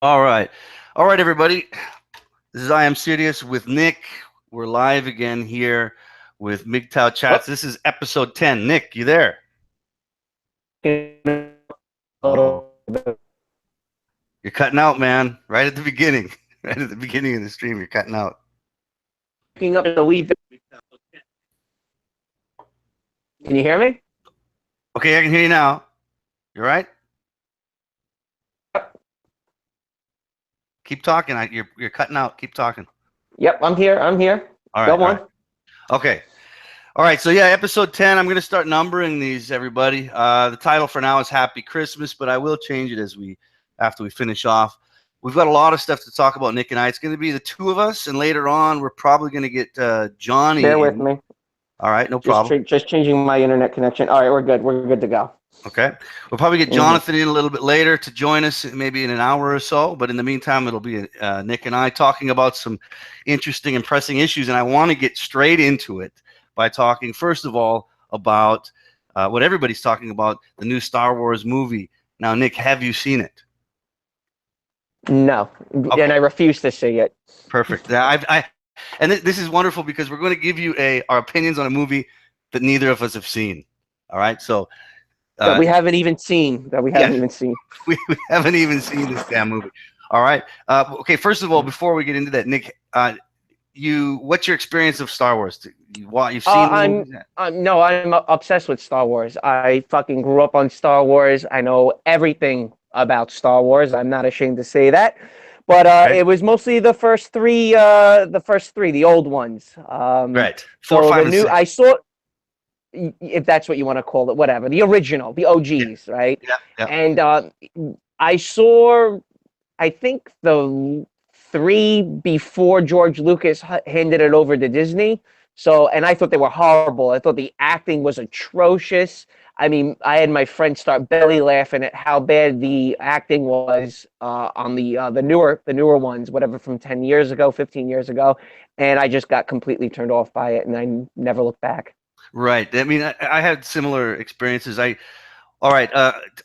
All right. All right, everybody. This is Ayam Sirias with Nick. We're live again here with MGTOW Oh, Chats. This is episode 10. Nick, you there? Oh, you're cutting out, man. Right at the beginning. Right at the beginning of the stream, you're cutting out. waking up in a wee bit. Can you hear me? Okay, I can hear you now. You are right? Keep talking. You're cutting out. Keep talking. Yep, I'm here. I'm here. All right. Go All right. on. Okay. All right. So, yeah, episode 10. I'm going to start numbering these, everybody. The title for now is Happy Christmas, but I will change it after we finish off. We've got a lot of stuff to talk about, Nick and I. It's going to be the two of us, and later on, we're probably going to get Bear Johnny with in. me. All right, no problem. Just changing my internet connection. All right, we're good. We're good to go. Okay. We'll probably get hmm Jonathan in a little bit later to join us, maybe in an hour or so. But in the meantime, it'll be Nick and I talking about some interesting and pressing issues. And I want to get straight into it by talking, first of all, about what everybody's talking about, the new Star Wars movie. Now, Nick, have you seen it? No, and Okay, I refuse to see it. perfect. Now, and this is wonderful because we're going to give you our opinions on a movie that neither of us have seen. All right, so That uh, we haven't even seen. That we yeah, haven't even seen. we haven't even seen this damn movie. All right. Okay. First of all, before we get into that, Nick, what's your experience of Star Wars? You've Uh, seen the I'm, movies? I'm obsessed with Star Wars. I fucking grew up on Star Wars. I know everything about Star Wars. I'm not ashamed to say that. But Okay. it was mostly the first three, the old ones. Right. Four, So five, the and new, six. I saw, if that's what you want to call it, whatever, the original, the Yeah. OGs, right? Yeah. Yeah. And I saw, I think the three before George Lucas handed it over to Disney. So, and I thought they were horrible. I thought the acting was atrocious. I mean, I had my friends start belly laughing at how bad the acting was on the newer ones, whatever from 10 years ago, 15 years ago, and I just got completely turned off by it, and I never looked back. Right. I mean, I had similar experiences. All right.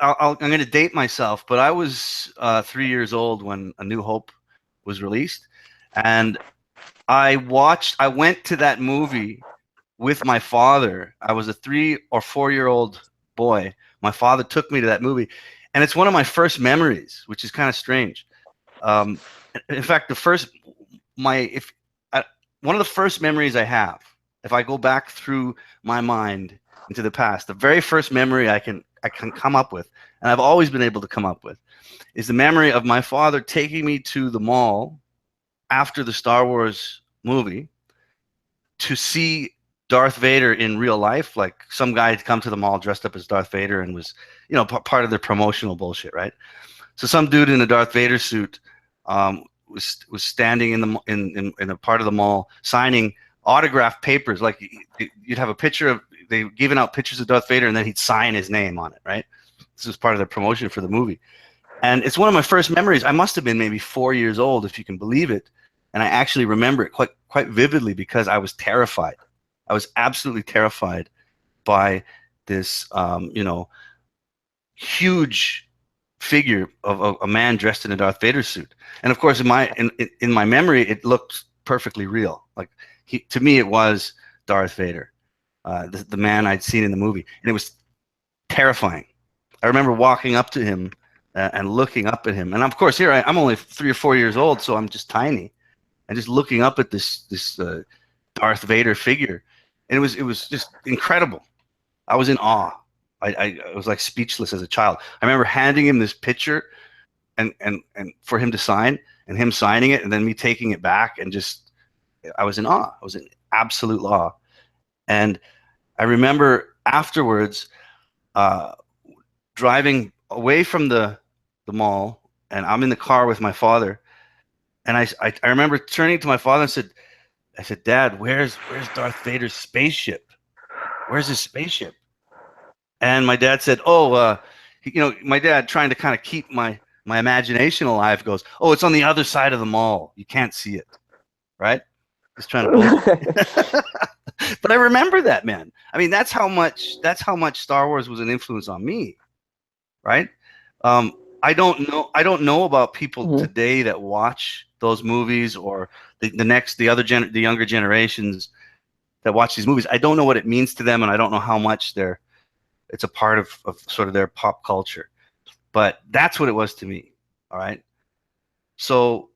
I'm going to date myself, but I was 3 years old when A New Hope was released, and I went to that movie with my father. I was a 3 or 4 year old boy. My father took me to that movie, and it's one of my first memories, which is kind of strange. Um, in fact, the first my if I, one of the first memories I have, if I go back through my mind into the past, the very first memory I can come up with, and I've always been able to come up with, is the memory of my father taking me to the mall after the Star Wars movie to see Darth Vader in real life. Like some guy had come to the mall dressed up as Darth Vader and was, part of their promotional bullshit, right? So some dude in a Darth Vader suit was standing in the in a part of the mall signing autographed papers. Like you'd have a picture of they giving out pictures of Darth Vader, and then he'd sign his name on it, right? This was part of the promotion for the movie. And it's one of my first memories. I must have been maybe 4 years old, if you can believe it. And I actually remember it quite vividly because I was terrified. I was absolutely terrified by this, huge figure of a man dressed in a Darth Vader suit. And of course, in my memory, it looked perfectly real. Like to me, it was Darth Vader, the man I'd seen in the movie, and it was terrifying. I remember walking up to him and looking up at him, and of course, I'm only 3 or 4 years old, so I'm just tiny, and just looking up at this Darth Vader figure, and it was just incredible. I was in awe. I was like speechless as a child. I remember handing him this picture and for him to sign, and him signing it, and then me taking it back, and just I was in awe. I was in absolute awe. And I remember afterwards uh, driving away from the mall, and I'm in the car with my father, and I remember turning to my father and I said, Dad, where's Darth Vader's spaceship? Where's his spaceship? And my dad said, "Oh, my dad trying to kind of keep my imagination alive goes, oh, it's on the other side of the mall. You can't see it, right? He's trying to bullshit." But I remember that, man. I mean, that's how much Star Wars was an influence on me, right? Um, I don't know about people Mhm. today that watch those movies, or the younger generations that watch these movies. I don't know what it means to them, and I don't know how much it's a part of sort of their pop culture. But that's what it was to me. All right. So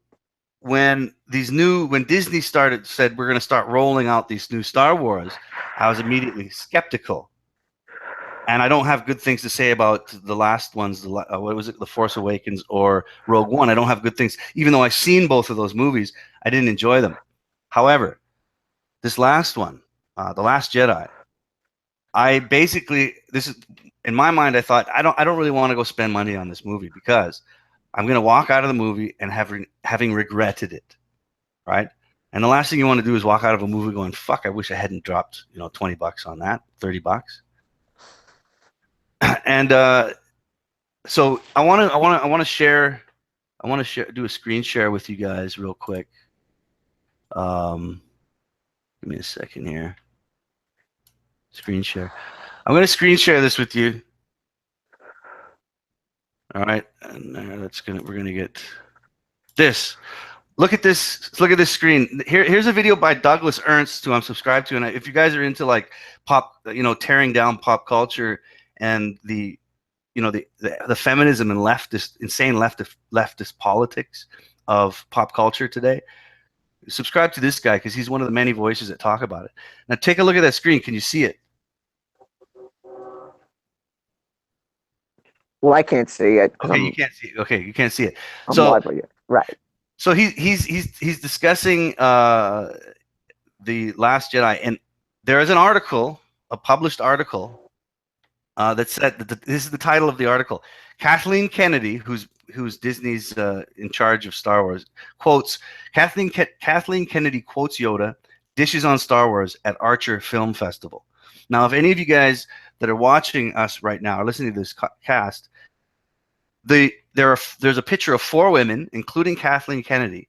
when Disney said we're going to start rolling out these new Star Wars, I was immediately skeptical. And I don't have good things to say about the last ones. What was it, The Force Awakens or Rogue One? I don't have good things, even though I've seen both of those movies. I didn't enjoy them. However, this last one, The Last Jedi, I basically this is in my mind. I thought I don't really want to go spend money on this movie because I'm going to walk out of the movie and having regretted it, right? And the last thing you want to do is walk out of a movie going, "Fuck! I wish I hadn't dropped $20 on that, $30." And so I want to do a screen share with you guys real quick. Give me a second here. Screen share. I'm going to screen share this with you. All right, and we're gonna get this. Look at this. Look at this screen. Here's a video by Douglas Ernst, who I'm subscribed to. And if you guys are into like tearing down pop culture and the feminism and insane leftist politics of pop culture today, subscribe to this guy because he's one of the many voices that talk about it. Now take a look at that screen. Can you see it? Well, I can't see it because Okay, you can't see it. Okay, you can't see it. I'm So live with you. Right. so he's discussing the Last Jedi, and there is an article, a published article, that said that this is the title of the article. Kathleen Kennedy, who's Disney's in charge of Star Wars, quotes Kathleen Kennedy quotes Yoda, dishes on Star Wars at Archer Film Festival. Now, if any of you guys that are watching us right now are listening to this cast, there's a picture of 4 women, including Kathleen Kennedy,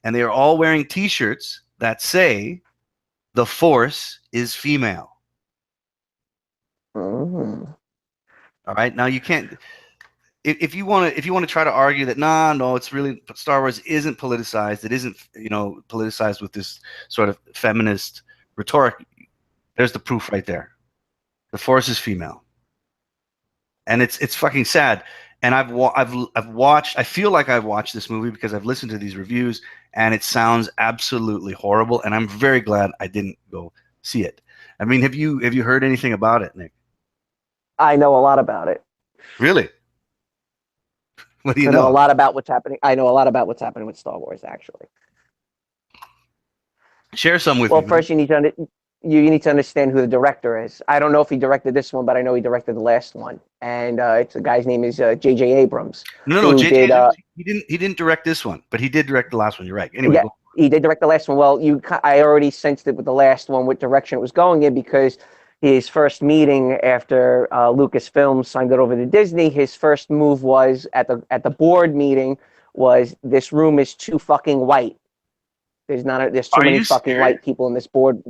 and they are all wearing T-shirts that say "The Force is female." Mm-hmm. All right. Now you can't if you want to try to argue that no, it's really Star Wars isn't politicized. It isn't politicized with this sort of feminist rhetoric. There's the proof right there. The Force is female, and it's fucking sad. And I've watched. I feel like I've watched this movie because I've listened to these reviews, and it sounds absolutely horrible. And I'm very glad I didn't go see it. I mean, have you heard anything about it, Nick? I know a lot about it. Really? What do you I know a know? lot about what's happening. I know a lot about what's happening with Star Wars, actually. Share some with Well, me, man. first you need to understand who the director is. I don't know if he directed this one, but I know he directed the last one, and the guy's name is J.J. Abrams, No, who J.J. did. Abrams, he didn't direct this one, but he did direct the last one. You're right. Anyway, Yeah, go. he did direct the last one. Well, I already sensed it with the last one, what direction it was going in, because his first meeting after Lucasfilm signed it over to Disney, his first move was at the board meeting was, this room is too fucking white. There's too Are many you fucking serious? white people in this board.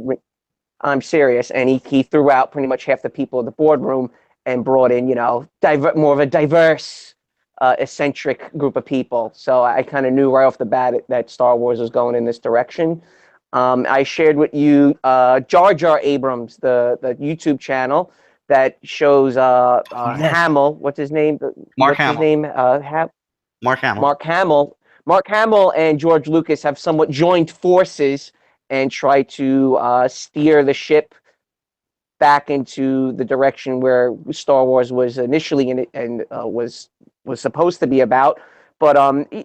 I'm serious. And he threw out pretty much half the people in the boardroom and brought in, more of a diverse, eccentric group of people. So I kind of knew right off the bat that Star Wars was going in this direction. I shared with you Jar Jar Abrams, the YouTube channel that shows Oh, yes, Hamill. What's his name? Mark What's his Hamill. name? Mark Hamill. Mark Hamill. Mark Hamill and George Lucas have somewhat joined forces and try to steer the ship back into the direction where Star Wars was initially in it and was supposed to be about. But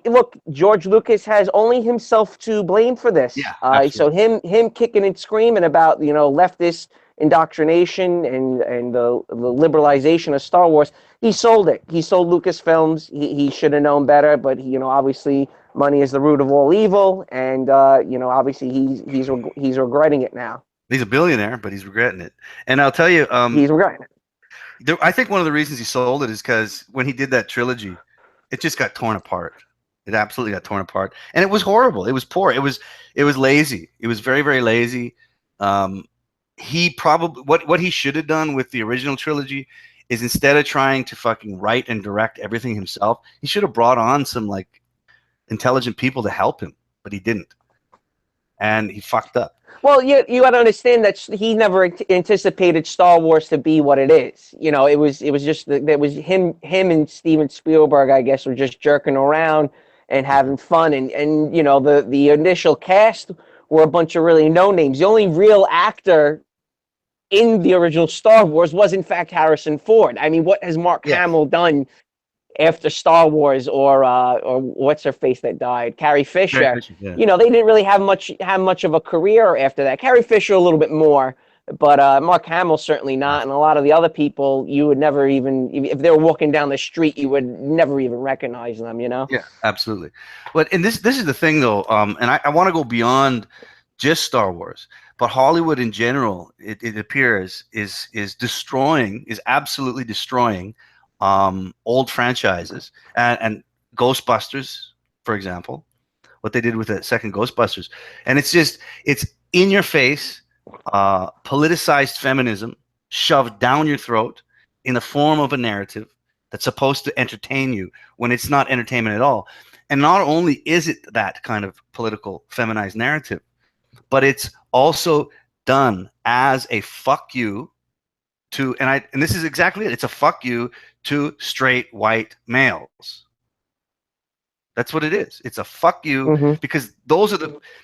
look, George Lucas has only himself to blame for this. Yeah, So absolutely. him kicking and screaming about leftist indoctrination and the liberalization of Star Wars, he sold it. He sold Lucasfilms. He should have known better, but obviously money is the root of all evil, and obviously he's regretting it now. He's a billionaire, but he's regretting it. And I'll tell you, He's regretting it. I think one of the reasons he sold it is because when he did that trilogy, it just got torn apart. It absolutely got torn apart, and it was horrible. It was poor. It was lazy. It was very, very lazy. He probably what he should have done with the original trilogy is instead of trying to fucking write and direct everything himself, he should have brought on some like intelligent people to help him, but he didn't, and he fucked up. Well, you got to understand that he never anticipated Star Wars to be what it is. You know, it was just that was him and Steven Spielberg, I guess, were just jerking around and having fun, and you know the initial cast were a bunch of really no names. The only real actor in the original Star Wars was in fact Harrison Ford. I mean, what has Mark Yes. Hamill done after Star Wars, or what's her face that died, Carrie Fisher? Yeah. You know, they didn't really have much of a career after that. Carrie Fisher a little bit more, but Mark Hamill certainly not, and a lot of the other people you would never even, if they were walking down the street, you would never even recognize them. You know? Yeah, absolutely. But and this is the thing though, and I want to go beyond just Star Wars, but Hollywood in general, it appears is absolutely destroying old franchises, and Ghostbusters, for example, what they did with the second Ghostbusters, and it's in your face, politicized feminism shoved down your throat in the form of a narrative that's supposed to entertain you when it's not entertainment at all. And not only is it that kind of political feminized narrative, but it's also done as a fuck you to, and this is exactly it. It's a fuck you to straight white males. That's what it is. It's a fuck you, because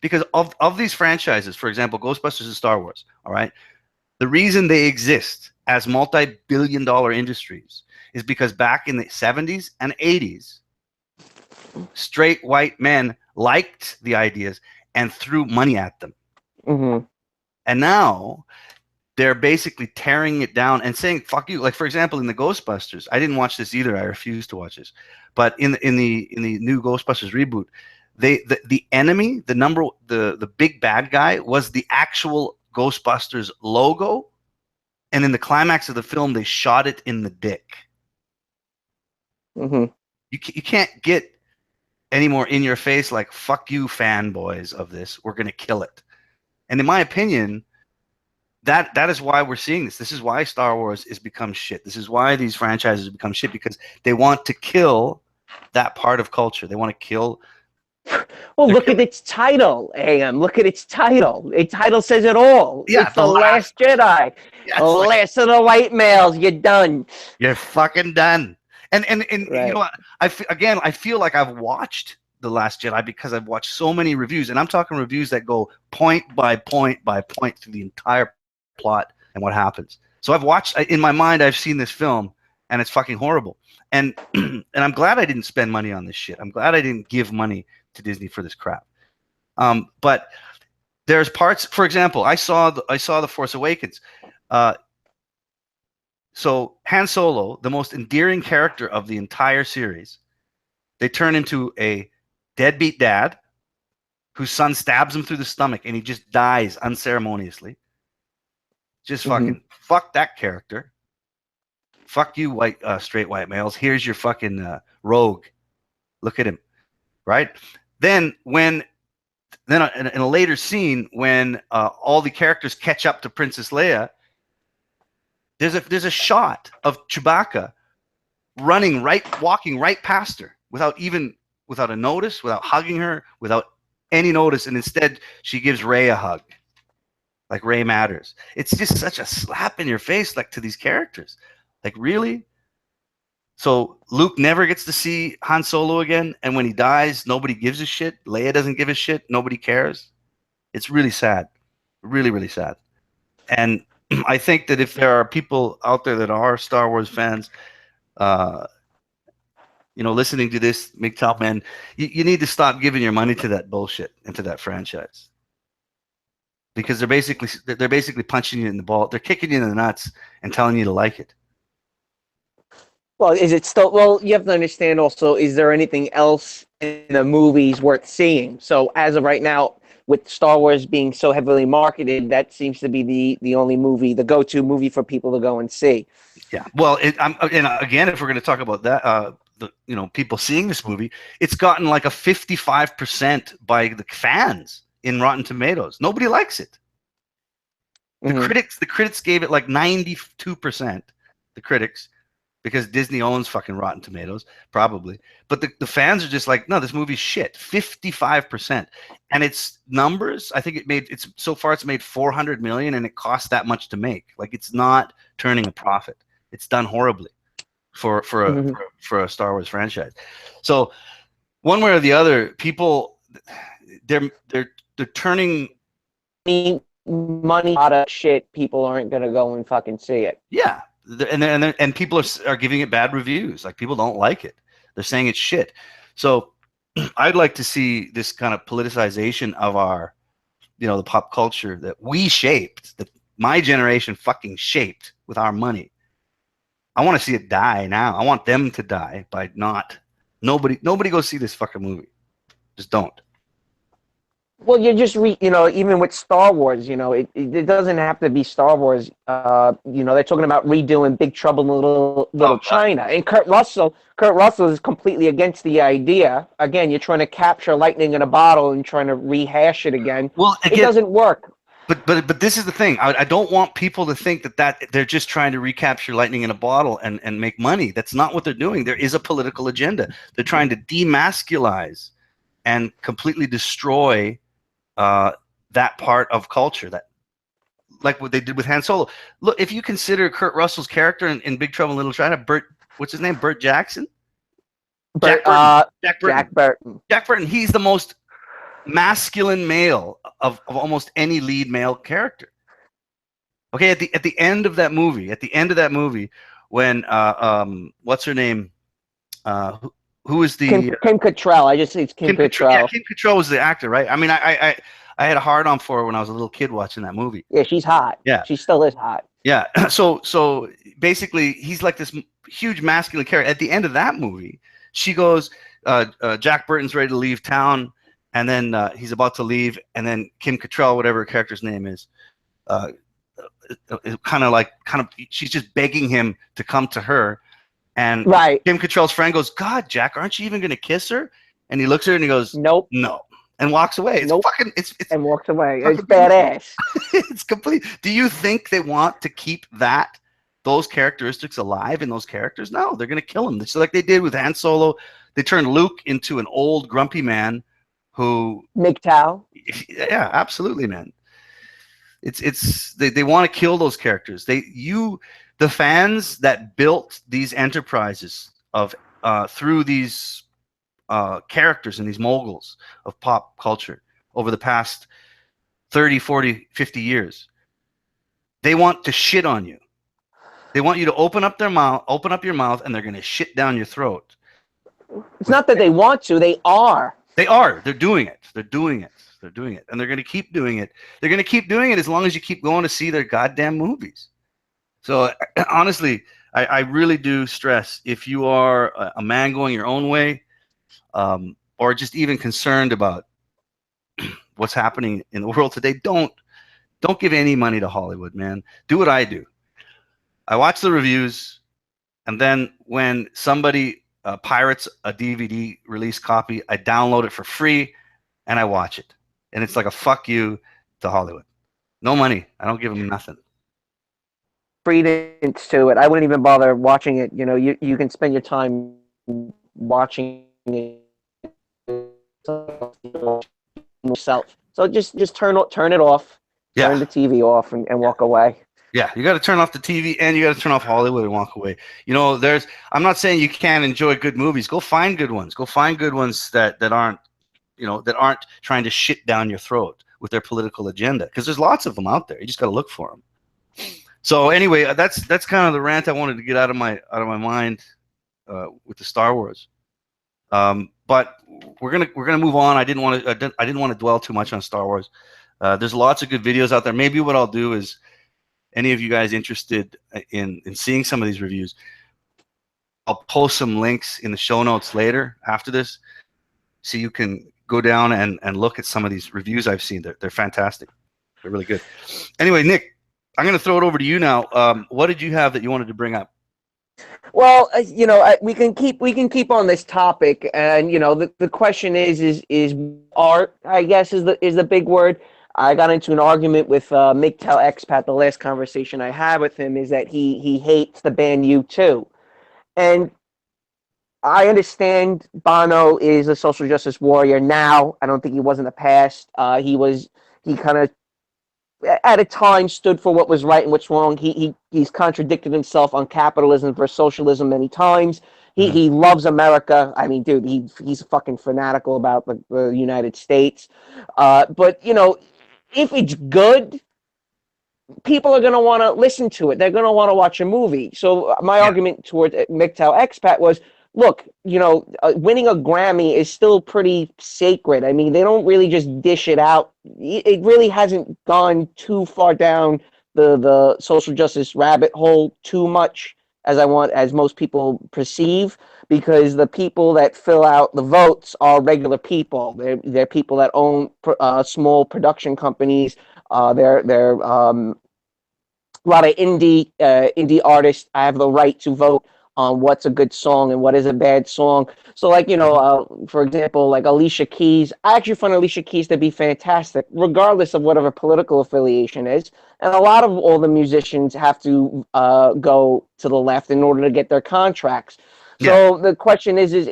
because of these franchises, for example, Ghostbusters and Star Wars, all right? The reason they exist as multi-billion-dollar industries is because back in the 70s and 80s, straight white men liked the ideas and threw money at them. And now they're basically tearing it down and saying "fuck you." Like, for example, in the Ghostbusters, I didn't watch this either. I refused to watch this. But in the new Ghostbusters reboot, the enemy, the big bad guy, was the actual Ghostbusters logo, and in the climax of the film, they shot it in the dick. You can't get any more in your face like "fuck you, fanboys of this. We're gonna kill it." And in my opinion, that is why we're seeing this. This is why Star Wars has become shit. This is why these franchises have become shit, because they want to kill that part of culture. They want to kill. Well, look at its title, Ayam. Look at its title. Its title says it all. Yeah, it's the Last Jedi. Yeah, last of the white males. You're done. You're fucking done. And Right. You know what? I feel like I've watched The Last Jedi because I've watched so many reviews, and I'm talking reviews that go point by point by point through the entire plot and what happens. So I've watched, in my mind, I've seen this film, and it's fucking horrible. And and I'm glad I didn't spend money on this shit. I'm glad I didn't give money to Disney for this crap. But there's parts, for example, I saw the Force Awakens. So Han Solo, the most endearing character of the entire series, they turn into a deadbeat dad whose son stabs him through the stomach and he just dies unceremoniously. Just fucking fuck that character. Fuck you, straight white males. Here's your fucking rogue. Look at him, right? Then in a later scene, when all the characters catch up to Princess Leia, there's a shot of Chewbacca walking right past her without a notice, without hugging her, without any notice, and instead she gives Rey a hug. Like Rey matters. It's just such a slap in your face, like, to these characters. Like, really? So Luke never gets to see Han Solo again, and when he dies, nobody gives a shit. Leia doesn't give a shit. Nobody cares. It's really sad. Really, really sad. And I think that if there are people out there that are Star Wars fans, listening to this, MGTOW, man, you need to stop giving your money to that bullshit and to that franchise. Because they're basically punching you in the ball. They're kicking you in the nuts and telling you to like it. Well, is it still? Well, you have to understand also, is there anything else in the movies worth seeing? So as of right now, with Star Wars being so heavily marketed, that seems to be the only movie, the go-to movie for people to go and see. Yeah. Well, and again, if we're going to talk about that, people seeing this movie, it's gotten like a 55% by the fans in Rotten Tomatoes. Nobody likes it. The critics gave it like 92%. The critics. because Disney owns fucking Rotten Tomatoes, probably. But the fans are just like, no, this movie's shit. 55%. And its numbers, I think it's so far it's made 400 million and it cost that much to make. Like, it's not turning a profit. It's done horribly for a Star Wars franchise. So one way or the other, people they're turning money out of shit. People aren't gonna go and fucking see it. Yeah, and people are giving it bad reviews. Like, people don't like it. They're saying it's shit. So I'd like to see this kind of politicization of our, the pop culture that we shaped, that my generation fucking shaped with our money. I want to see it die now. I want them to die by not. Nobody go see this fucking movie. Just don't. Well, you're just even with Star Wars, it doesn't have to be Star Wars. They're talking about redoing Big Trouble in Little China, and Kurt Russell is completely against the idea. Again, you're trying to capture lightning in a bottle and trying to rehash it again. Well, again, it doesn't work. But this is the thing. I don't want people to think that they're just trying to recapture lightning in a bottle and make money. That's not what they're doing. There is a political agenda. They're trying to demasculize and completely destroy that part of culture, that, like what they did with Han Solo. Look, if you consider Kurt Russell's character in Big Trouble in Little China, what's his name? Burt Jackson? Jack Burton. Jack Burton. He's the most masculine male of almost any lead male character. Okay, at the end of that movie, when what's her name? Who is the Kim Cattrall? I just say it's Kim Cattrall. Yeah, Kim Cattrall was the actor, right? I mean, I had a hard on for her when I was a little kid watching that movie. Yeah, she's hot. Yeah, she still is hot. Yeah. So basically, he's like this huge masculine character. At the end of that movie, she goes, Jack Burton's ready to leave town, and then he's about to leave, and then Kim Cattrall, whatever her character's name is, kind of she's just begging him to come to her. And Kim Cattrall's friend goes, God, Jack, aren't you even going to kiss her? And he looks at her and he goes, Nope. No. And walks away. It's fucking, it's and walks away. It's badass. It's complete. Do you think they want to keep those characteristics alive in those characters? No, they're going to kill them. It's like they did with Han Solo. They turned Luke into an old, grumpy man who. MGTOW. Yeah, absolutely, man. They want to kill those characters. The fans that built these enterprises of through these characters and these moguls of pop culture over the past 30, 40, 50 years, they want to shit on you. They want you to open up your mouth, and they're going to shit down your throat. It's not that they want to, they are. They are. They're doing it. They're doing it. And they're going to keep doing it. They're going to keep doing it as long as you keep going to see their goddamn movies. So honestly, I really do stress, if you are a man going your own way, or just even concerned about what's happening in the world today, don't give any money to Hollywood, man. Do what I do. I watch the reviews, and then when somebody pirates a DVD release copy, I download it for free, and I watch it. And it's like a fuck you to Hollywood. No money. I don't give them nothing. Credence to it. I wouldn't even bother watching it. You can spend your time watching it yourself. So just turn it off. Yeah. Turn the TV off and walk away. Yeah, you got to turn off the TV and you got to turn off Hollywood and walk away. I'm not saying you can't enjoy good movies. Go find good ones. Go find good ones that aren't trying to shit down your throat with their political agenda. Because there's lots of them out there. You just got to look for them. So anyway, that's kind of the rant I wanted to get out of my mind with the Star Wars. But we're gonna move on. I didn't want to dwell too much on Star Wars. There's lots of good videos out there. Maybe what I'll do is, any of you guys interested in seeing some of these reviews, I'll post some links in the show notes later after this, so you can go down and look at some of these reviews I've seen. They're fantastic. They're really good. Anyway, Nick, I'm going to throw it over to you now. What did you have that you wanted to bring up? Well, we can keep on this topic, and the question is art, I guess, is the big word. I got into an argument with MGTOW expat. The last conversation I had with him is that he hates the band U2, And I understand Bono is a social justice warrior now. I don't think he was in the past. He kind of at a time stood for what was right and what's wrong. He's contradicted himself on capitalism versus socialism many times. Mhm. He loves America. I mean, dude, he's fucking fanatical about the United States. But you know, if it's good, people are going to want to listen to it. They're going to want to watch a movie. So my Yeah, argument toward MGTOW expat was, look, you know, winning a Grammy is still pretty sacred. I mean, they don't really just dish it out. It really hasn't gone too far down the social justice rabbit hole too much as most people perceive, because the people that fill out the votes are regular people. They're people that own small production companies. They're a lot of indie artists. I have the right to vote on what's a good song and what is a bad song. So, like, you know, mhm. for example, like Alicia Keys, I actually find Alicia Keys to be fantastic, regardless of whatever political affiliation is. And a lot of all the musicians have to go to the left in order to get their contracts. Yeah, So the question is it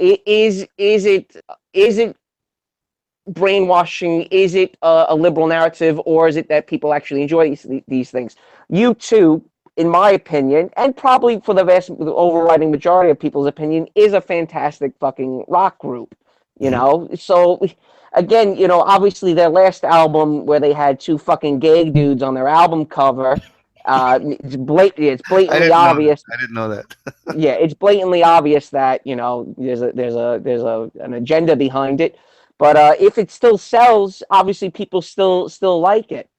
brainwashing? Is it a liberal narrative, or is it that people actually enjoy these things? U2, in my opinion, and probably for the overriding majority of people's opinion, is a fantastic fucking rock group. You mhm. know, so again, you know, obviously their last album where they had two fucking gay dudes on their album cover, it's I blatantly didn't know that. obvious. I didn't know that. Yeah, it's blatantly obvious that, you know, there's a an agenda behind it. But if it still sells, obviously people still like it.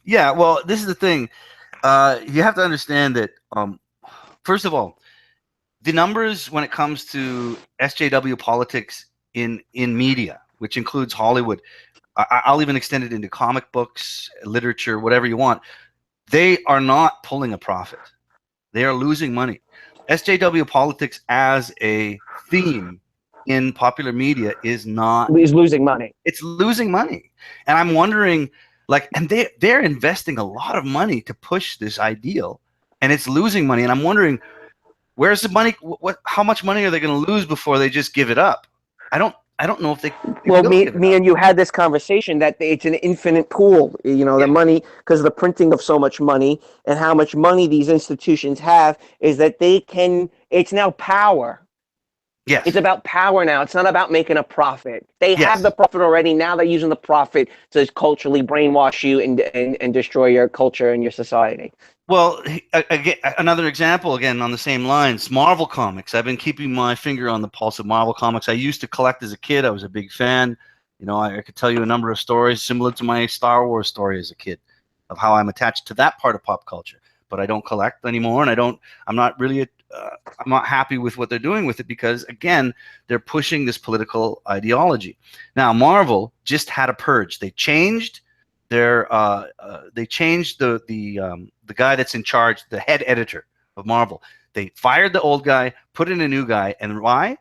Yeah, well, this is the thing. You have to understand that. First of all, the numbers when it comes to SJW politics in media, which includes Hollywood, I'll even extend it into comic books, literature, whatever you want. They are not pulling a profit. They are losing money. SJW politics as a theme in popular media is not. He's losing money. It's losing money, and I'm wondering, like, and they're investing a lot of money to push this ideal, and it's losing money, and I'm wondering where's the money. What? How much money are they going to lose before they just give it up? I don't know if they Well, will me give it me up. and you had this conversation that it's an infinite pool. You know, Yeah. the money, because of the printing of so much money and how much money these institutions have, is that they can. It's now power. It's Yes. about power now. It's not about making a profit. They have the Yes. profit already. Now they're using the profit to culturally brainwash you and destroy your culture and your society. Well, again, another example, again on the same lines, Marvel Comics. I've been keeping my finger on the pulse of Marvel Comics. I used to collect as a kid. I was a big fan. You know, I could tell you a number of stories similar to my Star Wars story as a kid of how I'm attached to that part of pop culture. But I don't collect anymore, and I don't. I'm not really. I'm not happy with what they're doing with it because, again, they're pushing this political ideology. Now, Marvel just had a purge. They changed the guy that's in charge, the head editor of Marvel. They fired the old guy, put in a new guy, and why?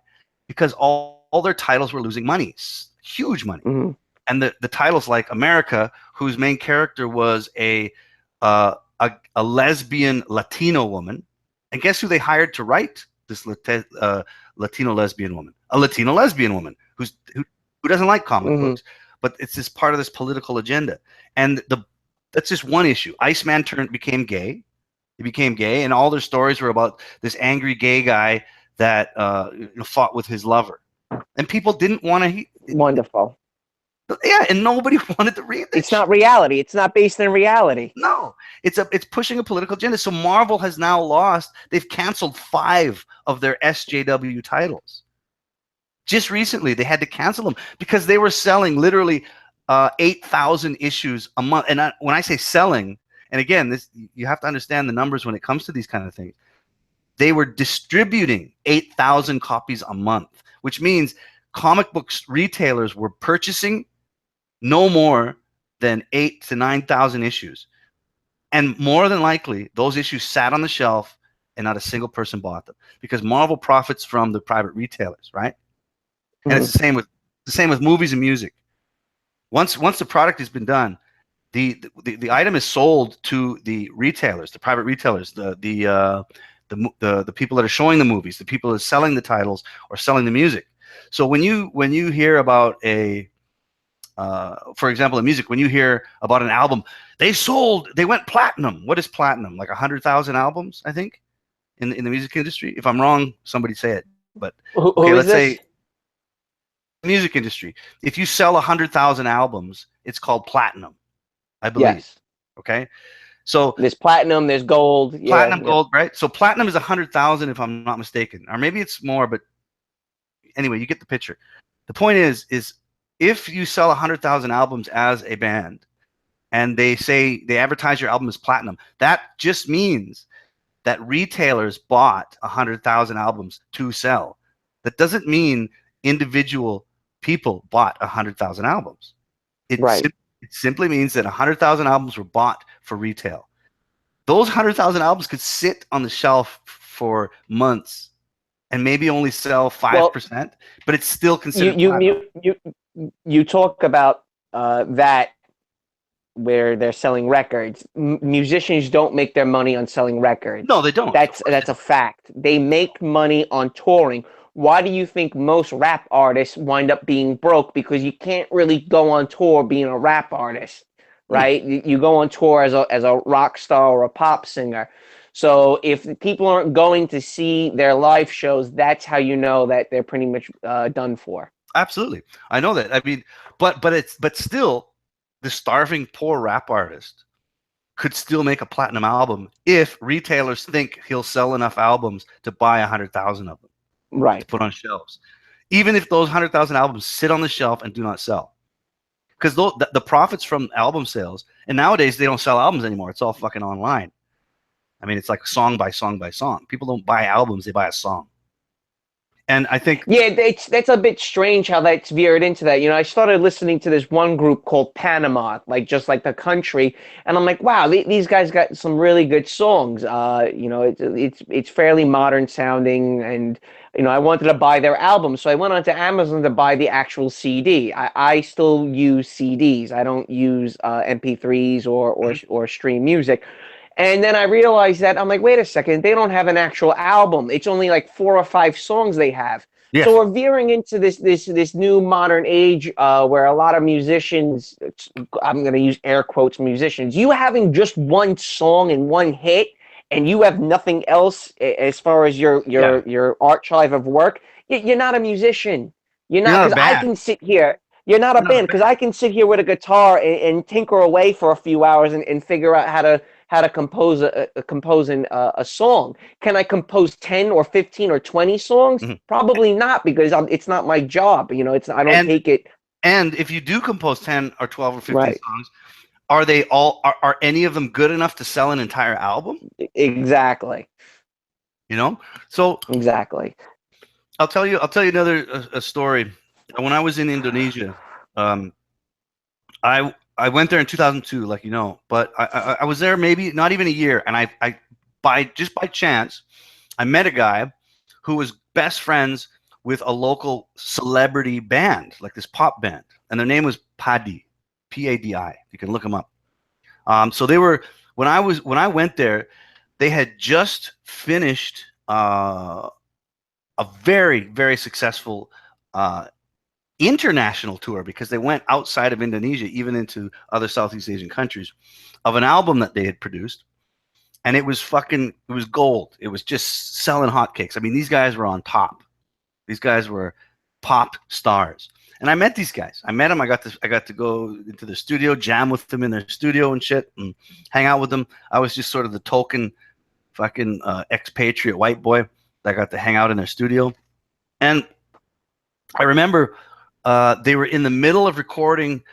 Because all their titles were losing money, huge money. Mm-hmm. And the titles like America, whose main character was a lesbian Latino woman, and guess who they hired to write this Latino lesbian woman? A Latino lesbian woman who doesn't like comic Mm-hmm. books, but it's this part of this political agenda. And that's just one issue. Iceman became gay. He became gay, and all their stories were about this angry gay guy that fought with his lover, and people didn't want to. Wonderful. Yeah, and nobody wanted to read this It's not shit. reality. It's not based in reality. No, it's pushing a political agenda. So Marvel has now lost. They've canceled 5 of their SJW titles. Just recently, they had to cancel them because they were selling literally 8,000 issues a month. And when I say selling, and again, this you have to understand the numbers when it comes to these kind of things. They were distributing 8,000 copies a month, which means comic books retailers were purchasing no more than 8 to 9,000 issues. And more than likely, those issues sat on the shelf and not a single person bought them because Marvel profits from the private retailers, right? And it's Mm-hmm. the same with movies and music. Once the product has been done, the item is sold to the retailers, the private retailers, the the people that are showing the movies, the people that are selling the titles or selling the music. So when you hear about for example, in music, when you hear about an album, they went platinum. What is platinum? Like 100,000 albums, I think, in the music industry. If I'm wrong, somebody say it. But okay, Who is let's say this? music industry. If you sell 100,000 albums, it's called platinum, I believe. Yes. Okay, so There's platinum, there's gold. Yeah, platinum, yeah. gold, right? So platinum is 100,000, if I'm not mistaken, or maybe it's more. But anyway, you get the picture. The point is if you sell 100,000 albums as a band, and they advertise your album as platinum, that just means that retailers bought 100,000 albums to sell. That doesn't mean individual people bought 100,000 albums. Right. It simply means that 100,000 albums were bought for retail. Those 100,000 albums could sit on the shelf for months and maybe only sell Well, 5%, but it's still you considered you platinum. you talk about that where they're selling records. Musicians don't make their money on selling No, records. they don't. Of course they That's a don't. fact. They make money on touring. Why do you think most rap artists wind up being broke? Because you can't really go on tour being a rap artist, Hmm. right? You go on tour as a rock star or a pop singer. So if people aren't going to see their live shows, that's how you know that they're pretty much done for. Absolutely. I know that. I mean, but still, the starving poor rap artist could still make a platinum album if retailers think he'll sell enough albums to buy 100,000 of them to Right. put on shelves. Even if those 100,000 albums sit on the shelf and do not sell. Because the profits from album sales, and nowadays they don't sell albums anymore. It's all fucking online. I mean, it's like song by song by song. People don't buy albums, they buy a song. And I think, Yeah, that's a bit strange how that's veered into that. You know, I started listening to this one group called Panama, like just like the country, and I'm like, wow, these guys got some really good songs. You know, it's fairly modern sounding, and you know, I wanted to buy their album, so I went onto Amazon to buy the actual CD. I still use CDs. I don't use MP3s or stream music. And then I realized that I'm like, wait a second, they don't have an actual album. It's only like 4 or 5 songs they have. So yes, we're veering into this new modern age where a lot of musicians, I'm going to use air quotes, musicians, you having just one song and one hit, and you have nothing else as far as yeah, your archive of work. You're not a musician. You're you're not, not a because I band. can sit here. You're not a You're not a band because I can sit here with a guitar and tinker away for a few hours and figure out how to compose a song. Can I compose 10 or 15 or 20 songs? band. Probably not because it's not my job. You know, it's I don't And take it and if you do compose 10 or 12 or 15 right. songs, are any of them good enough to sell an entire album? Exactly. You know? So Exactly. I'll tell you another a story. When I was in Indonesia, um, I went there in 2002, like you know, but I was there maybe not even a year, and I by chance I met a guy who was best friends with a local celebrity band, like this pop band, and their name was Padi, Padi. You can look them up. So they were when I went there, they had just finished a very successful uh, international tour because they went outside of Indonesia, even into other Southeast Asian countries, of an album that they had produced. And it was gold. It was just selling hotcakes. I mean, these guys were on top. These guys were pop stars. And I met these guys. I met them. I got to go into the studio, jam with them in their studio and shit, and hang out with them. I was just sort of the token fucking expatriate white boy that got to hang out in their studio. And I remember they were in the middle of recording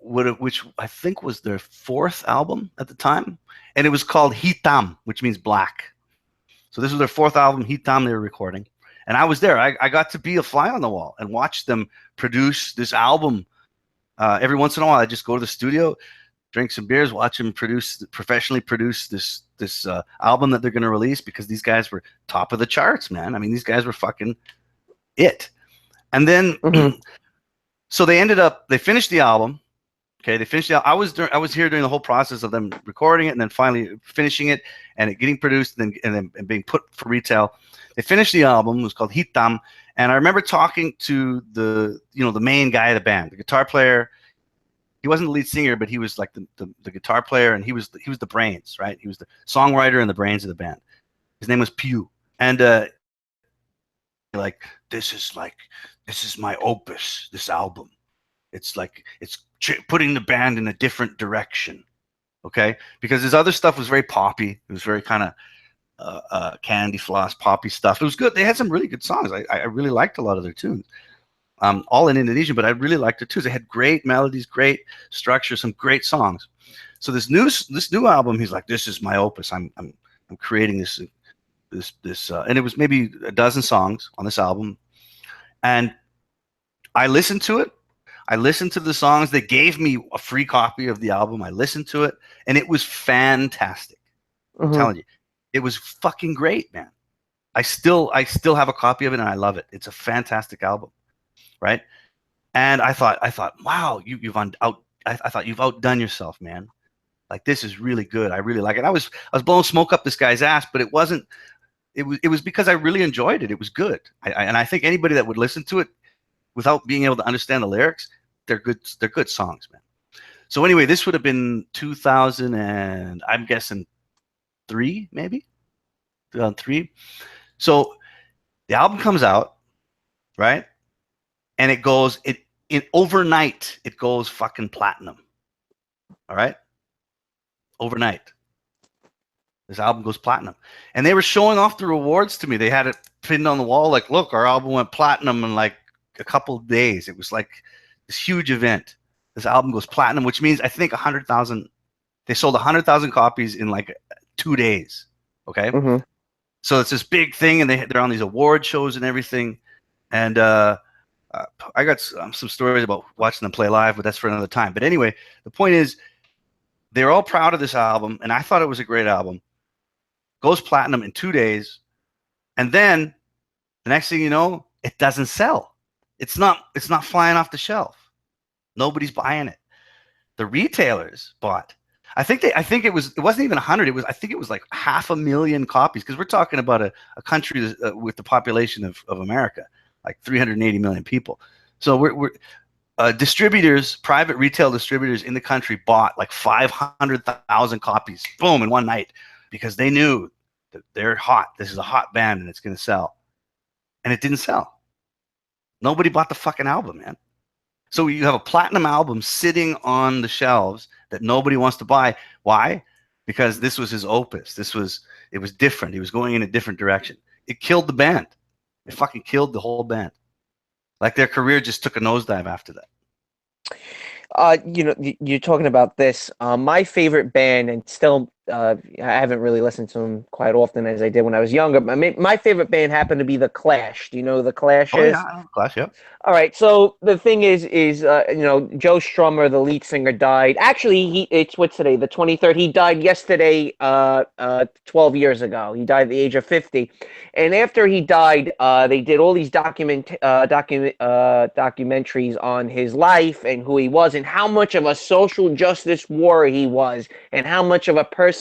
which I think was their fourth album at the time, and it was called Hitam, which means black. So this was their fourth album, Hitam, they were recording, and I was there. I got to be a fly on the wall and watch them produce this album. Every once in a while, I just go to the studio, drink some beers, watch them professionally produce this album that they're going to release because these guys were top of the charts, man. I mean, these guys were fucking it. And then, Hmm. so they finished the album. Okay, they finished it. I was here during the whole process of them recording it and then finally finishing it and it getting produced and then being put for retail. They finished the album. It was called Hitam, and I remember talking to the the main guy of the band, the guitar player. He wasn't the lead singer, but he was like the guitar player, and he was the brains, right? He was the songwriter and the brains of the band. His name was Pew, and like this is my opus. This album, it's like it's putting the band in a different direction, okay? Because his other stuff was very poppy. It was very kind of candy floss poppy stuff. It was good. They had some really good songs. I really liked a lot of their tunes. All in Indonesian, but I really liked it too. They had great melodies, great structure, some great songs. So this new album, he's like, this is my opus. I'm creating this, and it was maybe a dozen songs on this album. And I listened to it. I listened to the songs. They gave me a free copy of the album. I listened to it, and it was fantastic. I'm telling you, it was fucking great, man. I still have a copy of it, and I love it. It's a fantastic album. Right, and I thought, wow, I thought you've outdone yourself, man. Like this is really good. I really like it. I was blowing smoke up this guy's ass, but it wasn't. It was because I really enjoyed it. It was good, and I think anybody that would listen to it without being able to understand the lyrics, they're good. They're good songs, man. So anyway, this would have been 2000 and I'm guessing 3, maybe 2003. So the album comes out, right? And it goes overnight. It goes fucking platinum. All right, overnight. This album goes platinum, and they were showing off the rewards to me. They had it pinned on the wall, like, look, our album went platinum in like a couple of days. It was like this huge event. This album goes platinum, which means I think 100,000. They sold 100,000 copies in like 2 days. Okay, so it's this big thing, and they're on these award shows and everything, and I got some stories about watching them play live, but that's for another time. But anyway, the point is, they're all proud of this album, and I thought it was a great album. Goes platinum in 2 days, and then the next thing you know, it doesn't sell. It's not flying off the shelf. Nobody's buying it. The retailers bought. I think it wasn't even 100. I think it was like 500,000 copies, because we're talking about a country with the population of America, like 380 million people. So we're distributors, private retail distributors in the country bought like 500,000 copies, boom, in one night, because they knew that they're hot. This is a hot band, and it's going to sell. And it didn't sell. Nobody bought the fucking album, man. So you have a platinum album sitting on the shelves that nobody wants to buy. Why? Because this was his opus. It was different. He was going in a different direction. It killed the band. It fucking killed the whole band. Like their career just took a nosedive after that. You're talking about this. My favorite band, and still, I haven't really listened to them quite often as I did when I was younger. My favorite band happened to be The Clash. Do you know who The Clash is? Oh yeah, Clash, yeah. All right. So the thing is, Joe Strummer, the lead singer, died. Actually, what's today, the 23rd. He died yesterday, 12 years ago. He died at the age of 50. And after he died, they did all these documentaries on his life and who he was and how much of a social justice warrior he was and how much of a person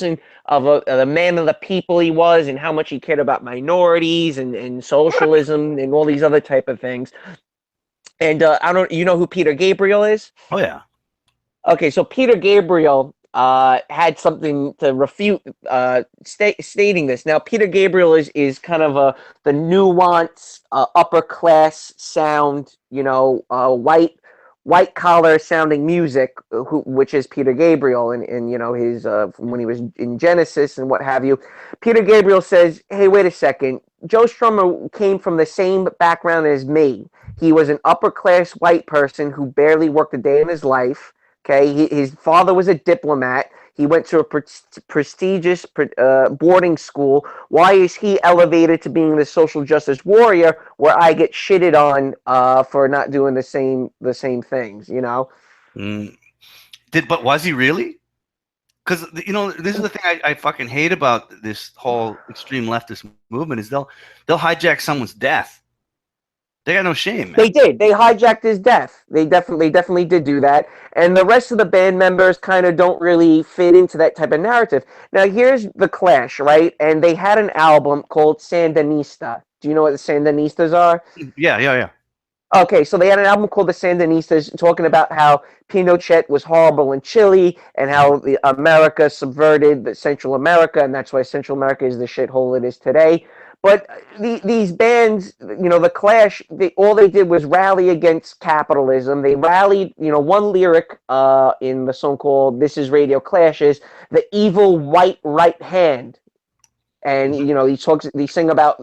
of a man of the people he was and how much he cared about minorities and socialism and all these other type of things. And you know who Peter Gabriel is? Oh yeah. Okay, so Peter Gabriel had something to refute stating this. Now, Peter Gabriel is kind of the nuanced upper class sound, white collar sounding music, which is Peter Gabriel, and his when he was in Genesis and what have you. Peter Gabriel says, "Hey, wait a second. Joe Strummer came from the same background as me. He was an upper class white person who barely worked a day in his life. Okay, his father was a diplomat. He went to a prestigious boarding school. Why is he elevated to being the social justice warrior where I get shitted on for not doing the same things? But was he really? Because this is the thing I fucking hate about this whole extreme leftist movement is they'll hijack someone's death They got no shame, man. They did. They hijacked his death. They definitely did do that. And the rest of the band members kind of don't really fit into that type of narrative. Now, here's the Clash, right? And they had an album called Sandinista. Do you know what the Sandinistas are? Yeah, yeah, yeah. Okay, so they had an album called The Sandinistas talking about how Pinochet was horrible in Chile and how America subverted Central America, and that's why Central America is the shithole it is today. But these bands, the Clash, all they did was rally against capitalism. They rallied, one lyric in the song called "This Is Radio Clash" is "the evil white right hand." And Mhm. they sing about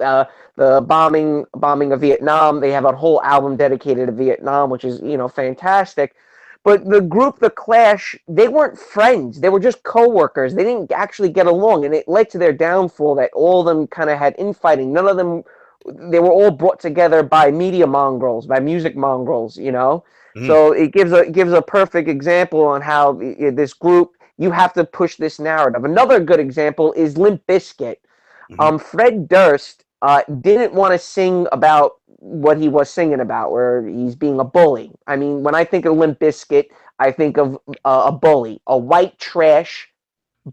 the bombing of Vietnam. They have a whole album dedicated to Vietnam, which is fantastic. But the group, the Clash, they weren't friends. They were just co-workers. They didn't actually get along, and it led to their downfall. That all of them kind of had infighting. None of them. They were all brought together by media mongrels, by music mongrels. Mhm. So it gives a perfect example on how this group, you have to push this narrative. Another good example is Limp Bizkit. Mhm. Fred Durst didn't want to sing about what he was singing about, where he's being a bully. I mean, when I think of Limp Bizkit, I think of a bully, a white trash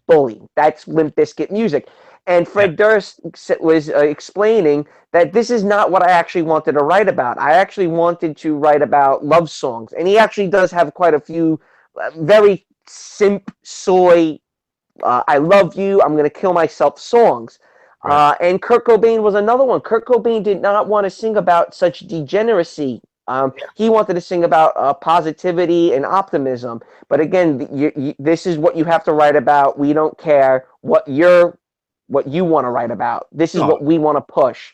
bully. That's Limp Bizkit music. And Yeah. Fred Durst was explaining that this is not what I actually wanted to write about. I actually wanted to write about love songs. And he actually does have quite a few very simp, soy, I love you, I'm going to kill myself songs. Right. And Kurt Cobain was another one. Kurt Cobain did not want to sing about such degeneracy. He wanted to sing about positivity and optimism. But again, this is what you have to write about. We don't care what you want to write about. This is No, what we want to push.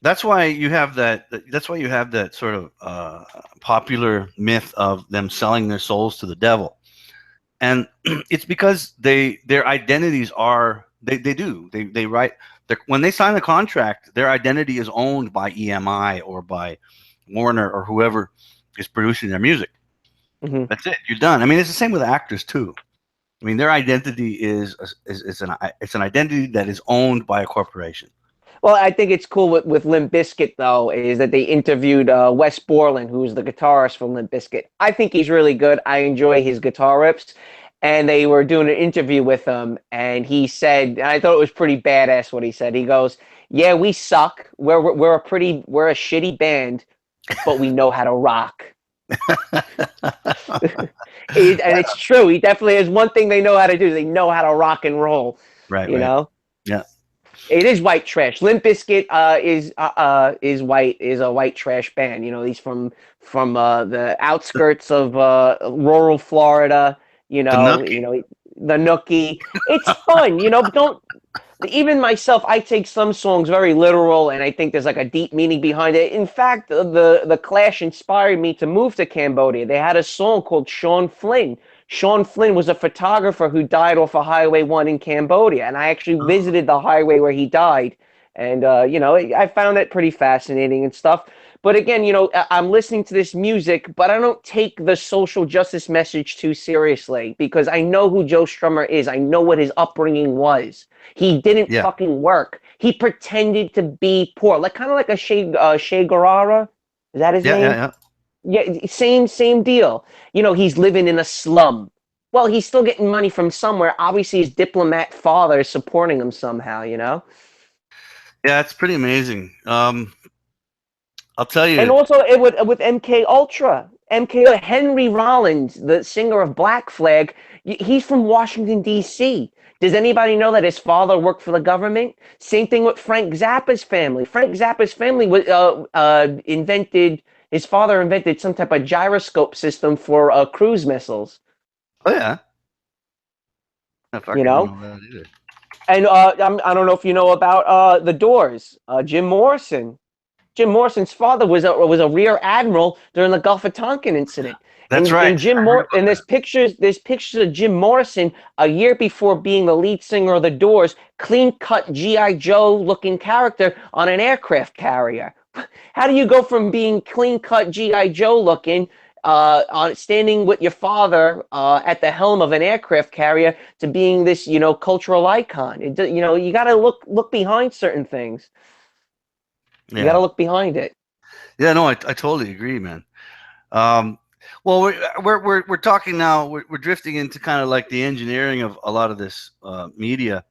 that's why you have that. That's why you have that sort of popular myth of them selling their souls to the devil, and it's because their identities are they do they write when they sign the contract, their identity is owned by EMI or by Warner or whoever is producing their music. Hmm. That's it. You're done. I mean, it's the same with actors too. I mean, their identity is an identity that is owned by a corporation. Well, I think it's cool with Limp Bizkit, though, is that they interviewed Wes Borland, who's the guitarist for Limp Bizkit. I think he's really good. I enjoy his guitar riffs. And they were doing an interview with him, and he said, and I thought it was pretty badass what he said. He goes, "Yeah, we suck. We're a shitty band, but we know how to rock." And it's true. He definitely is one thing they know how to do. They know how to rock and roll. Right, You right. know. Yeah. It is white trash. Limp Bizkit is a white trash band. He's from the outskirts of rural Florida. The Nookie. The Nookie. It's fun. Don't even myself. I take some songs very literal, and I think there's like a deep meaning behind it. In fact, the Clash inspired me to move to Cambodia. They had a song called Sean Flynn. Sean Flynn was a photographer who died off of Highway 1 in Cambodia, and I actually Oh, visited the highway where he died. And, I found it pretty fascinating and stuff. But again, I'm listening to this music, but I don't take the social justice message too seriously because I know who Joe Strummer is. I know what his upbringing was. He didn't yeah. fucking work. He pretended to be poor, like kind of like a Che Guevara. Is that his Yeah, yeah, name? yeah. Yeah, same deal. He's living in a slum. Well, he's still getting money from somewhere. Obviously, his diplomat father is supporting him somehow. Yeah, it's pretty amazing. I'll tell And you. also with MK Ultra, MK Henry Rollins, the singer of Black Flag, he's from Washington D.C. Does anybody know that his father worked for the government? Same thing with Frank Zappa's family. Frank Zappa's family was invented. His father invented some type of gyroscope system for cruise missiles. Oh yeah. I You fucking don't know, know that either. and I don't know if you know about the Doors. Jim Morrison. Jim Morrison's father was a rear admiral during the Gulf of Tonkin incident. That's right. And I heard about there's pictures of Jim Morrison a year before being the lead singer of the Doors, clean cut GI Joe looking character on an aircraft carrier. How do you go from being clean cut GI Joe looking on standing with your father at the helm of an aircraft carrier to being this cultural icon? You got to look behind certain things. that. You got to Yeah. look behind it. Yeah, no, I totally agree, man. Um, well, we're talking now. We're drifting into kind of like the engineering of a lot of this media,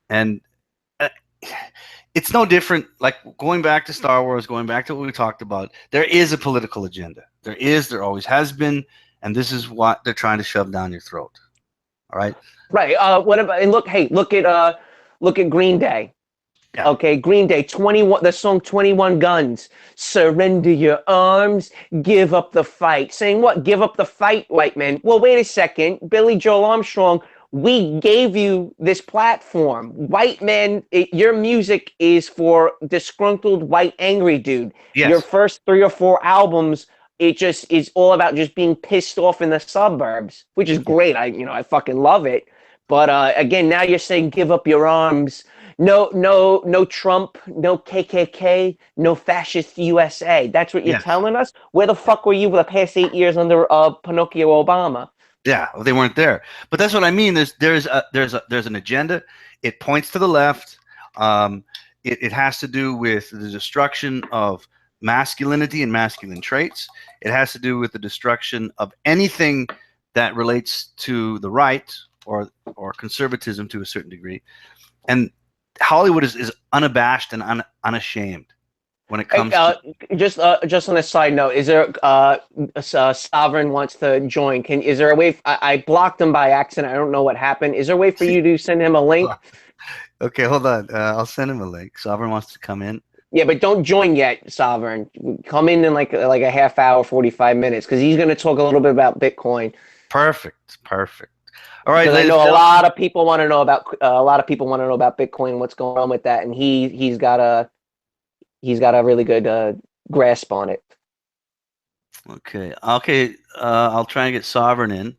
and uh, it's no different. Like going back to Star Wars, going back to what we talked about. There is a political agenda. There always has been, and this is what they're trying to shove down your throat. All right. Right. What about, and look, hey, look at Green Day. Yeah. Okay, Green Day, 21, the song 21 Guns. Surrender your arms, give up the fight. Saying what? Give up the fight, white men. Well, wait a second. Billy Joel Armstrong, we gave you this platform. White men, your music is for disgruntled white angry dude. Your Yes. first 3 or 4 albums, it just is all about just being pissed off in the suburbs, which is Yeah. great. I fucking love it. But again, now you're saying give up your arms. No, no, no Trump, no KKK, no fascist USA. That's what you're Yes. telling us? Where the fuck were you for the past 8 years under Pinocchio Obama? Yeah, well, they weren't there. But that's what I mean. There's an agenda. It points to the left. It has to do with the destruction of masculinity and masculine traits. It has to do with the destruction of anything that relates to the right or conservatism to a certain degree. And Hollywood is unabashed and unashamed when it Hey, comes to. just on a side note, is there Sovereign wants to join? Is there a way? I blocked him by accident. I don't know what happened. Is there a way for you to send him a link? Okay, hold on. I'll send him a link. Sovereign wants to come in. Yeah, but don't join yet, Sovereign. Come in like a half hour, 45 minutes, because he's going to talk a little bit about Bitcoin. Perfect. Perfect. All right, Because I ladies know and a gentlemen. lot of people want to know about Bitcoin, what's going on with that, and he's got a really good grasp on it. Okay. Okay. I'll try and get Sovereign in.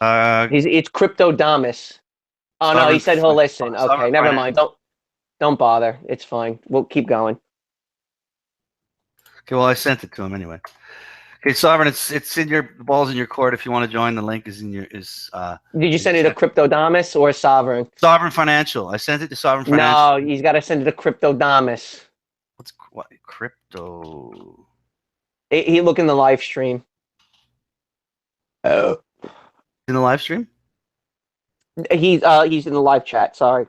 It's Cryptodamus. Oh no, he Sovereign. said he'll listen. Sovereign Okay, never mind. Finance. Don't bother. It's fine. We'll keep going. Okay. Well, I sent it to him anyway. Okay, Sovereign. It's in your the ball's in your court. If you want to join, the link is in your Did you is send it to sent. Cryptodamus or Sovereign? Sovereign Financial. I sent it to Sovereign Financial. No, he's got to send it to Cryptodamus. What's what crypto? He look in the live stream. Oh, In the live stream? he's in the live chat. Sorry.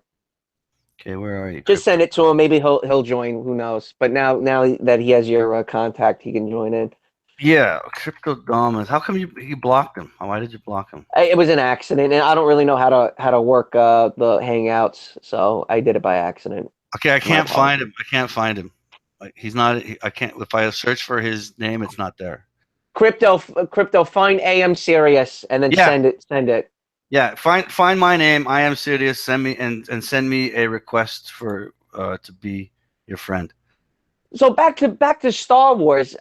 Okay, where are you? Just Crypto. send it to him. Maybe he'll join. Who knows? But now that he has your contact, he can join in. Yeah, Crypto Dominus. How come you blocked him? Why did you block him? It was an accident, and I don't really know how to work the Hangouts, so I did it by accident. Okay, I My can't find apologies. him. I can't find him. Like, he's not. I can't. If I search for his name, it's not there. Crypto, find AM Sirius and then Yeah, send it. yeah. Find my name. I am Sirias. Send me and send me a request for to be your friend. So back to Star Wars.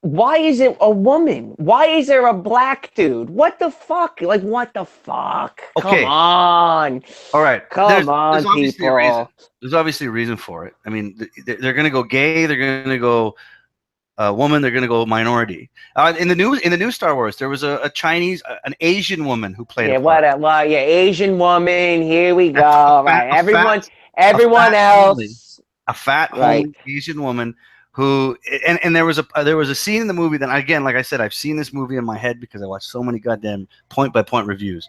Why is it a woman? Why is there a black dude? What the fuck? Like what the fuck? Come Okay. on, All right. come There's on, obviously a reason. people. There's obviously a reason for it. I mean, they're going to go gay. They're going to go woman. They're going to go minority. In the new Star Wars, there was a Chinese, an Asian woman who played a Yeah, part. well, yeah, Asian woman. Here we A go. fat, Right, a fat, a everyone fat, homely, else. a fat, Right. homely Asian woman who, and there was a scene in the movie that again, like I said, I've seen this movie in my head because I watched so many goddamn point by point reviews.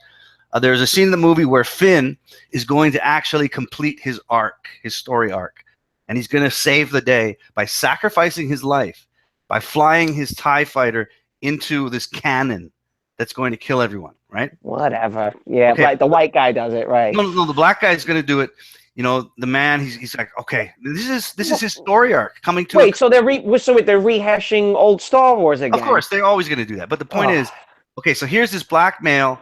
There's a scene in the movie where Finn is going to actually complete his arc, his story arc, and he's going to save the day by sacrificing his life, by flying his TIE fighter into this cannon that's going to kill everyone, right? Whatever. Yeah, Okay. right. The white guy does it, right? No, the black guy is going to do it. You know, the man, he's like, okay, this is his story arc coming to a. Wait, so they're rehashing old Star Wars Of again? course, they're always going to do that. But the point Oh, is, okay, so here's this black male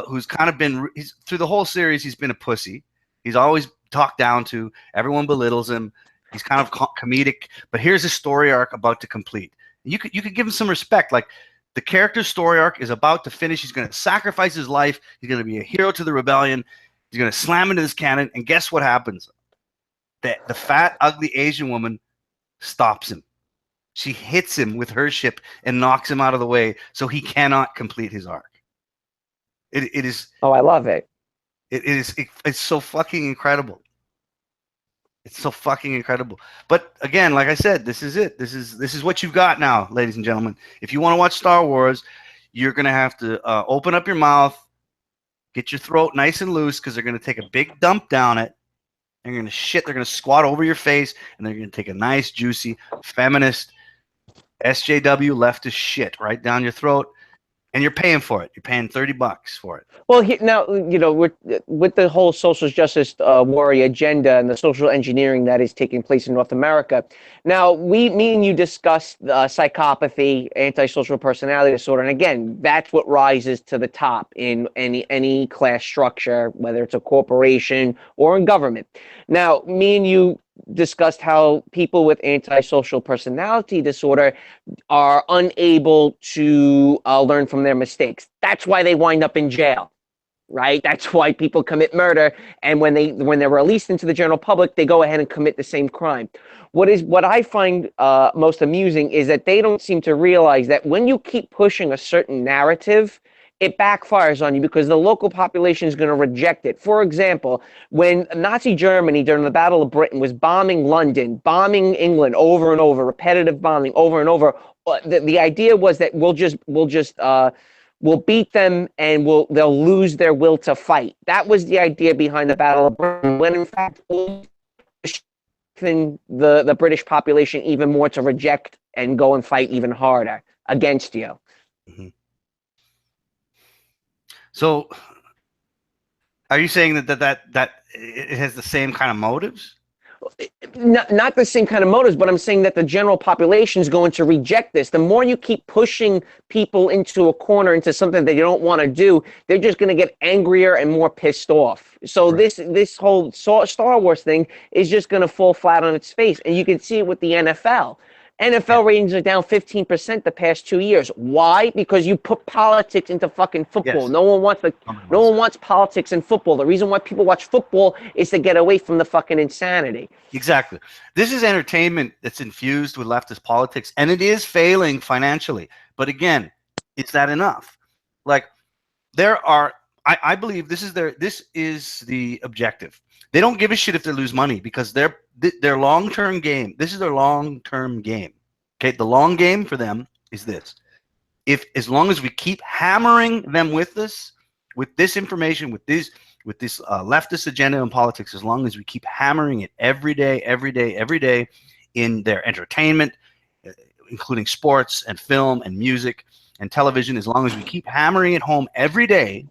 who's kind of been through the whole series. He's been a pussy. He's always talked down to. Everyone belittles him. He's kind of comedic. But here's his story arc about to complete. You could give him some respect. Like the character's story arc is about to finish. He's going to sacrifice his life. He's going to be a hero to the rebellion. He's going to slam into this cannon. And guess what happens? The fat, ugly Asian woman stops him. She hits him with her ship and knocks him out of the way so he cannot complete his arc. It is I love it. it's so fucking incredible. It's so fucking incredible. But again, like I said, this is it. This is what you've got now, ladies and gentlemen. If you want to watch Star Wars, you're gonna have to open up your mouth, get your throat nice and loose, because they're gonna take a big dump down it. They're gonna shit. They're gonna squat over your face, and they're gonna take a nice, juicy, feminist SJW leftist shit right down your throat, and you're paying for it. You're paying $30 for it. Well, now, with the whole social justice warrior agenda and the social engineering that is taking place in North America. Now, me and you discussed psychopathy, antisocial personality disorder, and again, that's what rises to the top in any class structure, whether it's a corporation or in government. Now, me and you discussed how people with antisocial personality disorder are unable to learn from their mistakes. That's why they wind up in jail, right? That's why people commit murder, and when they're released into the general public, they go ahead and commit the same crime. What I find most amusing is that they don't seem to realize that when you keep pushing a certain narrative, it backfires on you because the local population is going to reject it. For example, when Nazi Germany during the Battle of Britain was bombing London, bombing England over and over, repetitive bombing over and over, the idea was that we'll beat them and they'll lose their will to fight. That was the idea behind the Battle of Britain, when in fact the British population even more to reject and go and fight even harder against you. Mm-hmm. So, are you saying that it has the same kind of motives? Not the same kind of motives, but I'm saying that the general population is going to reject this. The more you keep pushing people into a corner, into something that you don't want to do, they're just going to get angrier and more pissed off. So right. This whole Star Wars thing is just going to fall flat on its face, and you can see it with the NFL. NFL ratings are down 15% the past 2 years. Why? Because you put politics into fucking football. Yes. No one wants politics in football. The reason why people watch football is to get away from the fucking insanity. Exactly. This is entertainment that's infused with leftist politics, and it is failing financially. But again, is that enough? Like, I believe this is the objective. They don't give a shit if they lose money, because their long-term game, this is their long-term game. Okay, the long game for them is this. As long as we keep hammering them with this information, with this leftist agenda in politics, as long as we keep hammering it every day in their entertainment, including sports and film and music and television, as long as we keep hammering it home every day,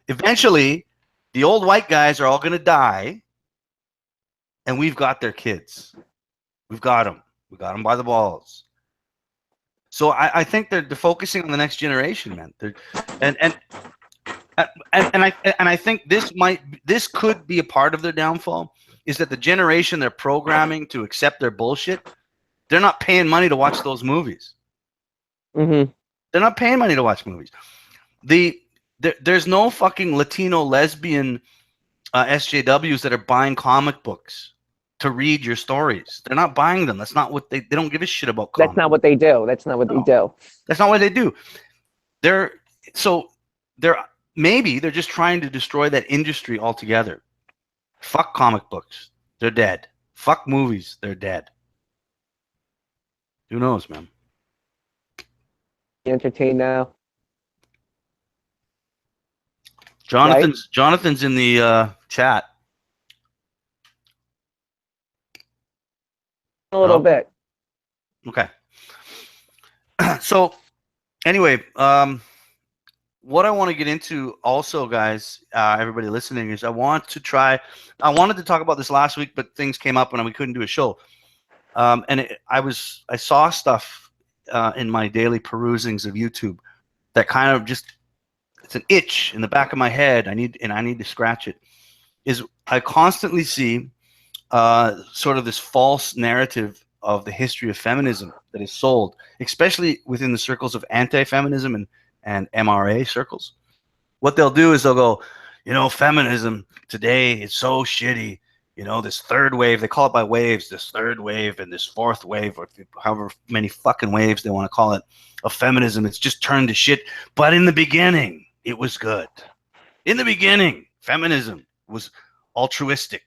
eventually the old white guys are all going to die, and we've got their kids. We've got them. We got them by the balls. So I think they're focusing on the next generation, man. I think this could be a part of their downfall, is that the generation they're programming to accept their bullshit, they're not paying money to watch those movies. Mm-hmm. They're not paying money to watch movies. There's no fucking Latino lesbian SJWs that are buying comic books to read your stories. They're not buying them. That's not what they don't give a shit about comics. That's not what they do. That's not what they do. That's not what they do. Maybe they're just trying to destroy that industry altogether. Fuck comic books. They're dead. Fuck movies. They're dead. Who knows, man? Entertain now. Jonathan's in the chat. A little bit. Okay. So, anyway, what I want to get into also, guys, everybody listening, is I wanted to talk about this last week, but things came up and we couldn't do a show. I saw stuff in my daily perusings of YouTube that kind of just, it's an itch in the back of my head. I need to scratch it. Is I constantly see sort of this false narrative of the history of feminism that is sold, especially within the circles of anti-feminism and MRA circles. What they'll do is they'll go, feminism today is so shitty. This third wave, they call it by waves, this third wave and this fourth wave, or however many fucking waves they want to call it, of feminism, it's just turned to shit. But in the beginning, it was good. In the beginning, feminism was altruistic.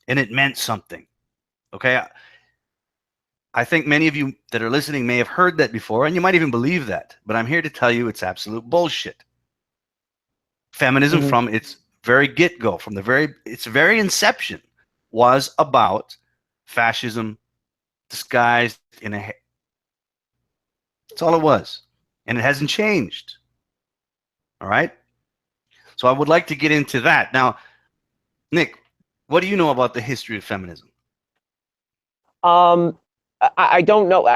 and it meant something. Okay, I think many of you that are listening may have heard that before, and you might even believe that. But I'm here to tell you it's absolute bullshit. Feminism, Hmm. from its very get-go, from its very inception, was about fascism disguised in a. That's all it was, and it hasn't changed. All right. So I would like to get into that now, Nick. What do you know about the history of feminism? Um, I don't know.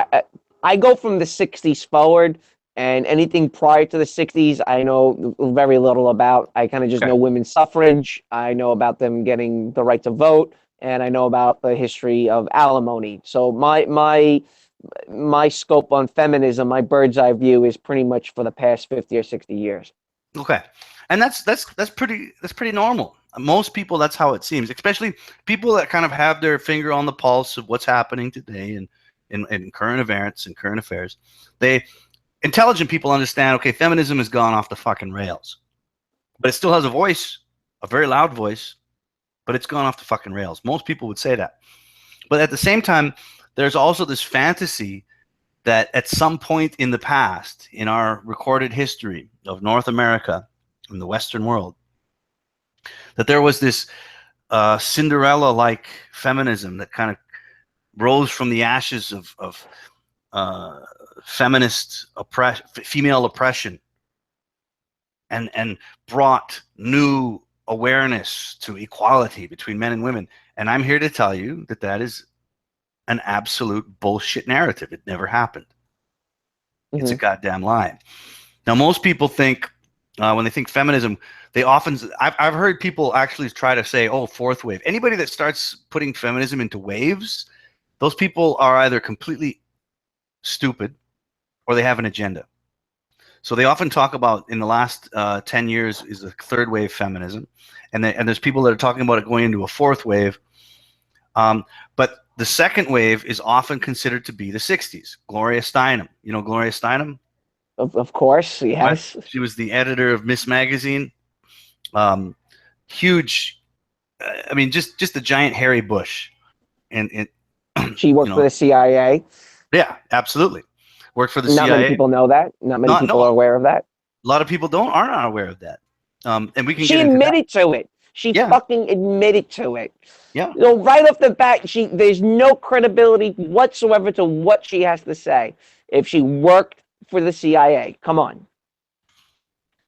I go from the '60s forward, and anything prior to the '60s, I know very little about. I kind of just Okay. know women's suffrage. I know about them getting the right to vote, and I know about the history of alimony. So my scope on feminism, my bird's eye view, is pretty much for the past 50 or 60 years. Okay, and that's pretty normal. Most people, that's how it seems, especially people that kind of have their finger on the pulse of what's happening today and in current events and current affairs. They intelligent people understand. Okay, feminism has gone off the fucking rails, but it still has a voice, a very loud voice, but it's gone off the fucking rails. Most people would say that, but at the same time, there's also this fantasy that at some point in the past, in our recorded history of North America and the Western world, that there was this Cinderella-like feminism that kind of rose from the ashes of uh, female oppression, and brought new awareness to equality between men and women. And I'm here to tell you that that is an absolute bullshit narrative. It never happened. It's a Hmm. goddamn lie. Now, most people think when they think feminism, they often I've heard people actually try to say, "Oh, fourth wave." Anybody that starts putting feminism into waves, those people are either completely stupid or they have an agenda. So they often talk about in the last 10 years is the third wave feminism, and there's people that are talking about it going into a fourth wave. But the second wave is often considered to be the '60s. Gloria Steinem, you know Gloria Steinem? Of course, Right. yes. She was the editor of Miss Magazine. Um, Huge. I mean, just a giant hairy bush, and She you worked for know, the CIA. yeah, absolutely. Worked for the Not many CIA. people know that. Not many Not people no, are a aware of that. lot of people don't are not aware of that. And we can get She into that. admitted to it. She Yeah, fucking admitted to it. yeah, You know, right off the bat, there's no credibility whatsoever to what she has to say if she worked for the CIA. Come on.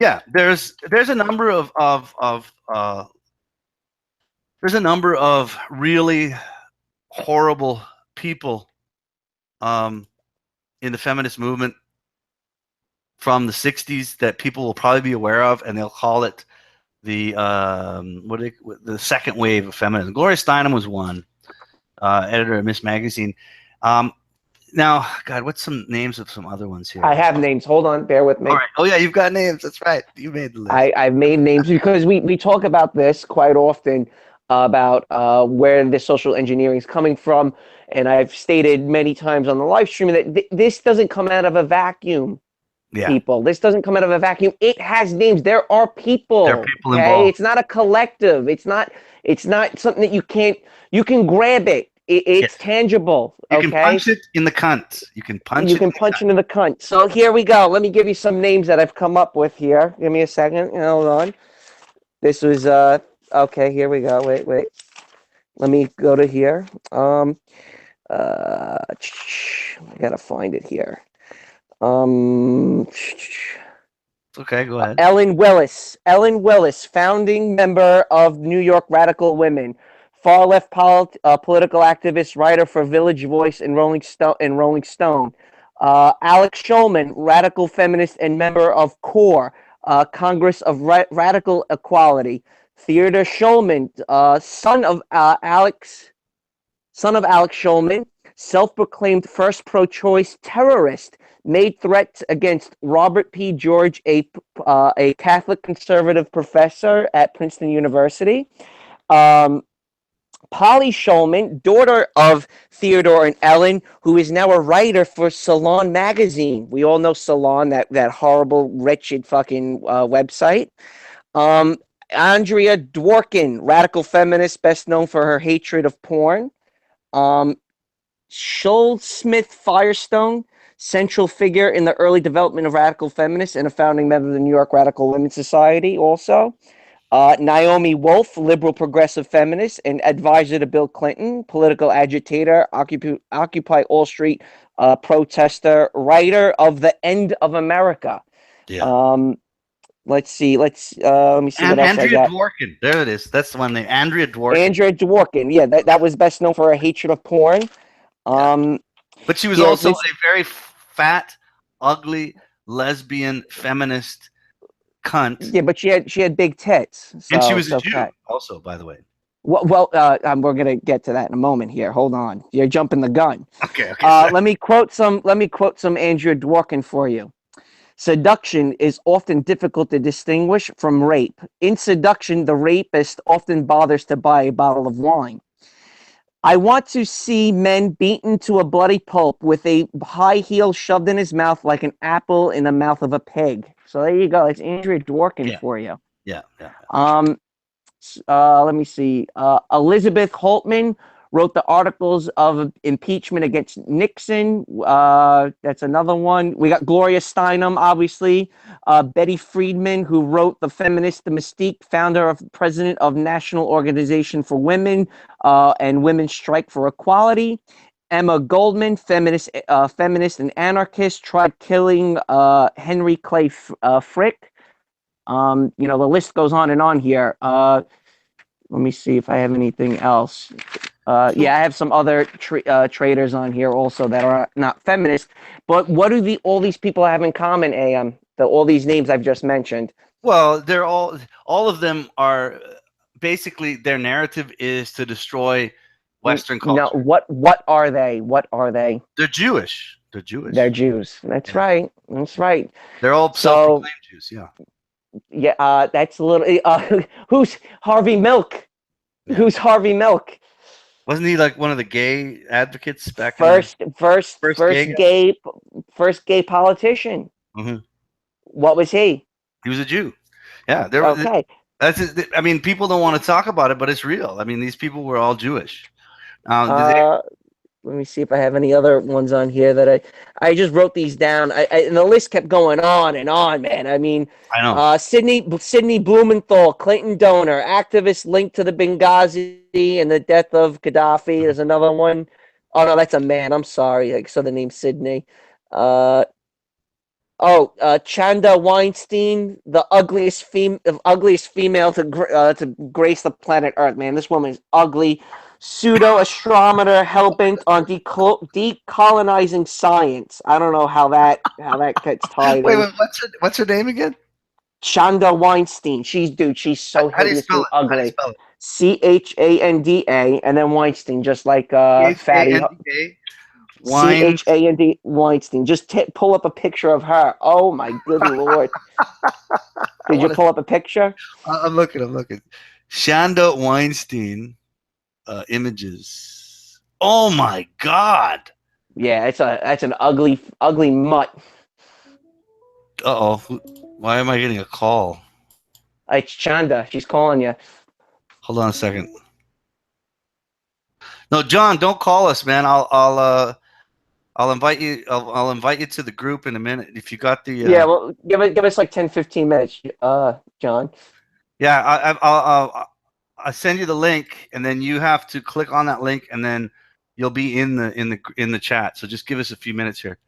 yeah. There's a number there's a number of really horrible people um, in the feminist movement from the '60s that people will probably be aware of, and they'll call it the the second wave of feminism. Gloria Steinem was one, editor of Miss Magazine. Um, Now, God, what's some names of some other ones I here? have names. Hold on, bear with All me. right. Oh yeah, you've got names. That's right. You made the list. I've made names because we talk about this quite often about where the social engineering is coming from. And I've stated many times on the live stream that this doesn't come out of a vacuum. Yeah, People. This doesn't come out of a vacuum. It has names. There are there are people. people Okay. involved. It's not a collective. It's not something that you can grab it. Yes, It's tangible. you can Okay. punch it in the cunt. You can punch You it in can the punch cunt. into the cunt. So here we go. Let me give you some names that I've come up with here. Give me a second. Hold on. This was okay, here we go. Wait. Let me go to here. I gotta find it here. Um Okay, go ahead. Ellen Willis. Ellen Willis, founding member of New York Radical Women, far left political activist, writer for Village Voice and Rolling Stone. Alex Schulman, radical feminist and member of CORE, Congress of Radical Equality. Theodore Schulman, son of Alex Schulman, self-proclaimed first pro-choice terrorist, made threats against Robert P. George, a Catholic conservative professor at Princeton University. Um, Polly Schulman, daughter of Theodore and Ellen, who is now a writer for Salon magazine. We all know Salon, that horrible, wretched fucking website. Um, Andrea Dworkin, radical feminist, best known for her hatred of porn. Um, Shoal Smith Firestone, central figure in the early development of radical feminists and a founding member of the New York Radical Women's Society, also. Naomi Wolf, liberal progressive feminist and advisor to Bill Clinton, political agitator, Occupy Wall Street protester, writer of The End of America. Yeah. Um, let's see. Let me see what And else I Andrea got. Dworkin. There it is. That's the one name. Andrea Dworkin. Andrea Dworkin. Yeah, that was best known for her hatred of porn. Yeah. Um, But she was here, also this, a very fat, ugly, lesbian, feminist cunt. yeah, but she had big tits. And she So was a so Jew, fat. also, by the way. We're gonna get to that in a moment. Here, hold on. You're jumping the gun. Okay, okay. Sorry. Let me quote some. Let me quote some Andrea Dworkin for you. Seduction is often difficult to distinguish from rape. In seduction, the rapist often bothers to buy a bottle of wine. I want to see men beaten to a bloody pulp with a high heel shoved in his mouth like an apple in the mouth of a pig. So there you go. It's Andrea Dworkin Yeah, for you. yeah, yeah. Um, let me see. Elizabeth Holtman wrote the articles of impeachment against Nixon. That's another one. We got Gloria Steinem, obviously. Betty Friedman, who wrote The Feminist, The Mystique, founder of president of National Organization for Women and Women's Strike for Equality. Emma Goldman, feminist and anarchist, tried killing Henry Clay Frick. The list goes on and on here. Let me see if I have anything else. Yeah, I have some other traders on here also that are not feminist. But what do all these people have in common, Am? All these names I've just mentioned. Well, they're all of them are basically their narrative is to destroy Western No, culture. what are they? What are they? They're Jewish. They're Jewish. They're Jews. That's Yeah. right. That's right. They're all So self-proclaimed Jews. Yeah. yeah, that's a little. Who's Harvey Milk? Yeah. Who's Harvey Milk? Wasn't he like one of the gay advocates back in the First gay guy? first gay politician. Mm-hmm. What was he? He was a Jew. Yeah. Okay. I mean, people don't want to talk about it, but it's real. I mean, these people were all Jewish. Let me see if I have any other ones on here that I just wrote these down. And the list kept going on and on, man. I mean, I know. Sidney Blumenthal, Clinton donor, activist linked to the Benghazi and the death of Gaddafi. There's another one. Oh no, that's a man. I'm sorry. I saw the name Sidney. Chanda Weinstein, the ugliest female to grace the planet Earth. Man, this woman is ugly. Pseudo astronomer hell-bent on decolonizing science. I don't know how that gets tied Wait, in. what's her name again? Chanda Weinstein. She's so How do you spell hideously it? How do you ugly. spell it? Chanda and then Weinstein, just like fatty. Chanda Wine. Chand Weinstein. Just pull up a picture of her. Oh my good lord! Did you pull up a picture? I'm looking. Shanda Weinstein images. Oh my God. Yeah, that's an ugly mutt. Uh-oh. Why am I getting a call? It's Chanda. She's calling you. Hold on a second. No, John, don't call us, man. I'll invite you. I'll invite you to the group in a minute. If you got the Yeah, well, give us like 10-15 minutes, John. Yeah, I'll send you the link, and then you have to click on that link, and then you'll be in the chat. So just give us a few minutes here.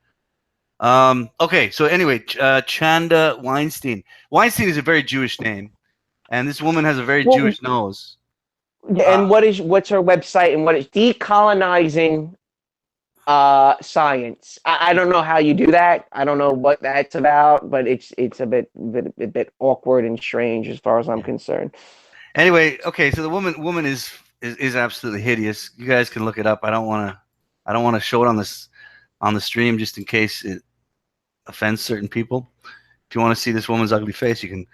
Okay. So anyway, Chanda Weinstein. Weinstein is a very Jewish name, and this woman has a very Jewish nose. And what's her website? And what is decolonizing science? I don't know how you do that. I don't know what that's about, but it's a bit awkward and strange as far as I'm concerned. Anyway, okay, so the woman is absolutely hideous. You guys can look it up. I don't want to show it on the stream just in case it offends certain people. If you want to see this woman's ugly face, you can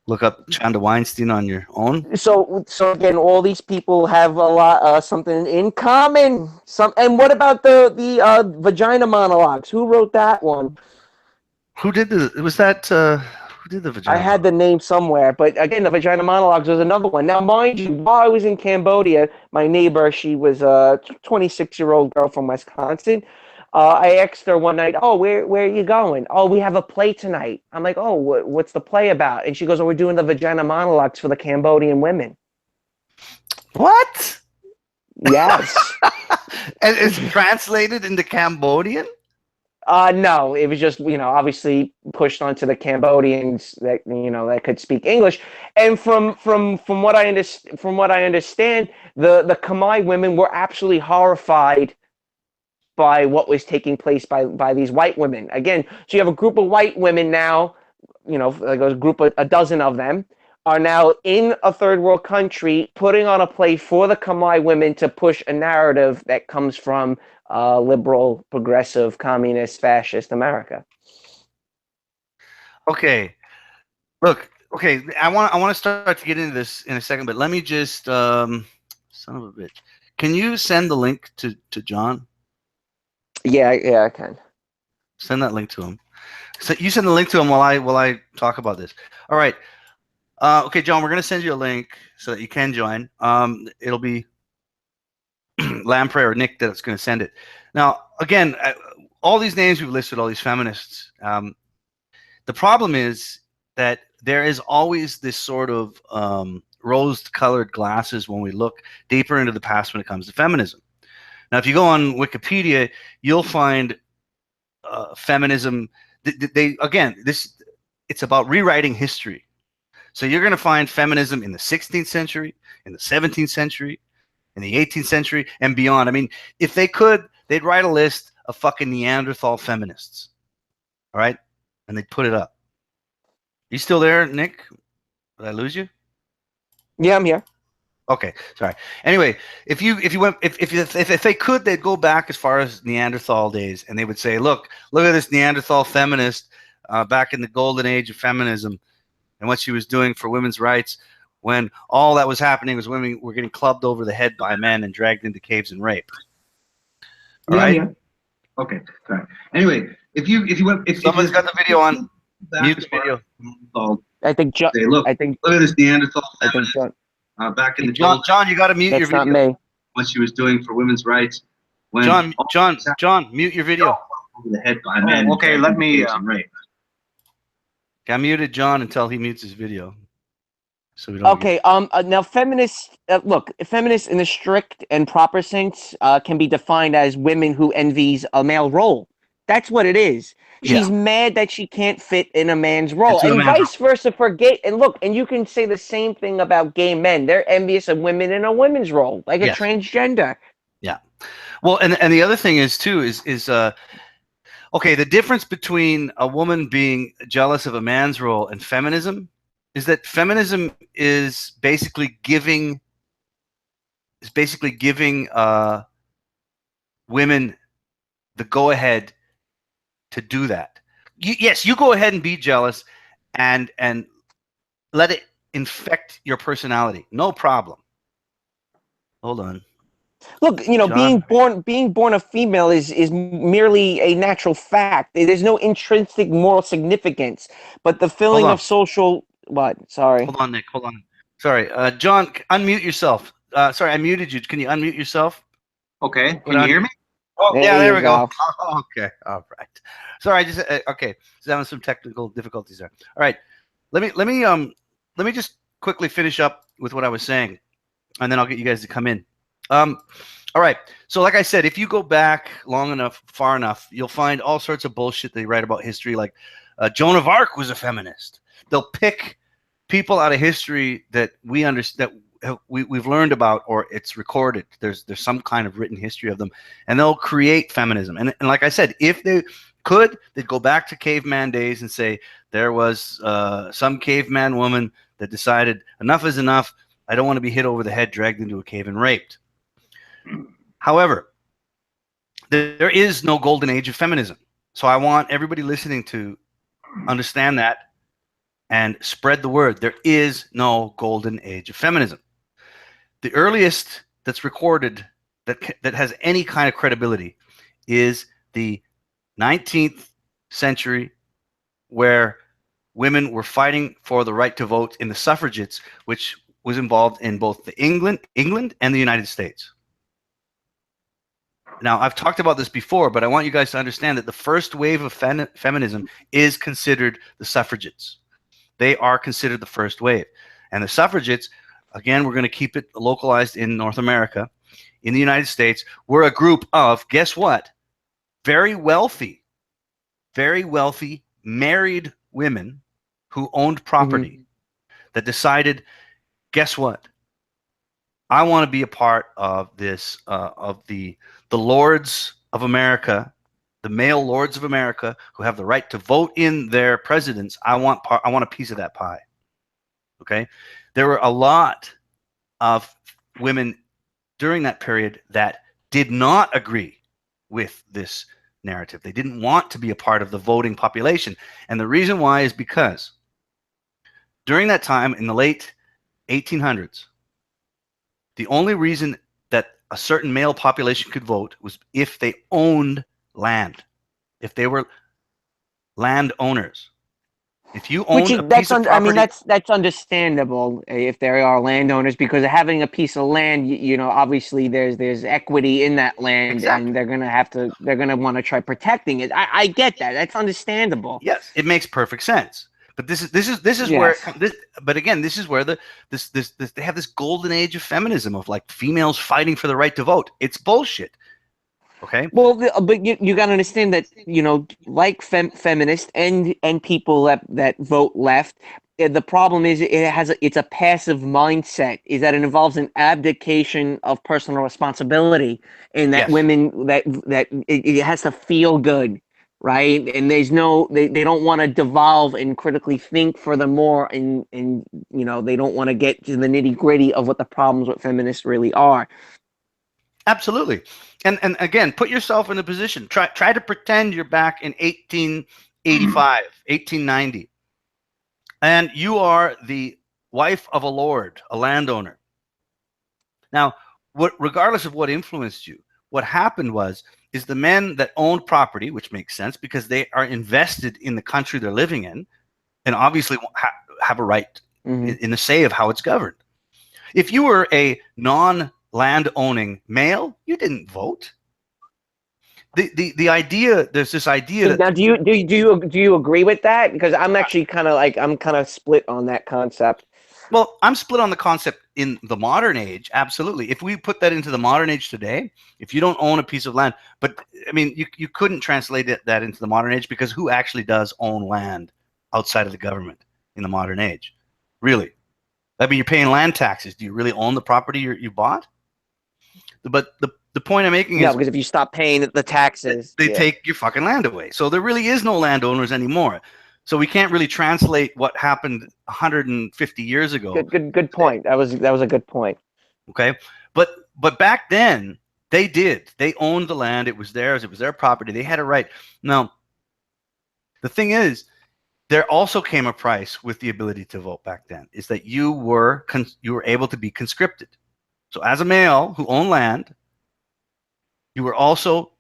look up Chanda Weinstein on your own. So again, all these people have a lot something in common. And what about the vagina monologues? Who wrote that one? Who did was that? Who did the I vagina had monologue? the name somewhere, but again, the vagina monologues was another one. Now, mind you, while I was in Cambodia, my neighbor, she was a 26-year-old girl from Wisconsin. I asked her one night, "Oh, where are you going?" "Oh, we have a play tonight." I'm like, "Oh, what's the play about?" And she goes, "Oh, we're doing the vagina monologues for the Cambodian women." What? Yes. And it's translated into Cambodian? No, it was just, obviously pushed onto the Cambodians that that could speak English. And from what I understand, the Khmer women were absolutely horrified by what was taking place by these white women. Again, so you have a group of white women now, like a group of a dozen of them are now in a third world country putting on a play for the Khmer women to push a narrative that comes from liberal, progressive, communist, fascist America. Okay. Look, okay, I want to start to get into this in a second, but let me just son of a bitch. Can you send the link to John? Yeah, I can. Send that link to him. So you send the link to him while I talk about this. All right. Okay, John, we're gonna send you a link so that you can join. It'll be Lamprey or Nick that's gonna send it. Now, again, all these names we've listed, all these feminists. The problem is that there is always this sort of rose-colored glasses when we look deeper into the past when it comes to feminism. Now, if you go on Wikipedia, you'll find feminism. It's about rewriting history. So you're going to find feminism in the 16th century, in the 17th century, in the 18th century, and beyond. I mean, if they could, they'd write a list of fucking Neanderthal feminists. All right, and they'd put it up. You still there, Nick? Did I lose you? Yeah, I'm here. Okay, sorry. Anyway, if they could, they'd go back as far as Neanderthal days, and they would say, look at this Neanderthal feminist back in the golden age of feminism, and what she was doing for women's rights, when all that was happening was women were getting clubbed over the head by men and dragged into caves and raped. All Yeah, right. yeah. Okay, sorry. Anyway, if you went if Someone's you got the video on. back Mute as the far video. as Neanderthal, I think John. say, look, I think. look at this Neanderthal I think feminist John. back in Hey, the John, gold, John, you got to mute your That's not video. me. what she was doing for women's rights, when John, all John, this happened John, mute your video. over the head by men. Okay, let me. And rape. I muted John until he mutes his video, so we don't. Okay. Now, feminists. Look, feminists in the strict and proper sense can be defined as women who envies a male role. That's what it is. Yeah. She's mad that she can't fit in a man's role, Into a and man's vice versa for gay. And look, and you can say the same thing about gay men. They're envious of women in a women's role, like a Yes. transgender. Yeah. Well, and the other thing is too is okay, the difference between a woman being jealous of a man's role and feminism is that feminism is basically giving women the go ahead to do that. Yes, you go ahead and be jealous and let it infect your personality. No problem. Hold on. Look, John, being born a female is merely a natural fact. There's no intrinsic moral significance, but the hold feeling on. of social what? Sorry. Hold on, Nick. Hold on. Sorry. John, unmute yourself. Sorry, I muted you. Can you unmute yourself? Okay, can you hear me? Oh, yeah, there you we go. go. Okay. All right. Sorry, I just okay. Just having some technical difficulties there. All right. Let me just quickly finish up with what I was saying, and then I'll get you guys to come in. All right. So, like I said, if you go back long enough, far enough, you'll find all sorts of bullshit they write about history. Like Joan of Arc was a feminist. They'll pick people out of history that we understand, that we've learned about, or it's recorded. There's some kind of written history of them, and they'll create feminism. And like I said, if they could, they'd go back to caveman days and say there was some caveman woman that decided enough is enough. I don't want to be hit over the head, dragged into a cave, and raped. However, there is no golden age of feminism. So I want everybody listening to understand that and spread the word. There is no golden age of feminism. The earliest that's recorded that has any kind of credibility is the 19th century, where women were fighting for the right to vote in the suffragettes, which was involved in both the England and the United States. Now, I've talked about this before, but I want you guys to understand that the first wave of feminism is considered the suffragettes. They are considered the first wave. And the suffragettes, again, we're going to keep it localized in North America. In the United States, were a group of, guess what? Very wealthy married women who owned property that decided, guess what? I want to be a part of this, of the lords of America, the male lords of America who have the right to vote in their presidents. I want a piece of that pie. Okay, there were a lot of women during that period that did not agree with this narrative. They didn't want to be a part of the voting population, and the reason why is because during that time in the late 1800s, the only reason that a certain male population could vote was if they owned land, if they were landowners. If you owned a piece of property, I mean, that's understandable if there are landowners, because having a piece of land, you know, obviously there's equity in that land, exactly. and they're gonna want to try protecting it. I get that. That's understandable. Yes, it makes perfect sense. But this is Yes. where but again, this is where this they have this golden age of feminism of like females fighting for the right to vote. It's bullshit. Okay. Well, but you got to understand that, you know, like feminists and people that vote left, the problem is it's a passive mindset. Is that it involves an abdication of personal responsibility, and that Yes. women that it has to feel good, right? And there's no they don't want to devolve and critically think furthermore, and you know, they don't want to get to the nitty gritty of what the problems with feminists really are. Absolutely. And again, put yourself in a position. Try to pretend you're back in 1885, 1890. And you are the wife of a lord, a landowner. Now, regardless of what influenced you, what happened is the men that owned property, which makes sense because they are invested in the country they're living in, and obviously have a right in the say of how it's governed. If you were a non-land-owning male, you didn't vote. The idea, there's this idea that now, do you agree with that? Because I'm actually kind of split on that concept. Well, I'm split on the concept in the modern age. Absolutely. If we put that into the modern age today, if you don't own a piece of land, but I mean, you couldn't translate that into the modern age, because who actually does own land outside of the government in the modern age? Really? I mean, you're paying land taxes. Do you really own the property you bought? But the point I'm making is, because if you stop paying the taxes, they take your fucking land away. So there really is no landowners anymore. So we can't really translate what happened 150 years ago. Good point. That was a good point. Okay, but back then they did. They owned the land. It was theirs. It was their property. They had a right. Now, the thing is, there also came a price with the ability to vote back then. Is that you were able to be conscripted. So as a male who owned land, you were also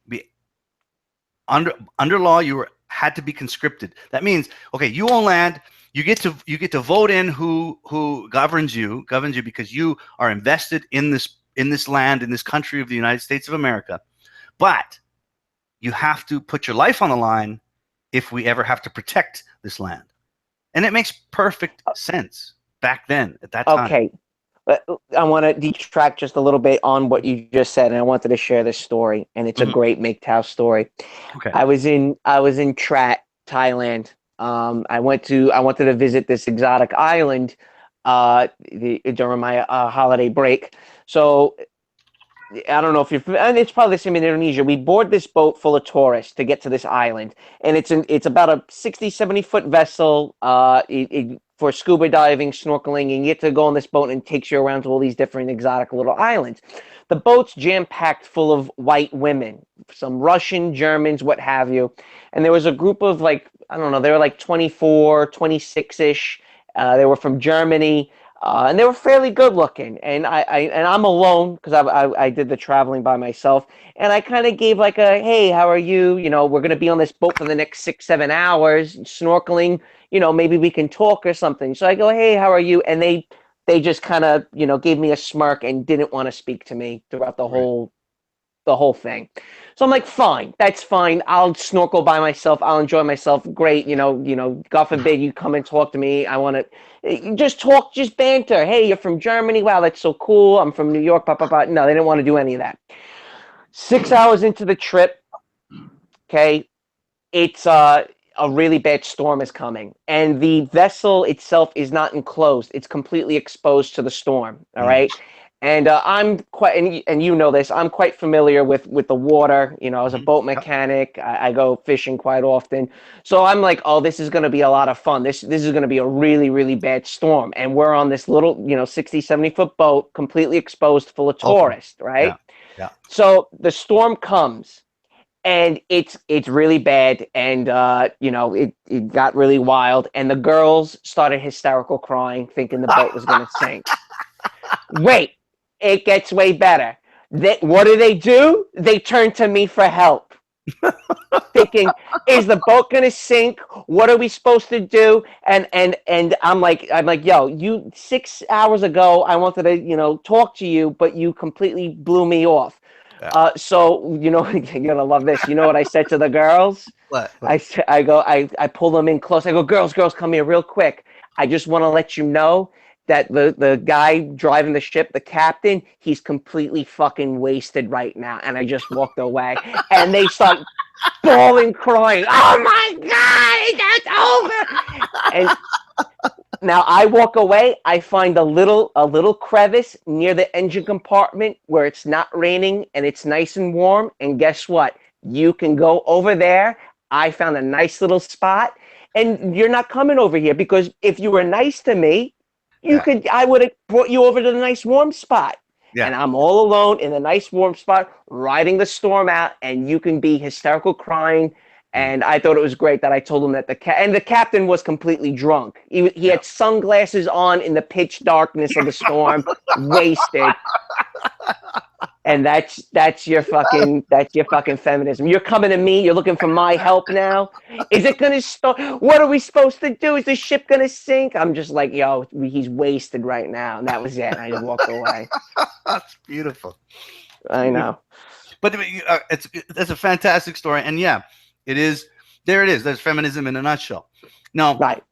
under law. You had to be conscripted. That means, okay, you own land. You get to vote in who governs you because you are invested in this land, in this country of the United States of America. But you have to put your life on the line if we ever have to protect this land. And it makes perfect sense back then at that time. Okay. I want to detract just a little bit on what you just said, and I wanted to share this story, and it's a great MGTOW story. Okay. I was in Trat, Thailand. I wanted to visit this exotic island during my holiday break. So I don't know if and it's probably the same in Indonesia. We board this boat full of tourists to get to this island, and it's about a 60, 70-foot vessel for scuba diving, snorkeling, and you get to go on this boat, and it takes you around to all these different exotic little islands. The boat's jam-packed full of white women, some Russian, Germans, what have you. And there was a group of, like, I don't know, they were like 24, 26-ish. They were from Germany. And they were fairly good looking, and I'm alone because I did the traveling by myself, and I kind of gave like a, hey, how are you? You know, we're gonna be on this boat for the next 6-7 hours, snorkeling. maybe we can talk or something. So I go, hey, how are you? And they just kind of, gave me a smirk and didn't want to speak to me throughout the whole thing. So I'm like, fine, that's fine. I'll snorkel by myself. I'll enjoy myself. Great, God forbid you come and talk to me. I want to just talk, just banter. Hey, you're from Germany. Wow, that's so cool. I'm from New York. Blah, blah, blah. No, they didn't want to do any of that. 6 hours into the trip, okay, it's a really bad storm is coming, and the vessel itself is not enclosed. It's completely exposed to the storm. All right. And I'm quite, and you know this, I'm quite familiar with the water. I was a boat mechanic. I go fishing quite often. So I'm like, oh, this is going to be a lot of fun. This is going to be a really, really bad storm. And we're on this little, 60, 70-foot boat, completely exposed, full of tourists, right? Yeah. So the storm comes, and it's really bad, and it got really wild, and the girls started hysterical crying, thinking the boat was going to sink. Wait, it gets way better. What do? They turn to me for help, thinking, is the boat going to sink? What are we supposed to do? And I'm like, yo, you 6 hours ago I wanted to talk to you, but you completely blew me off. Yeah. So you're gonna love this. You know what I said to the girls? What? I pull them in close. I go, girls, come here real quick. I just want to let you know that the guy driving the ship, the captain, he's completely fucking wasted right now. And I just walked away, and they start bawling, crying. Oh my God, that's over. And now I walk away. I find a little crevice near the engine compartment where it's not raining and it's nice and warm. And guess what? You can go over there. I found a nice little spot, and you're not coming over here, because if you were nice to me, I would have brought you over to the nice warm spot. Yeah. And I'm all alone in a nice warm spot, riding the storm out, and you can be hysterical crying. And I thought it was great that I told him that the captain was completely drunk. He had sunglasses on in the pitch darkness of the storm, wasted. And that's your fucking feminism. You're coming to me. You're looking for my help now. Is it gonna start? What are we supposed to do? Is the ship gonna sink? I'm just like, yo, he's wasted right now. And that was it. I just walked away. That's beautiful. I know. But it's a fantastic story, and yeah. It is. There it is. There's feminism in a nutshell. Now, right.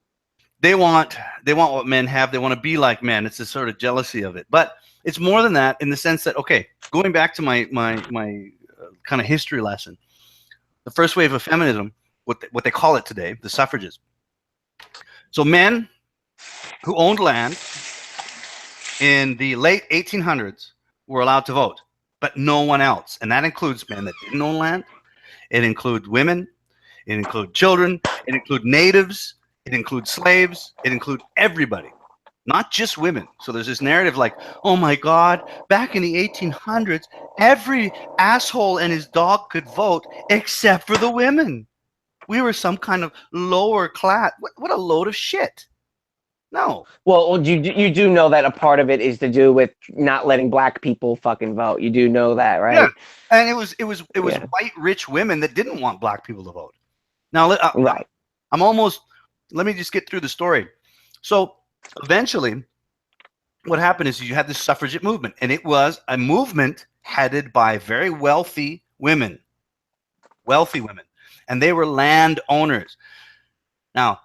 They want what men have. They want to be like men. It's a sort of jealousy of it. But it's more than that, in the sense that, okay, going back to my kind of history lesson, the first wave of feminism, what they call it today, the suffrages. So men who owned land in the late 1800s were allowed to vote, but no one else, and that includes men that didn't own land. It includes women, it includes children, it includes natives, it includes slaves, it includes everybody, not just women. So there's this narrative like, oh my God, back in the 1800s, every asshole and his dog could vote except for the women. We were some kind of lower class. What a load of shit. No. Well, you do know that a part of it is to do with not letting black people fucking vote. You do know that, right? Yeah. And it was white rich women that didn't want black people to vote. Now, right. Let me just get through the story. So eventually, what happened is you had this suffragette movement, and it was a movement headed by very wealthy women, and they were landowners. Now,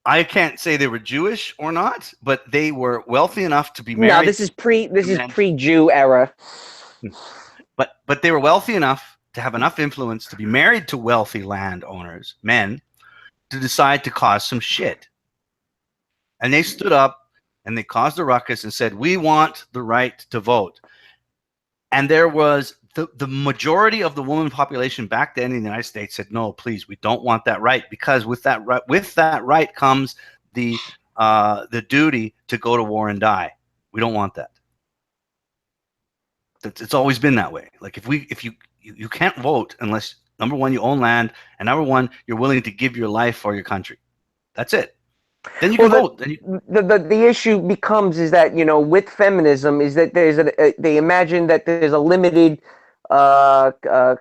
I can't say they were Jewish or not, but they were wealthy enough to be married. No, this is pre-Jew era. But they were wealthy enough to have enough influence to be married to wealthy landowners, men, to decide to cause some shit. And they stood up and they caused a ruckus and said, we want the right to vote. And there was the majority of the woman population back then in the United States said, no, please, we don't want that right, because with that right comes the duty to go to war and die. We don't want that. It's always been that way. Like if you can't vote unless, number one, you own land, and number one, you're willing to give your life for your country. That's it. Then you can vote. The issue becomes is that, with feminism, is that they imagine that there's a limited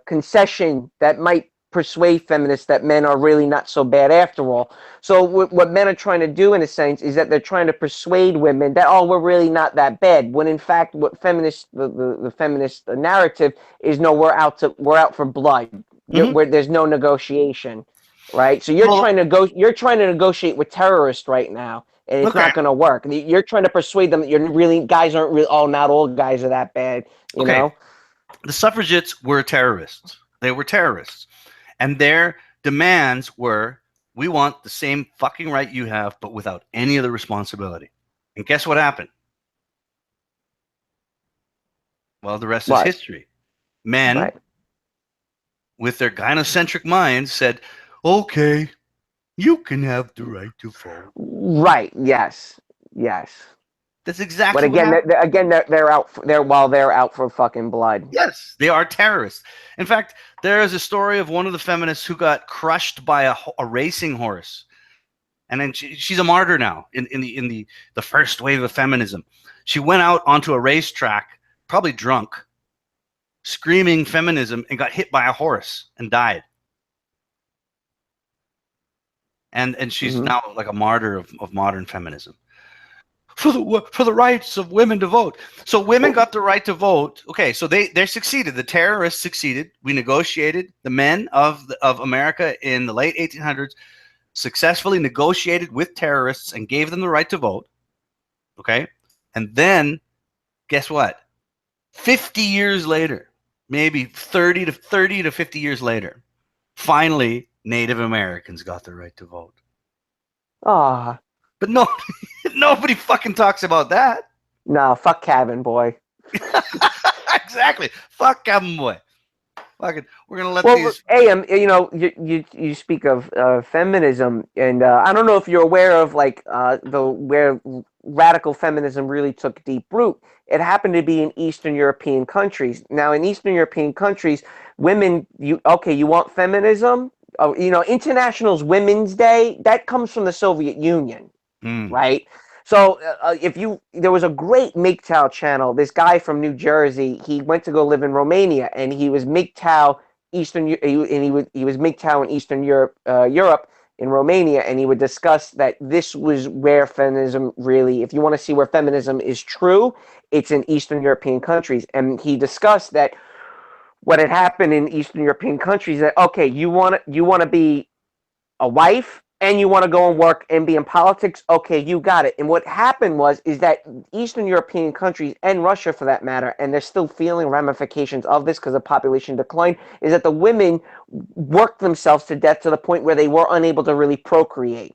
concession that might persuade feminists that men are really not so bad after all. So what men are trying to do, in a sense, is that they're trying to persuade women that, oh, we're really not that bad. When in fact, what the feminist narrative is, no, we're out for blood. There's no negotiation, right? So you're Well, trying to negotiate with terrorists right now, and it's okay. not going to work. You're trying to persuade them that guys aren't really. Oh, not all guys are that bad. You know. The suffragettes were terrorists. They were terrorists. And their demands were, we want the same fucking right you have, but without any of the responsibility. And guess what happened? Well, the rest is history. Men, with their gynocentric minds, said, okay, you can have the right to vote. Right. Yes. Yes. That's exactly. But again, they're out. They're out for fucking blood. Yes, they are terrorists. In fact, there is a story of one of the feminists who got crushed by a racing horse, and then she's a martyr now in the first wave of feminism. She went out onto a racetrack, probably drunk, screaming feminism, and got hit by a horse and died. And she's now like a martyr of modern feminism. For the rights of women to vote. So women got the right to vote. Okay, so they succeeded. The terrorists succeeded. We negotiated. The men of America in the late 1800s successfully negotiated with terrorists and gave them the right to vote. Okay, and then guess what? 50 years later, maybe 30 to 50 years later, finally Native Americans got the right to vote. Ah. But nobody fucking talks about that. No, fuck Cabin Boy. Exactly. Fuck Cabin Boy. Fucking, we're gonna let these. Ayam, you speak of feminism, and I don't know if you're aware of where radical feminism really took deep root. It happened to be in Eastern European countries. Now, in Eastern European countries, women, you want feminism? International's Women's Day, that comes from the Soviet Union. Right? So there was a great MGTOW channel. This guy from New Jersey, he went to go live in Romania, and he was MGTOW he was MGTOW in Eastern Europe in Romania, and he would discuss that this was where feminism really, if you want to see where feminism is true, it's in Eastern European countries. And he discussed that what had happened in Eastern European countries, that okay, you want to be a wife, and you want to go and work and be in politics, okay, you got it. And what happened is that Eastern European countries, and Russia for that matter, and they're still feeling ramifications of this because of population decline, is that the women worked themselves to death to the point where they were unable to really procreate.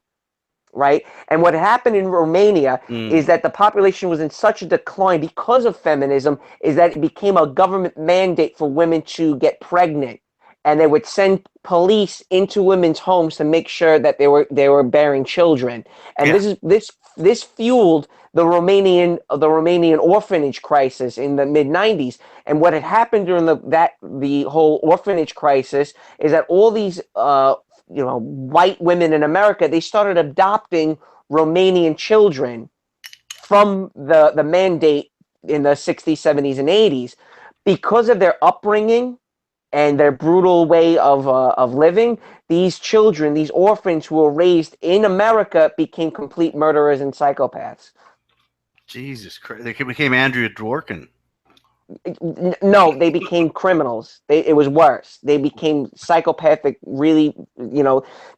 Right? And what happened in Romania is that the population was in such a decline because of feminism, is that it became a government mandate for women to get pregnant. And they would send police into women's homes to make sure that they were bearing children. And this fueled the Romanian orphanage crisis in the mid-90s. And what had happened during the whole orphanage crisis is that all these white women in America, they started adopting Romanian children from the mandate in the 60s, 70s, and 80s because of their upbringing and their brutal way of living. These children, these orphans who were raised in America, became complete murderers and psychopaths. Jesus Christ. They became Andrea Dworkin. No, they became criminals. It was worse. They became psychopathic. Really,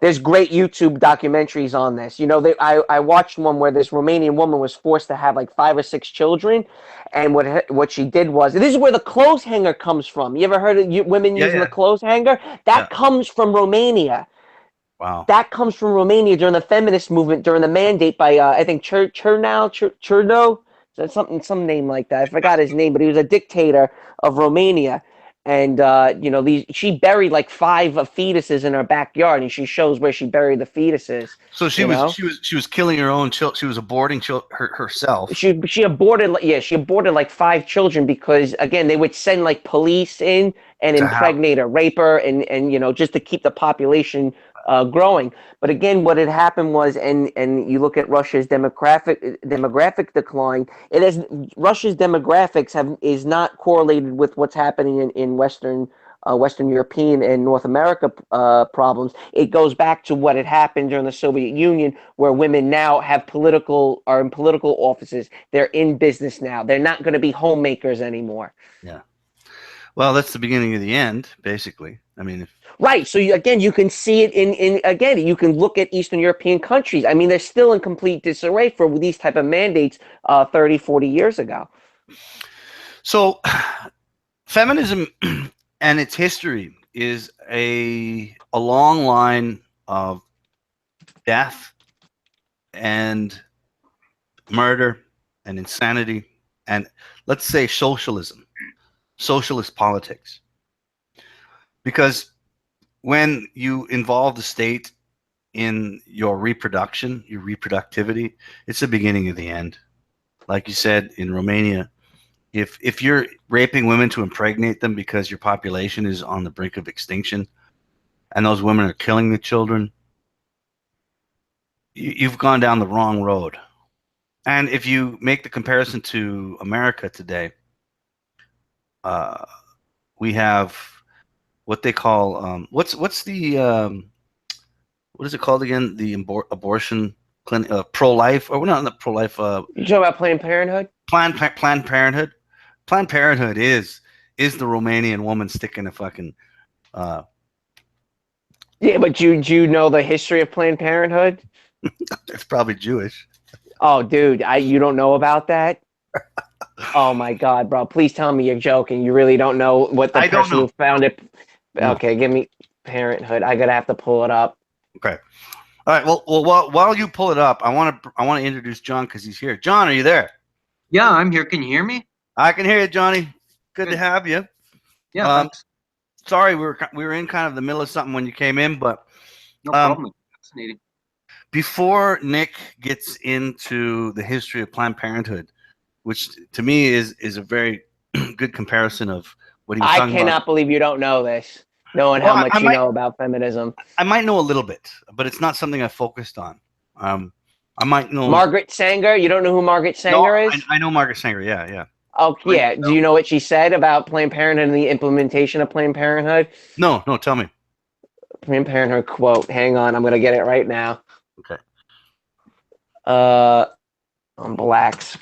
there's great YouTube documentaries on this. I watched one where this Romanian woman was forced to have like 5 or 6 children, and what she did was, this is where the clothes hanger comes from. You ever heard of women using the clothes hanger? That comes from Romania. Wow. That comes from Romania during the feminist movement, during the mandate by I think Cherno. Some name like that. I forgot his name, but he was a dictator of Romania. And she buried like 5 fetuses in her backyard, and she shows where she buried the fetuses. So she was killing her own children. She was aborting herself. She aborted like 5 children because, again, they would send like police in and impregnate her, rape her, and just to keep the population growing. But again, what had happened was, and you look at Russia's demographic decline. Russia's demographics is not correlated with what's happening in Western Western European and North America problems. It goes back to what had happened during the Soviet Union, where women now are in political offices. They're in business now. They're not going to be homemakers anymore. Yeah. Well, that's the beginning of the end, basically. I mean, right. So again, you can see it again, you can look at Eastern European countries. I mean, they're still in complete disarray for these type of mandates 30, 40 years ago. So feminism and its history is a long line of death and murder and insanity and, let's say, socialist politics. Because when you involve the state in your reproduction, your reproductivity, it's the beginning of the end. Like you said, in Romania, if you're raping women to impregnate them because your population is on the brink of extinction and those women are killing the children, you've gone down the wrong road. And if you make the comparison to America today, we have what they call what's the what is it called again? The abortion clinic, pro-life, or not pro-life. You talking about Planned Parenthood? Planned Parenthood. Planned Parenthood is the Romanian woman sticking a fucking. Yeah, but you know the history of Planned Parenthood? It's probably Jewish. Oh, dude, you don't know about that? Oh my God, bro! Please tell me you're joking. You really don't know what the person who founded. No. Okay, give me Parenthood. I gotta have to pull it up. Okay. All right. Well, while you pull it up, I want to introduce John because he's here. John, are you there? Yeah, I'm here. Can you hear me? I can hear you, Johnny. Good to have you. Yeah. Sorry, we were in kind of the middle of something when you came in, but no problem. Fascinating. Before Nick gets into the history of Planned Parenthood, which to me is a very good comparison of what he was talking about. I cannot believe you don't know this, knowing how much you know about feminism. I might know a little bit, but it's not something I focused on. I might know Margaret Sanger. You don't know who Margaret Sanger is? I know Margaret Sanger. Yeah. Oh, yeah. Do you know what she said about Planned Parenthood and the implementation of Planned Parenthood? No. Tell me. Planned Parenthood quote. Hang on, I'm gonna get it right now. Okay. On blacks.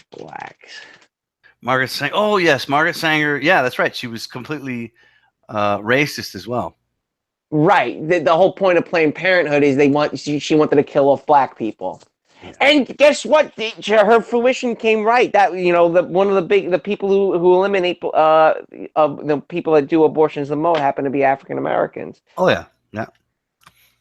Margaret Sanger. Oh yes, Margaret Sanger. Yeah, that's right. She was completely racist as well. Right. The whole point of Planned Parenthood is she wanted to kill off black people. Yeah. And guess what? Her fruition came right. That one of the people who eliminate the people that do abortions the most happen to be African Americans. Oh yeah.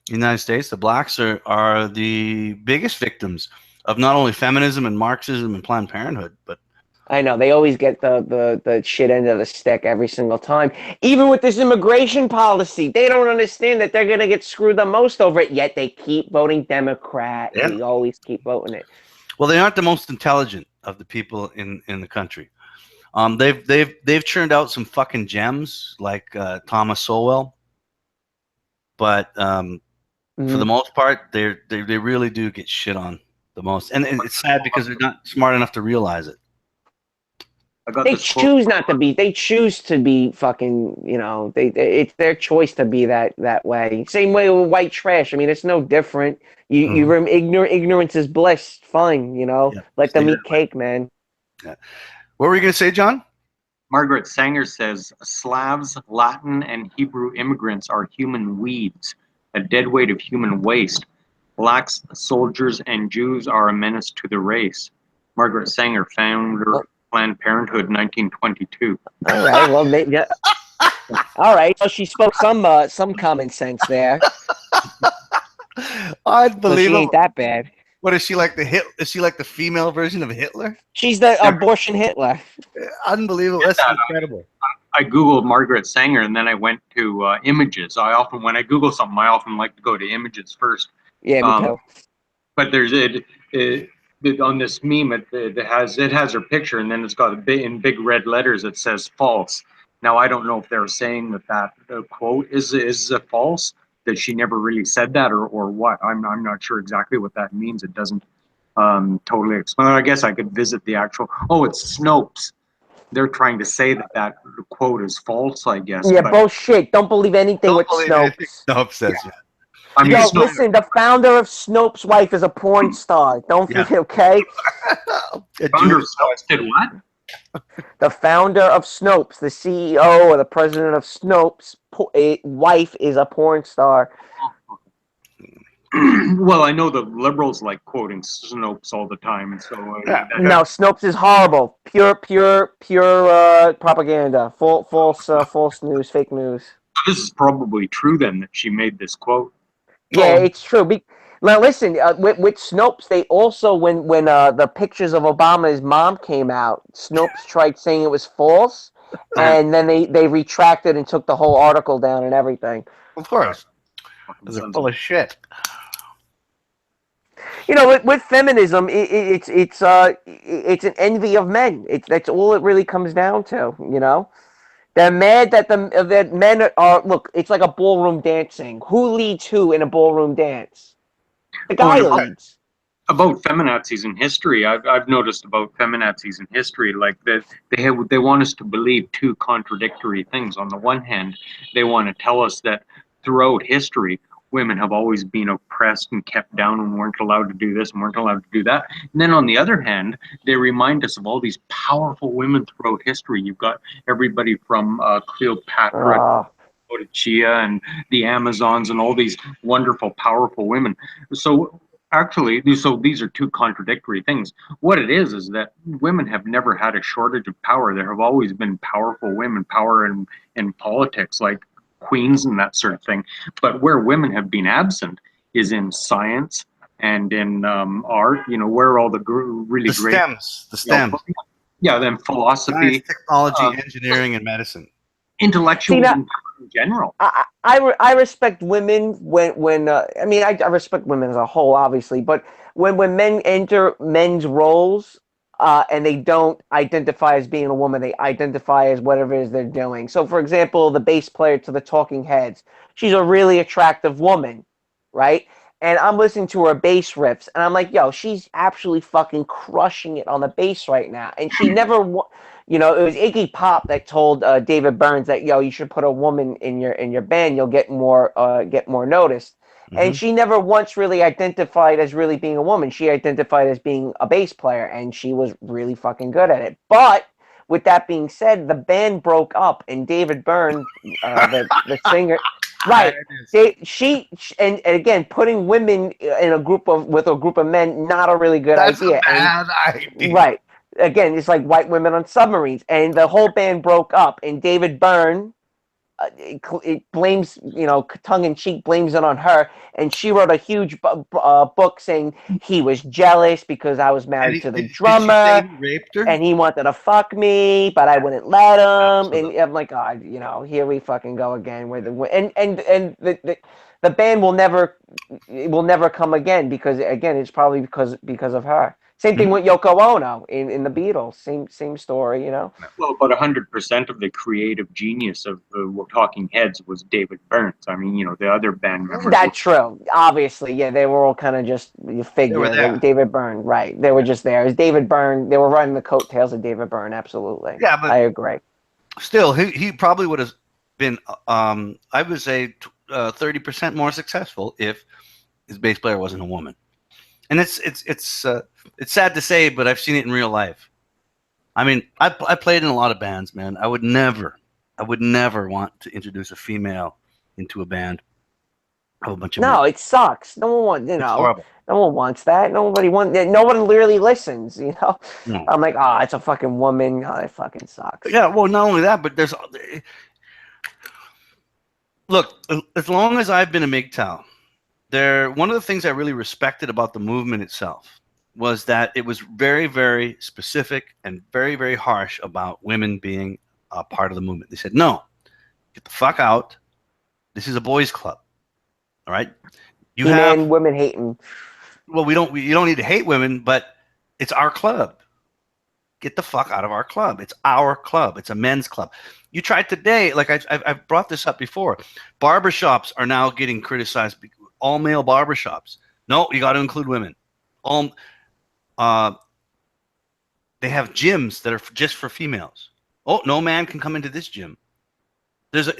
United States, the blacks are the biggest victims of not only feminism and Marxism and Planned Parenthood, but I know they always get the shit end of the stick every single time. Even with this immigration policy, they don't understand that they're gonna get screwed the most over it. Yet they keep voting Democrat. Yeah. They always keep voting it. Well, they aren't the most intelligent of the people in the country. They've churned out some fucking gems like Thomas Sowell, but for the most part, they really do get shit on the most, and it's sad because they're not smart enough to realize it. They choose not to be. They choose to be fucking. It's their choice to be that way. Same way with white trash. I mean, it's no different. Ignorance is bliss. Fine. Let them eat cake, man. Yeah. What were you gonna say, John? Margaret Sanger says Slavs, Latin, and Hebrew immigrants are human weeds, a deadweight of human waste. Blacks, soldiers, and Jews are a menace to the race. Margaret Sanger, founder of Planned Parenthood, 1922. All right. Well, all right. So she spoke some common sense there. Unbelievable. She ain't that bad. What is she like? Is she like the female version of Hitler? She's the abortion Hitler. Unbelievable. That's incredible. I Googled Margaret Sanger and then I went to images. When I Google something, I often like to go to images first. Yeah, me too. But there's on this meme, it has her picture, and then it's got in big red letters it says false. Now I don't know if they're saying that quote is false, that she never really said that, or what. I'm not sure exactly what that means. It doesn't totally explain. I guess I could visit the actual. Oh, it's Snopes. they're trying to say that that quote is false, I guess. Yeah, But bullshit. Don't believe anything Don't with believe anything Snopes. Snopes says. Yeah. I mean, Yo, Snow, listen, the founder of Snopes' wife is a porn star. Don't Yeah. forget, okay? A founder of Jewish Snopes did what? The founder of Snopes, the CEO or the president of Snopes' wife is a porn star. Well, I know the liberals like quoting Snopes all the time, so Yeah. No, Snopes is horrible. Pure propaganda. False news, fake news. this is probably true then that she made this quote. Yeah, Oh. it's true. Now listen, with Snopes, they also when the pictures of Obama's mom came out, Snopes tried saying it was false, and then they retracted and took the whole article down and everything. Of course. Fucking They're sons full of- of shit. You know, with feminism, it's an envy of men. That's all it really comes down to. You know, they're mad that men are look. It's like a ballroom dancing. Who leads who in a ballroom dance? The guy and leads. about feminazis in history, I've noticed about feminazis in history, like that they want us to believe two contradictory things. On the one hand, they want to tell us that throughout history, women have always been oppressed and kept down and weren't allowed to do this and weren't allowed to do that. And then on the other hand, they remind us of all these powerful women throughout history. You've got everybody from Cleopatra, Uh, Chia, and the Amazons, and all these wonderful, powerful women. So actually, so these are two contradictory things. What it is that women have never had a shortage of power. There have always been powerful women, power in politics, like queens and that sort of thing. But where women have been absent is in science and in art. You know, where all the really The great, stems. The you know, stems. yeah, then philosophy, Science, technology, uh, engineering, and medicine. intellectual See, now, in general. I respect women when I mean I respect women as a whole, obviously, but when men enter men's roles and they don't identify as being a woman, they identify as whatever it is they're doing. So, for example, the bass player to the Talking Heads, she's a really attractive woman, right? And I'm listening to her bass riffs, and I'm like, yo, she's absolutely fucking crushing it on the bass right now. And she never, you know, it was Iggy Pop that told David Burns that, yo, you should put a woman in your band, you'll get more noticed. And Mhm. she never once really identified as really being a woman. She identified as being a bass player, and she was really fucking good at it. But with that being said, the band broke up, and David Byrne, the singer, right? And again, putting women in a group of with a group of men, not a really good That's a idea. bad idea. Right. Again, it's like white women on submarines, and the whole band broke up. And David Byrne, it blames, you know, tongue in cheek, blames it on her, and she wrote a huge book saying he was jealous because I was married to the Did she say drummer, he raped her? and he wanted to fuck me, but I wouldn't let him. Absolutely. And I'm like, God, you know, here we fucking go again. Where and the band will never come again because again, it's probably because of her. Same thing with Yoko Ono in the Beatles. Same story, you know. Well, about 100% of the creative genius of the Talking Heads was David Burns. I mean, you know, the other band members. That's true. Obviously, yeah, they were all kind of just figures. there. David Byrne, right? They were just there. It was David Byrne. They were running the coattails of David Byrne. Absolutely. Yeah, but I agree. still, he probably would have been, I would say, 30% more successful if his bass player wasn't a woman. And it's sad to say, but I've seen it in real life. I mean, I played in a lot of bands, man. I would never want to introduce a female into a band. A bunch of No, men. it sucks. No one wants, It's horrible. no one wants that. No one literally listens. You know, No. I'm like, oh, it's a fucking woman. Oh, it fucking sucks. Yeah, well, not only that, but there's look. As long as I've been a MGTOW, one of the things I really respected about the movement itself was that it was very, very specific and very, very harsh about women being a part of the movement. They said, no, get the fuck out. This is a boys' club. All right. You have Men, women hating. well, you don't need to hate women, but it's our club. Get the fuck out of our club. It's our club. It's a men's club. You tried today, like I've brought this up before. Barbershops are now getting criticized. All male barbershops. No, you got to include women. They have gyms that are just for females. Oh, no man can come into this gym. There's a,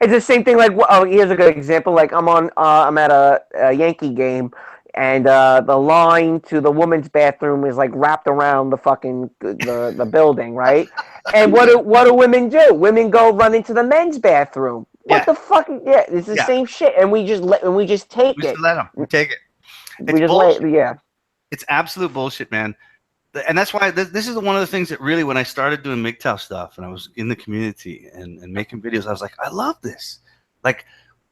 It's the same thing. Like, here's a good example. Like, I'm at a Yankee game, and the line to the women's bathroom is like wrapped around the fucking the building, right? And what do women do? Women go run into the men's bathroom. What the fuck? Yeah, it's the same shit, and we just take it. We let them. We take it. We just let It's absolute bullshit, man. And that's why this is one of the things that really, when I started doing MGTOW stuff and I was in the community and making videos, I was like, I love this. Like,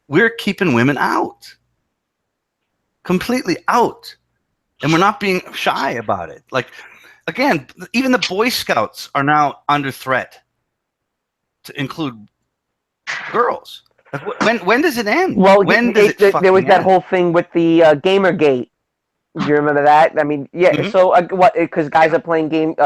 we're keeping women out. Completely out. And we're not being shy about it. Like, again, even the Boy Scouts are now under threat to include girls. Like, when does it end? Well, when does it there was that end? whole thing with the Gamergate. Do you remember that? I mean, yeah. Mhm. So what? Because guys are playing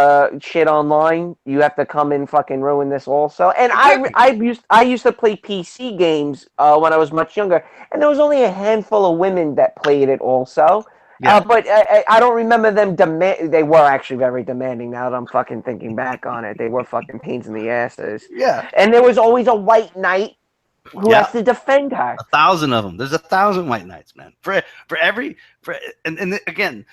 shit online. You have to come and fucking ruin this also. And I used to play PC games when I was much younger, and there was only a handful of women that played it also. Yeah. But I don't remember them demand. They were actually very demanding. Now that I'm fucking thinking back on it, they were fucking pains in the asses. Yeah. And there was always a white knight who has to defend her. 1,000 of them. There's 1,000 white knights, man. And again,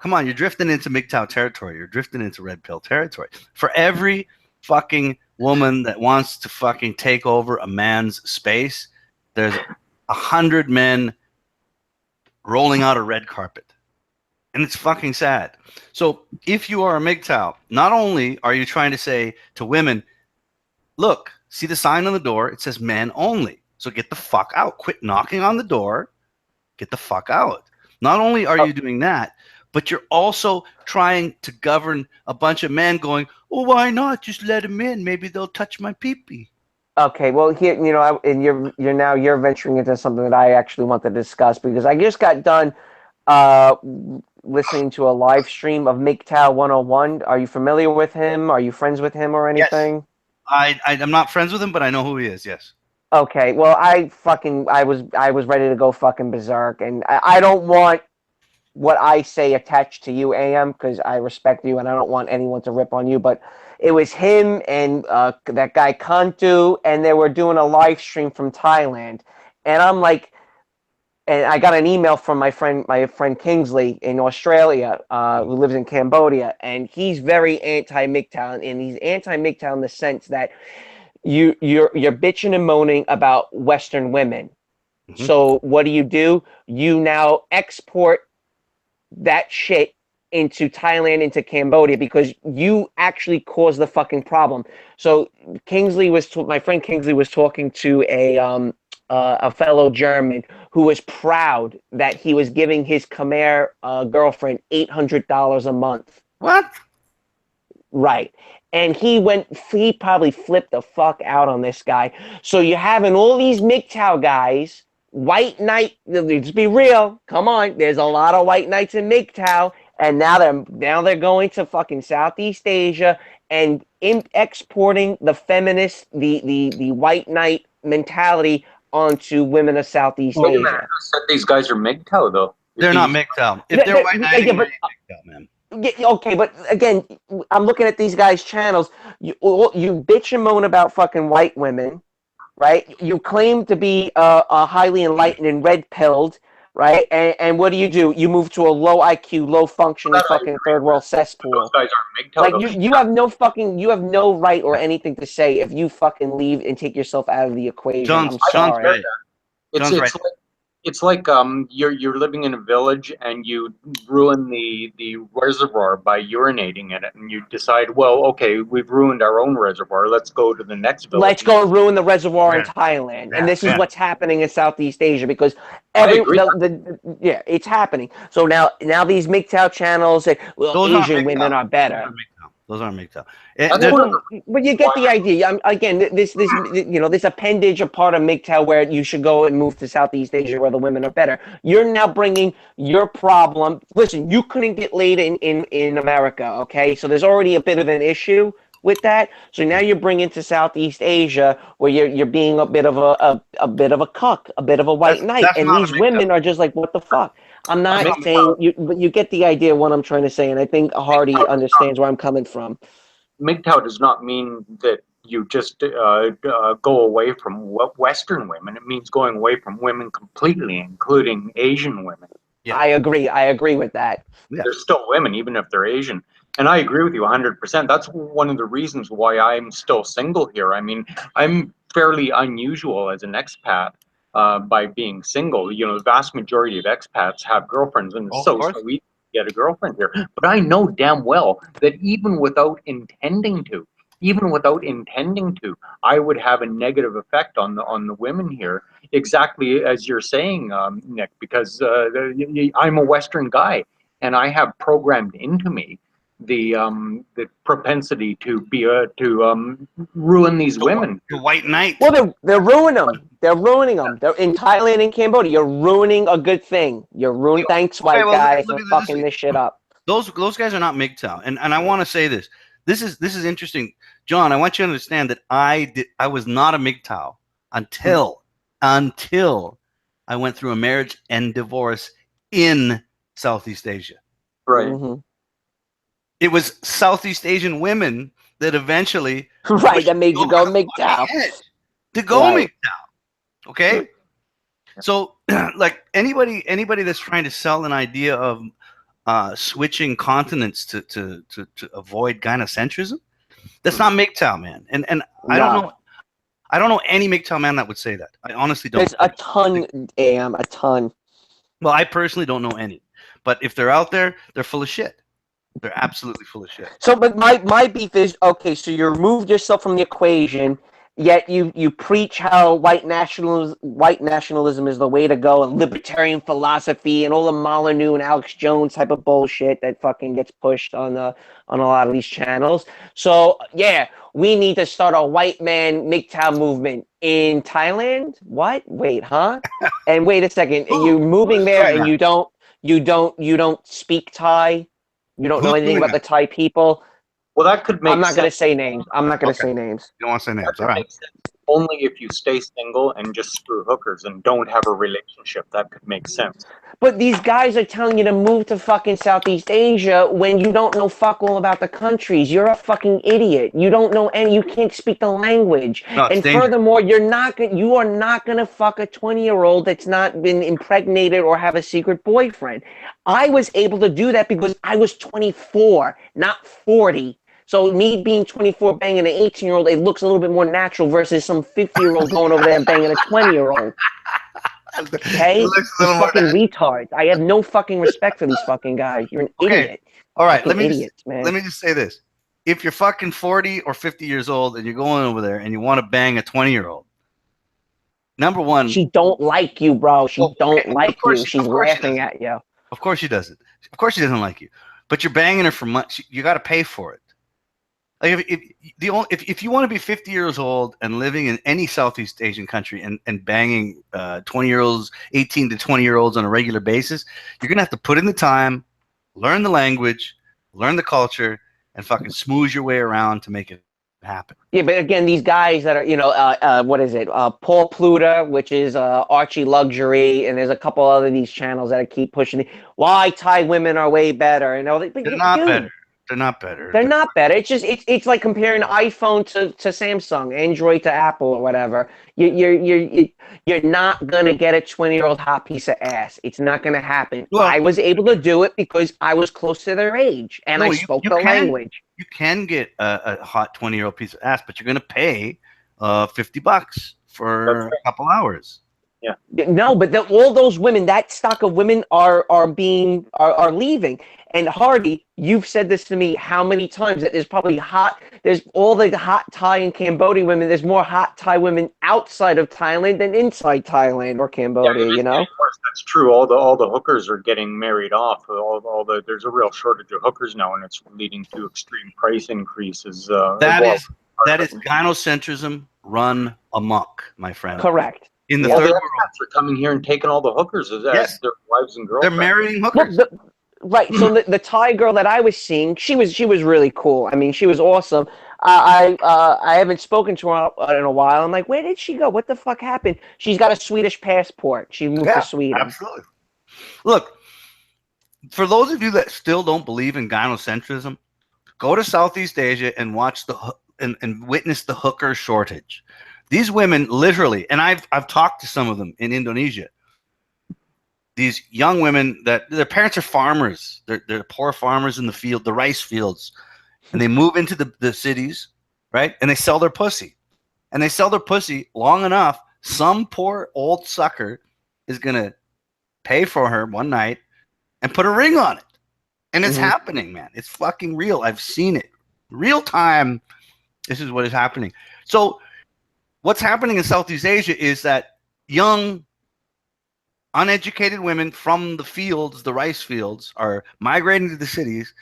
come on, you're drifting into MGTOW territory. You're drifting into red pill territory. For every fucking woman that wants to fucking take over a man's space, there's 100 men rolling out a red carpet. And it's fucking sad. So if you are a MGTOW, not only are you trying to say to women, look, see the sign on the door? It says men only. So get the fuck out. Quit knocking on the door. Get the fuck out. Not only are you doing that, but you're also trying to govern a bunch of men going, oh, why not? Just let them in. Maybe they'll touch my pee-pee. Okay, well, here, and you're venturing into something that I actually want to discuss, because I just got done listening to a live stream of MGTOW 101. Are you familiar with him? Are you friends with him or anything? Yes. I'm not friends with him, but I know who he is. Yes. Okay. Well, I was ready to go fucking berserk, and I don't want what I say attached to you, Ayam, because I respect you and I don't want anyone to rip on you. But it was him and that guy Kantu, and they were doing a live stream from Thailand, and I'm like. And I got an email from my friend Kingsley in Australia, who lives in Cambodia, and he's very anti-MGTOW, and he's anti-MGTOW in the sense that you're bitching and moaning about Western women. Mm-hmm. So what do? You now export that shit into Thailand, into Cambodia, because you actually caused the fucking problem. So my friend Kingsley was talking to a fellow German who was proud that he was giving his Khmer girlfriend $800 a month. What? Right. And he probably flipped the fuck out on this guy. So you're having all these MGTOW guys, white knight, let's be real, come on, there's a lot of white knights in MGTOW, and now they're going to fucking Southeast Asia and exporting the feminist, the white knight mentality onto women of Southeast Asia. Who said these guys are MGTOW, though? They're not MGTOW. If they're white knighting, they're MGTOW, man. Okay, but again, I'm looking at these guys' channels. You bitch and moan about fucking white women, right? You claim to be highly enlightened and red-pilled, right? And what do? You move to a low IQ, low functioning fucking third world cesspool. Those guys aren't MGTOW. Like you have no right or anything to say if you fucking leave and take yourself out of the equation. I'm sorry. Right. It's like you're living in a village and you ruin the reservoir by urinating in it, and you decide, well, okay, we've ruined our own reservoir. Let's go to the next village. Let's go ruin the reservoir in Thailand, and this is what's happening in Southeast Asia, because it's happening. So now these MGTOW channels say, well, Asian women are better. Those aren't MGTOW. But you get the idea. Again, this appendage, a part of MGTOW where you should go and move to Southeast Asia where the women are better. You're now bringing your problem. Listen, you couldn't get laid in America, okay? So there's already a bit of an issue with that. So now you're bringing to Southeast Asia where you're being a bit of a cuck, a bit of a white knight, and these women are just like, what the fuck? I'm not saying you, but you get the idea of what I'm trying to say, and I think Hardy understands where I'm coming from. MGTOW does not mean that you just go away from Western women. It means going away from women completely, including Asian women. Yeah. I agree with that. Yeah. They're still women, even if they're Asian. And I agree with you 100%. That's one of the reasons why I'm still single here. I mean, I'm fairly unusual as an expat by being single. You know, the vast majority of expats have girlfriends, and it's Oh, of so course. easy to get a girlfriend here. But I know damn well that even without intending to, I would have a negative effect on the women here, exactly as you're saying, Nick, because I'm a Western guy, and I have programmed into me the propensity to be ruin these women. The white knight. Well, they're ruining them. They're ruining them. They're in Thailand and Cambodia. You're ruining a good thing. You're ruining. Thanks, white guy, for fucking this shit up. Those guys are not MGTOW, and I want to say this. This is interesting, John. I want you to understand that I was not a MGTOW until I went through a marriage and divorce in Southeast Asia. Right. Mm-hmm. It was Southeast Asian women that eventually right that made you go MGTOW. To go right. MGTOW. Okay? So like anybody that's trying to sell an idea of switching continents to avoid gynocentrism, that's not MGTOW, man. And I don't know any MGTOW man that would say that. I honestly don't. There's a ton, Ayam, a ton. Well, I personally don't know any. But if they're out there, they're full of shit. They're absolutely full of shit. So, but my beef is, okay, so you removed yourself from the equation, yet you preach how white nationalism is the way to go, and libertarian philosophy, and all the Molyneux and Alex Jones type of bullshit that fucking gets pushed on a lot of these channels. So, yeah, we need to start a white man MGTOW movement in Thailand. What? Wait, huh? And wait a second, you're moving there, and you don't speak Thai. You don't know anything about the Thai people. Well, that could make I'm not sense. going to say names. I'm not going to say names. You don't want to say names. That All right. Only if you stay single and just screw hookers and don't have a relationship. That could make sense. But these guys are telling you to move to fucking Southeast Asia when you don't know fuck all about the countries. You're a fucking idiot. You don't know any. You can't speak the language. No, it's and dangerous. furthermore, you are not gonna fuck a 20-year-old that's not been impregnated or have a secret boyfriend. I was able to do that because I was 24, not 40. So me being 24 banging an 18-year-old, it looks a little bit more natural versus some 50-year-old going over there and banging a 20-year-old. Okay? These fucking retards. I have no fucking respect for these fucking guys. You're an idiot. All right, let me just say this. If you're fucking 40 or 50 years old and you're going over there and you want to bang a 20-year-old, number one, she don't like you, bro. She don't like you. She's laughing at you. Of course she doesn't. Of course she doesn't like you. But you're banging her for months. You got to pay for it. Like if you want to be 50 years old and living in any Southeast Asian country and banging 20-year-olds, 18 to 20-year-olds on a regular basis, you're gonna have to put in the time, learn the language, learn the culture, and fucking smooth your way around to make it happen. Yeah, but again, these guys that are, what is it? Paul Pluta, which is Archie Luxury, and there's a couple other these channels that keep pushing why Thai women are way better. And all that. They're not better. They're not better. They're not better. It's just it's like comparing iPhone to Samsung, Android to Apple, or whatever. You're not gonna get a 20-year-old hot piece of ass. It's not gonna happen. Well, I was able to do it because I was close to their age and I spoke the language. You can get a hot 20-year-old piece of ass, but you're gonna pay $50 for a couple hours. Yeah. No, but all those women, that stock of women are leaving. And Hardy, you've said this to me how many times that there's all the hot Thai and Cambodian women. There's more hot Thai women outside of Thailand than inside Thailand or Cambodia. Yeah, Of course, that's true. All the hookers are getting married off. There's a real shortage of hookers now, and it's leading to extreme price increases. That is gynocentrism run amok, my friend. Correct. In the third world, are coming here and taking all the hookers as their wives and girlfriends. They're marrying hookers. Right. So the Thai girl that I was seeing, she was really cool. I mean, she was awesome. I haven't spoken to her in a while. I'm like, where did she go? What the fuck happened? She's got a Swedish passport. She moved to Sweden. Absolutely. Look, for those of you that still don't believe in gynocentrism, Go to Southeast Asia and watch and witness the hooker shortage. These women literally, and I've talked to some of them in Indonesia. These young women that their parents are farmers. They're poor farmers in the field, the rice fields, and they move into the cities, right? And they sell their pussy. And they sell their pussy long enough, some poor old sucker is going to pay for her one night and put a ring on it. And it's happening, man. It's fucking real. I've seen it. Real time, this is what is happening. So what's happening in Southeast Asia is that young, uneducated women from the fields, the rice fields, are migrating to the cities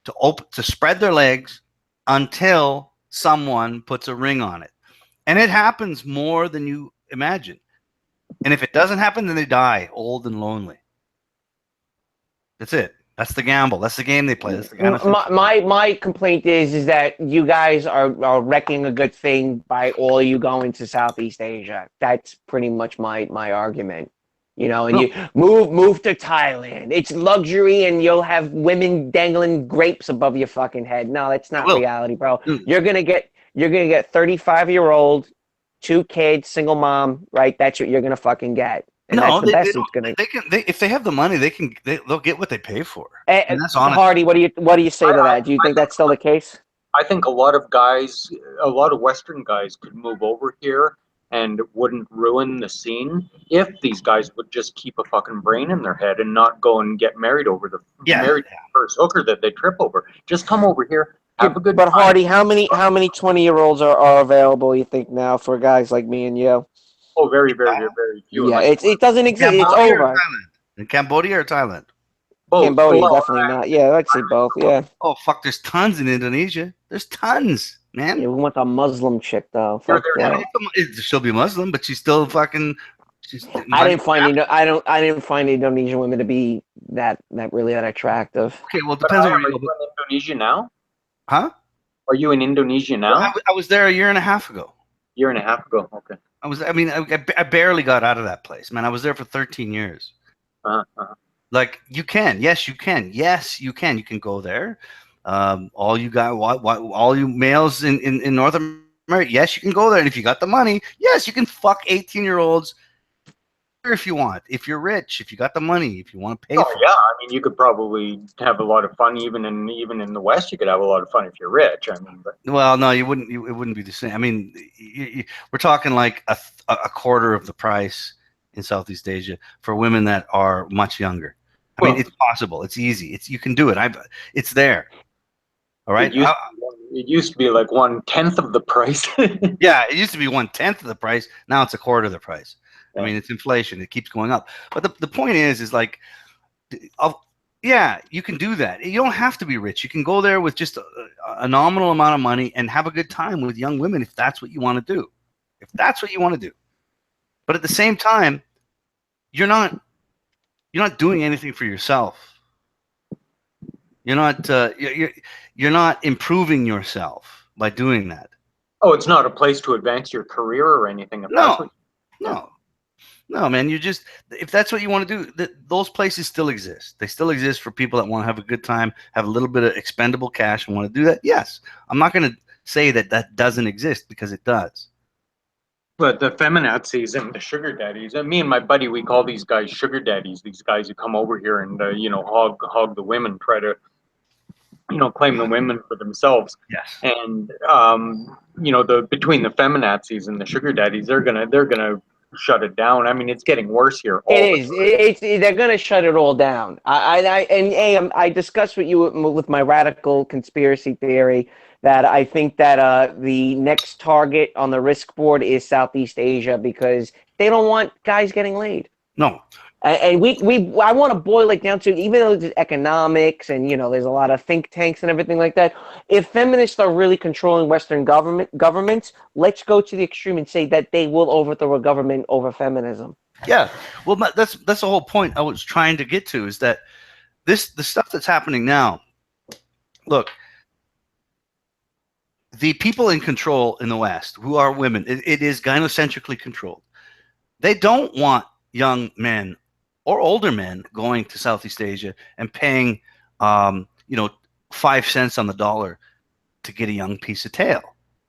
to spread their legs until someone puts a ring on it. And it happens more than you imagine. And if it doesn't happen, then they die old and lonely. That's it. That's the gamble. That's the game they play. That's the kind of my complaint is that you guys are wrecking a good thing by all you going to Southeast Asia. That's pretty much my argument. You know, and you move to Thailand. It's luxury, and you'll have women dangling grapes above your fucking head. No, that's not reality, bro. You're gonna get 35-year-old, 2 kids, single mom, right? That's what you're gonna fucking get. And that's the best it's gonna. If they have the money, they'll get what they pay for. And that's honest. Hardy, what do you say to that? Do you think that's still the case? I think a lot of Western guys could move over here and wouldn't ruin the scene if these guys would just keep a fucking brain in their head and not go and get married over the first hooker that they trip over. Just come over here, have a good time. But Hardy, how many 20-year-olds are available, you think, now for guys like me and you? Oh, very, very, very few. Yeah, it doesn't exist. It's over. In Cambodia or Thailand? Both. Cambodia, definitely not. Yeah, I'd say both. Yeah. Oh fuck, there's tons in Indonesia. There's tons, man. Yeah, we want a Muslim chick though. Fuck that. She'll be Muslim, but she's still fucking. I didn't find Indonesian women to be that really that attractive. Okay, well, it depends on where you live. In Indonesia now? Huh? Are you in Indonesia now? Well, I was there a year and a half ago. Okay. I barely got out of that place, man. I was there for 13 years. Like, you can. Yes, you can. Yes, you can. You can go there. All you males in North America, yes, you can go there. And if you got the money, yes, you can fuck 18-year-olds if you want. If you're rich, if you got the money, if you want to pay for it. Yeah, I mean, you could probably have a lot of fun even in the West. You could have a lot of fun if you're rich. I mean, well, no, you wouldn't. It wouldn't be the same. I mean, we're talking like a quarter of the price in Southeast Asia for women that are much younger. I mean, it's possible. It's easy. You can do it. It's there. All right. It used to be like 1/10 of the price. Yeah, it used to be 1/10 of the price. Now it's a quarter of the price. I mean, it's inflation. It keeps going up. But the point is like, yeah, you can do that. You don't have to be rich. You can go there with just a nominal amount of money and have a good time with young women if that's what you want to do. If that's what you want to do. But at the same time, you're not doing anything for yourself. You're not improving yourself by doing that. Oh, it's not a place to advance your career or anything. No, man. If that's what you want to do, those places still exist. They still exist for people that want to have a good time, have a little bit of expendable cash and want to do that. Yes. I'm not going to say that doesn't exist, because it does. But the feminazis and the sugar daddies, and me and my buddy, we call these guys sugar daddies. These guys who come over here and hog the women, try to claim the women for themselves. Yes. And between the feminazis and the sugar daddies, they're gonna shut it down. I mean, it's getting worse here. They're gonna shut it all down. I discussed with you with my radical conspiracy theory that I think that the next target on the risk board is Southeast Asia, because they don't want guys getting laid. No. And I want to boil it down to, even though there's economics and there's a lot of think tanks and everything like that, if feminists are really controlling Western governments, let's go to the extreme and say that they will overthrow a government over feminism. Yeah, well, that's the whole point I was trying to get to, is that the stuff that's happening now. Look, the people in control in the West, who are women, it is gynocentrically controlled. They don't want young men or older men going to Southeast Asia and paying 5 cents on the dollar to get a young piece of tail.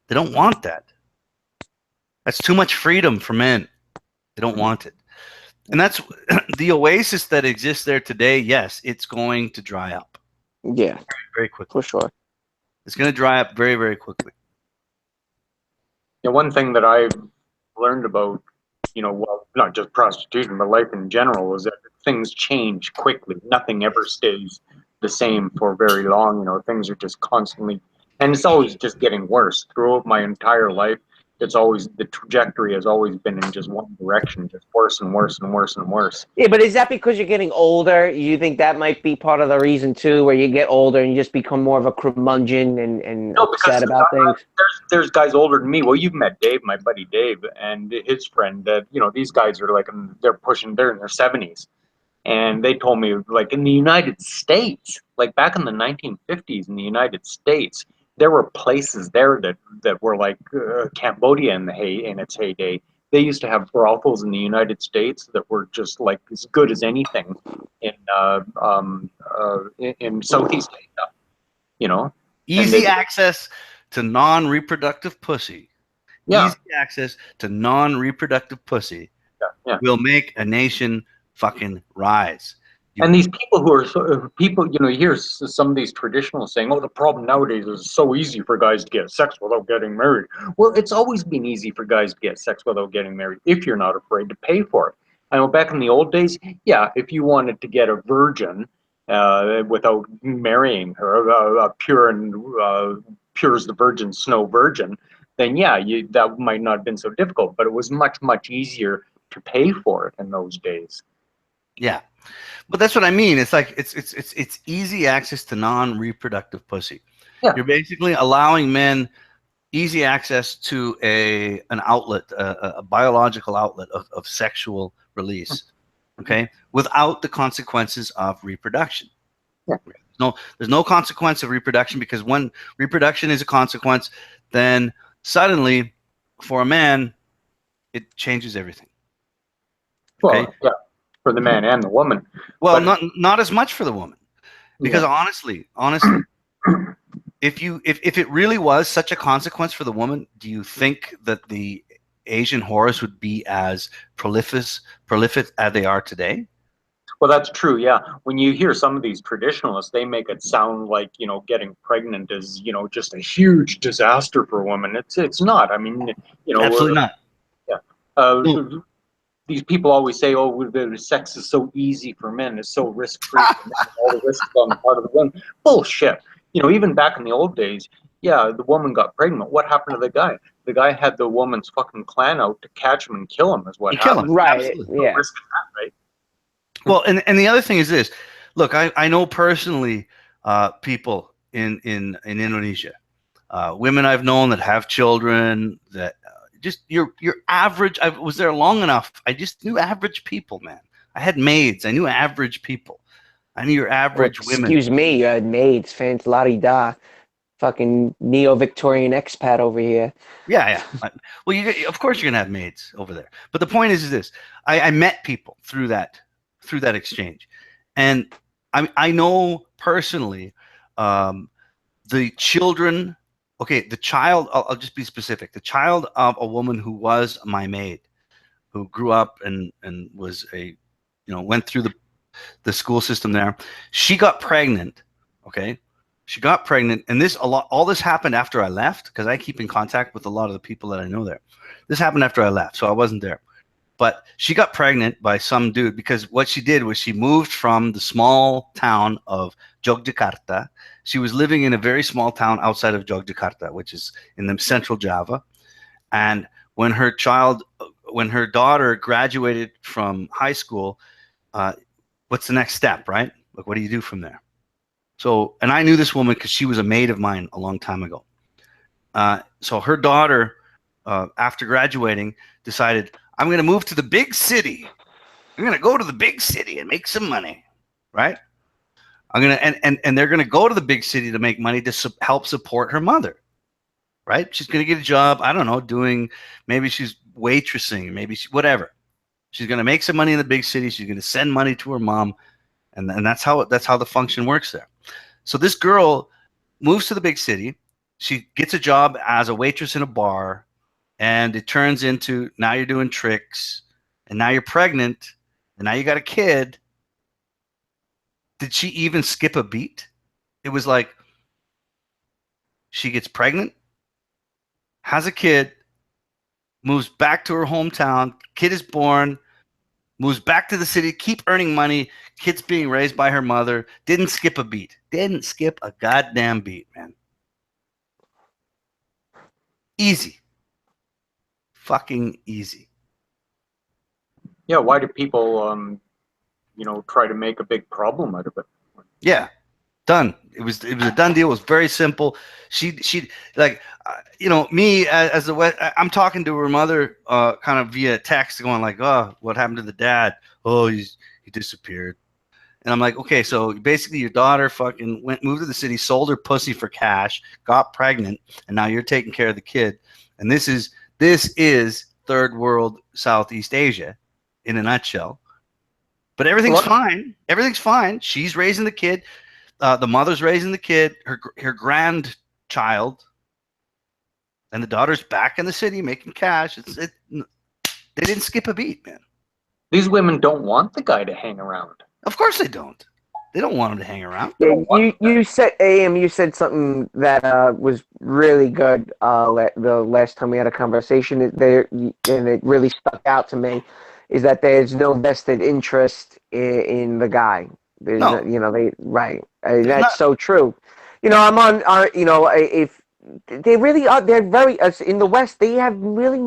They don't want that. That's too much freedom for men. They don't want it. And that's the oasis that exists there today. Yes, it's going to dry up. Yeah, Very, very quickly. for sure. It's going to dry up very, very quickly. Yeah, one thing that I've learned about, well, not just prostitution, but life in general, is that things change quickly. Nothing ever stays the same for very long. Things are just constantly, and it's always just getting worse. Throughout my entire life, the trajectory has always been in just one direction, just worse and worse and worse and worse. Yeah, but is that because you're getting older? You think that might be part of the reason too, where you get older and you just become more of a curmudgeon and No, upset because about things? there's guys older than me. Well, you've met Dave, my buddy Dave, and his friend. These guys are like they're in their 70s, and they told me, like, in the United States, like back in the 1950s in the United States, there were places there that were like Cambodia in its heyday. They used to have brothels in the United States that were just like as good as anything in in Southeast Asia. Easy access to non-reproductive pussy. Yeah. Easy access to non-reproductive pussy Yeah. will make a nation fucking rise. And these people who are people, you hear some of these traditionalists saying, "Oh, the problem nowadays is it's so easy for guys to get sex without getting married." Well, it's always been easy for guys to get sex without getting married if you're not afraid to pay for it. I know back in the old days, yeah, if you wanted to get a virgin without marrying her, pure as the virgin, snow virgin, then yeah, that might not have been so difficult. But it was much, much easier to pay for it in those days. Yeah. But that's what I mean. It's like it's easy access to non-reproductive pussy. Yeah. You're basically allowing men easy access to an outlet, a biological outlet of sexual release, okay, without the consequences of reproduction. Yeah. There's no consequence of reproduction, because when reproduction is a consequence, then suddenly, for a man, it changes everything. Okay? Well, yeah, for the man and the woman. Well, But not as much for the woman, because honestly, if it really was such a consequence for the woman, do you think that the Asian whores would be as prolific as they are today? well, that's true. Yeah, when you hear some of these traditionalists, they make it sound like getting pregnant is just a huge disaster for a woman. It's not. I mean, Absolutely not. Yeah. These people always say, "Oh, the sex is so easy for men; it's so risk-free for men. All the risks on the part of the woman." Bullshit. Even back in the old days, yeah, the woman got pregnant. What happened to the guy? The guy had the woman's fucking clan out to catch him and kill him. Is what happened. Right? Absolutely. Yeah. Risk in that, right? Well, and the other thing is this. Look, I know personally people in Indonesia, women I've known that have children, that just your average. I was there long enough. I just knew average people, man. I had maids. I knew average people. I knew your average women. Excuse me, you had maids, fancy la-di-da. Fucking neo-Victorian expat over here. Yeah. Well, of course you're gonna have maids over there. But the point is this: I met people through that exchange, and I know personally the children. Okay, the child. I'll just be specific. The child of a woman who was my maid, who grew up and was went through the school system there. She got pregnant. Okay. She got pregnant, and all this happened after I left, because I keep in contact with a lot of the people that I know there. This happened after I left, so I wasn't there. But she got pregnant by some dude, because what she did was she moved from the small town of Yogyakarta. She was living in a very small town outside of Yogyakarta, which is in the central Java. And when her daughter graduated from high school, what's the next step, right? Like, what do you do from there? So, and I knew this woman because she was a maid of mine a long time ago. So her daughter, after graduating, decided, I'm going to move to the big city. I'm going to go to the big city and make some money, right? And they're going to go to the big city to make money to help support her mother, right? She's going to get a job, I don't know, maybe she's waitressing, maybe whatever. She's going to make some money in the big city. She's going to send money to her mom. And that's how the function works there. So this girl moves to the big city. she gets a job as a waitress in a bar, and it turns into now you're doing tricks, and now you're pregnant, and now you got a kid. Did she even skip a beat? It was like she gets pregnant, has a kid, moves back to her hometown, kid is born, moves back to the city, keep earning money, kid's being raised by her mother, didn't skip a beat. Didn't skip a goddamn beat, man. Easy. Fucking easy. Yeah, why do people, try to make a big problem out of it? Yeah, done. It was a done deal. It was very simple. She like, me as the West, I'm talking to her mother, kind of via text, going like, "Oh, what happened to the dad? Oh, he disappeared." And I'm like, okay, so basically your daughter fucking moved to the city, sold her pussy for cash, got pregnant, and now you're taking care of the kid. And this is third world Southeast Asia in a nutshell. But everything's fine. Everything's fine. She's raising the kid. The mother's raising the kid, her grandchild, and the daughter's back in the city making cash. They didn't skip a beat, man. These women don't want the guy to hang around. Of course they don't. They don't want him to hang around. You said, Ayam, you said something that was really good the last time we had a conversation, and it really stuck out to me, is that there's no vested interest in the guy. There's no. Right. That's so true. I'm on our, if they really are, they're very, in the West, they have really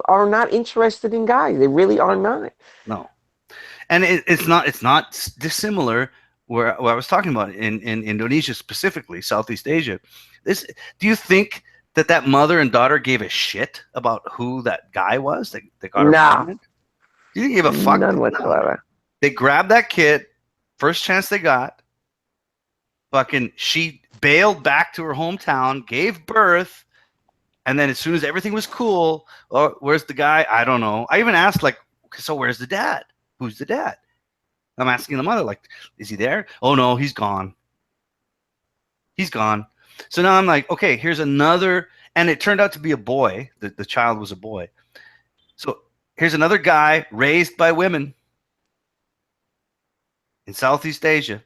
are not interested in guys. They really are not. No. And it's not dissimilar where I was talking about in Indonesia, specifically Southeast Asia. Do you think that mother and daughter gave a shit about who that guy was that got her pregnant? You didn't give a fuck. None whatsoever. No. They grabbed that kid, first chance they got. Fucking, she bailed back to her hometown, gave birth, and then as soon as everything was cool, oh, where's the guy? I don't know. I even asked, like, so where's the dad? Who's the dad? I'm asking the mother, like, is he there? Oh, no, he's gone. He's gone. So now I'm like, okay, here's another, and it turned out to be a boy. The child was a boy. So here's another guy raised by women in Southeast Asia.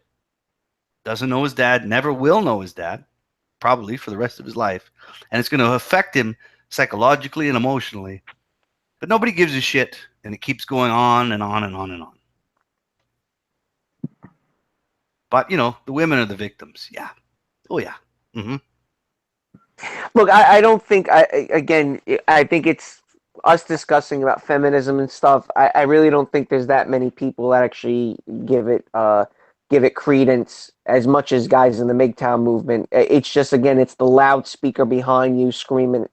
Doesn't know his dad, never will know his dad, probably for the rest of his life. And it's going to affect him psychologically and emotionally. But nobody gives a shit. And it keeps going on and on and on and on. But, the women are the victims. Yeah. Oh, yeah. Mm-hmm. Look, I don't think, I think it's us discussing about feminism and stuff. I really don't think there's that many people that actually give it credence as much as guys in the MGTOW movement. It's just, again, it's the loudspeaker behind you screaming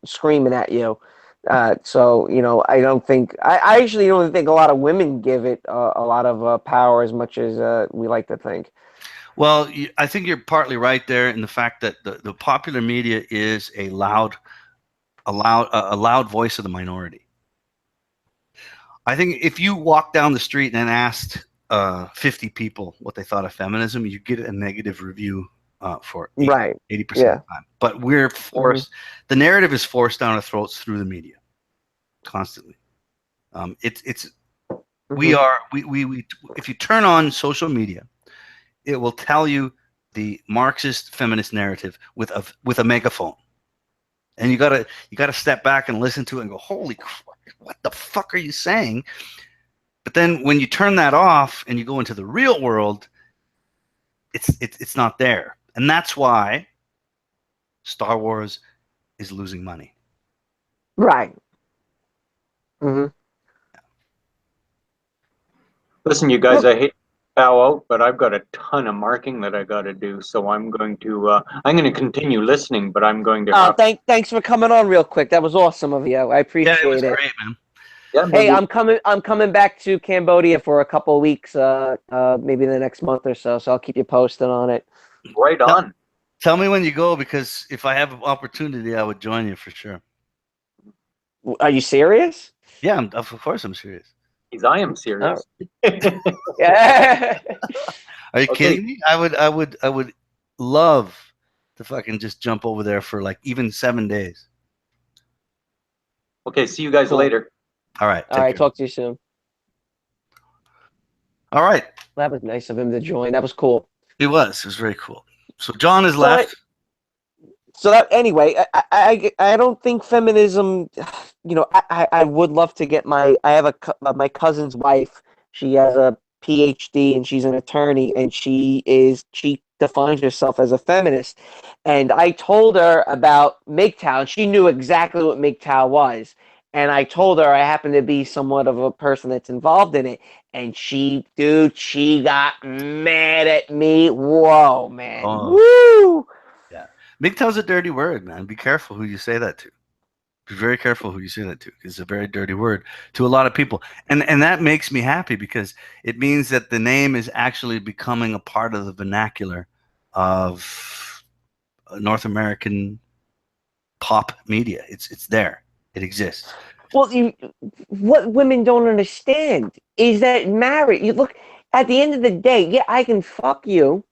at you. So I don't think I actually don't think a lot of women give it a lot of power as much as we like to think. Well, I think you're partly right there in the fact that the popular media is a loud voice of the minority. I think if you walk down the street and asked 50 people what they thought of feminism, you get a negative review for 80% of the time. But we're forced. The narrative is forced down our throats through the media constantly. We if you turn on social media, it will tell you the Marxist feminist narrative with a megaphone, and you gotta step back and listen to it and go, holy crap, what the fuck are you saying? But then when you turn that off and you go into the real world, it's not there. And that's why Star Wars is losing money. Right. Mm-hmm. Listen, you guys, I hate to bow out, but I've got a ton of marking that I got to do. So I'm going to continue listening, but I'm going to. Thanks for coming on real quick. That was awesome of you. I appreciate it. Yeah, it was great, man. Yeah, hey, I'm coming back to Cambodia for a couple of weeks, maybe the next month or so. So I'll keep you posted on it. Right on. Tell me when you go, because if I have an opportunity, I would join you for sure. Are you serious? Yeah, of course I'm serious. I am serious. Yeah. Are you kidding me? I would love to fucking just jump over there for like even 7 days. Okay, see you guys Cool. later. All right. All right, Take care. talk to you soon. All right. That was nice of him to join. That was cool. It was very cool. So John is So left. So that anyway, I don't think feminism. You know, I would love to get my. I have my cousin's wife. She has a PhD and she's an attorney, and she defines herself as a feminist. And I told her about MGTOW, and she knew exactly what MGTOW was. And I told her I happen to be somewhat of a person that's involved in it. And she got mad at me. Whoa, man. Oh. Woo! Yeah. MGTOW's a dirty word, man. Be careful who you say that to. Be very careful who you say that to. It's a very dirty word to a lot of people. And that makes me happy because it means that the name is actually becoming a part of the vernacular of North American pop media. It's there. It exists. Well, what women don't understand is that marriage. You look at the end of the day. Yeah, I can fuck you,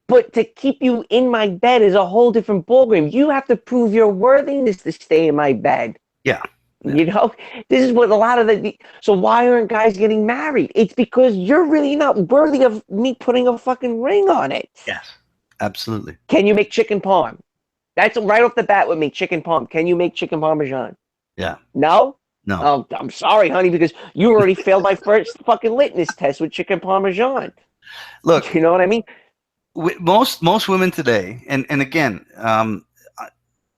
but to keep you in my bed is a whole different ballgame. You have to prove your worthiness to stay in my bed. Yeah. You know, this is what a lot of so why aren't guys getting married? It's because you're really not worthy of me putting a fucking ring on it. Yes. Absolutely. Can you make chicken parm? That's right off the bat with me, chicken parm. Can you make chicken parmesan? Yeah. No? No. Oh, I'm sorry, honey, because you already failed my first fucking litmus test with chicken parmesan. Look, you know what I mean? Most women today, and again,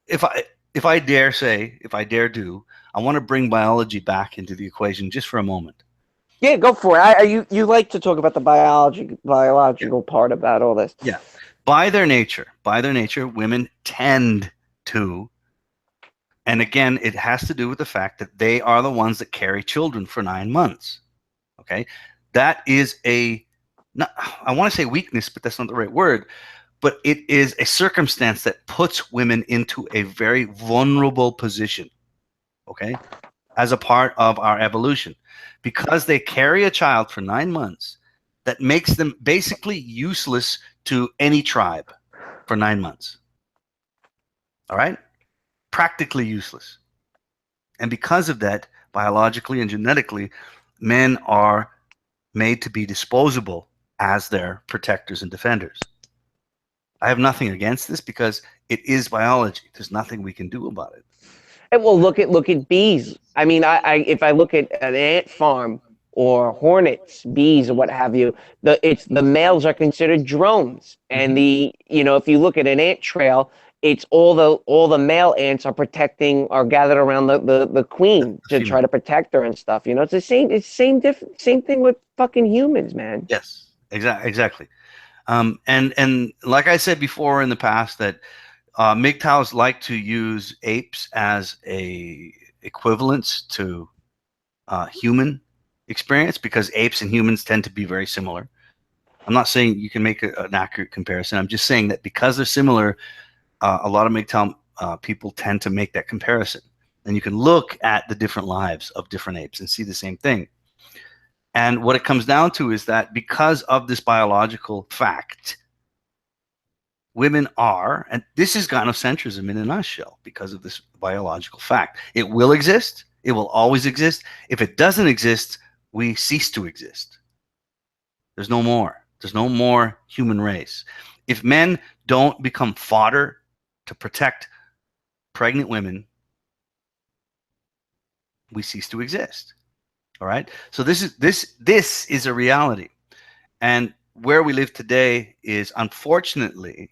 if I dare do, I want to bring biology back into the equation just for a moment. Yeah, go for it. You like to talk about the biological part about all this. Yeah. By their nature, women tend to, and again, it has to do with the fact that they are the ones that carry children for 9 months. Okay. That is I want to say weakness, but that's not the right word. But it is a circumstance that puts women into a very vulnerable position. Okay. As a part of our evolution, because they carry a child for 9 months, that makes them basically useless to any tribe for 9 months. All right? Practically useless. And because of that, biologically and genetically, men are made to be disposable as their protectors and defenders. I have nothing against this because it is biology. There's nothing we can do about it. And well, look at bees. I mean, if I look at an ant farm or hornets, bees, or what have you, the males are considered drones, and if you look at an ant trail, it's all the male ants are protecting, are gathered around the queen to try to protect her and stuff. You know, it's the same thing with fucking humans, man. Yes, exactly. And like I said before in the past, that MGTOWs like to use apes as a equivalence to human experience because apes and humans tend to be very similar. I'm not saying you can make an accurate comparison. I'm just saying that because they're similar, a lot of MGTOW people tend to make that comparison. And you can look at the different lives of different apes and see the same thing. And what it comes down to is that because of this biological fact, women are, and this is gynocentrism in a nutshell, because of this biological fact. It will exist. It will always exist. If it doesn't exist, we cease to exist. There's no more. There's no more human race. If men don't become fodder to protect pregnant women, we cease to exist. All right. So this is a reality, and where we live today is unfortunately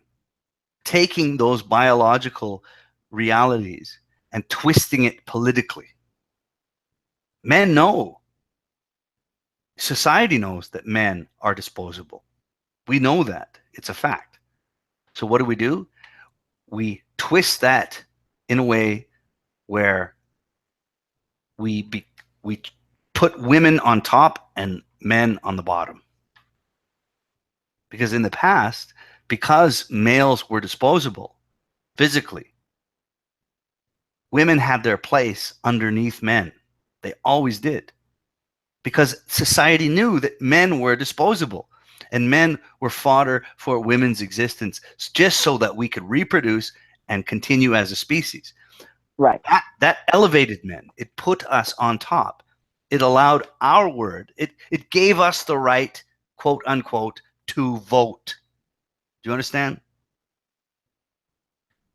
taking those biological realities and twisting it politically. Men know, society knows that men are disposable. We know that. It's a fact. So what do? We twist that in a way where we put women on top and men on the bottom. Because in the past, because males were disposable physically, women had their place underneath men. They always did. Because society knew that men were disposable. and men were fodder for women's existence, just so that we could reproduce and continue as a species. Right. That elevated men. It put us on top. It allowed our word. It gave us the right, quote unquote, to vote. Do you understand?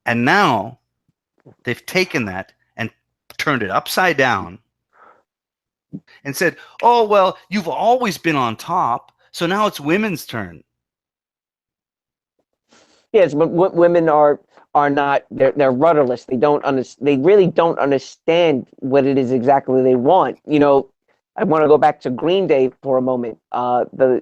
And now they've taken that and turned it upside down and said, oh, well, you've always been on top, so now it's women's turn. Yes, but women are not, they're rudderless. They really don't understand what it is exactly they want. You know, I want to go back to Green Day for a moment. The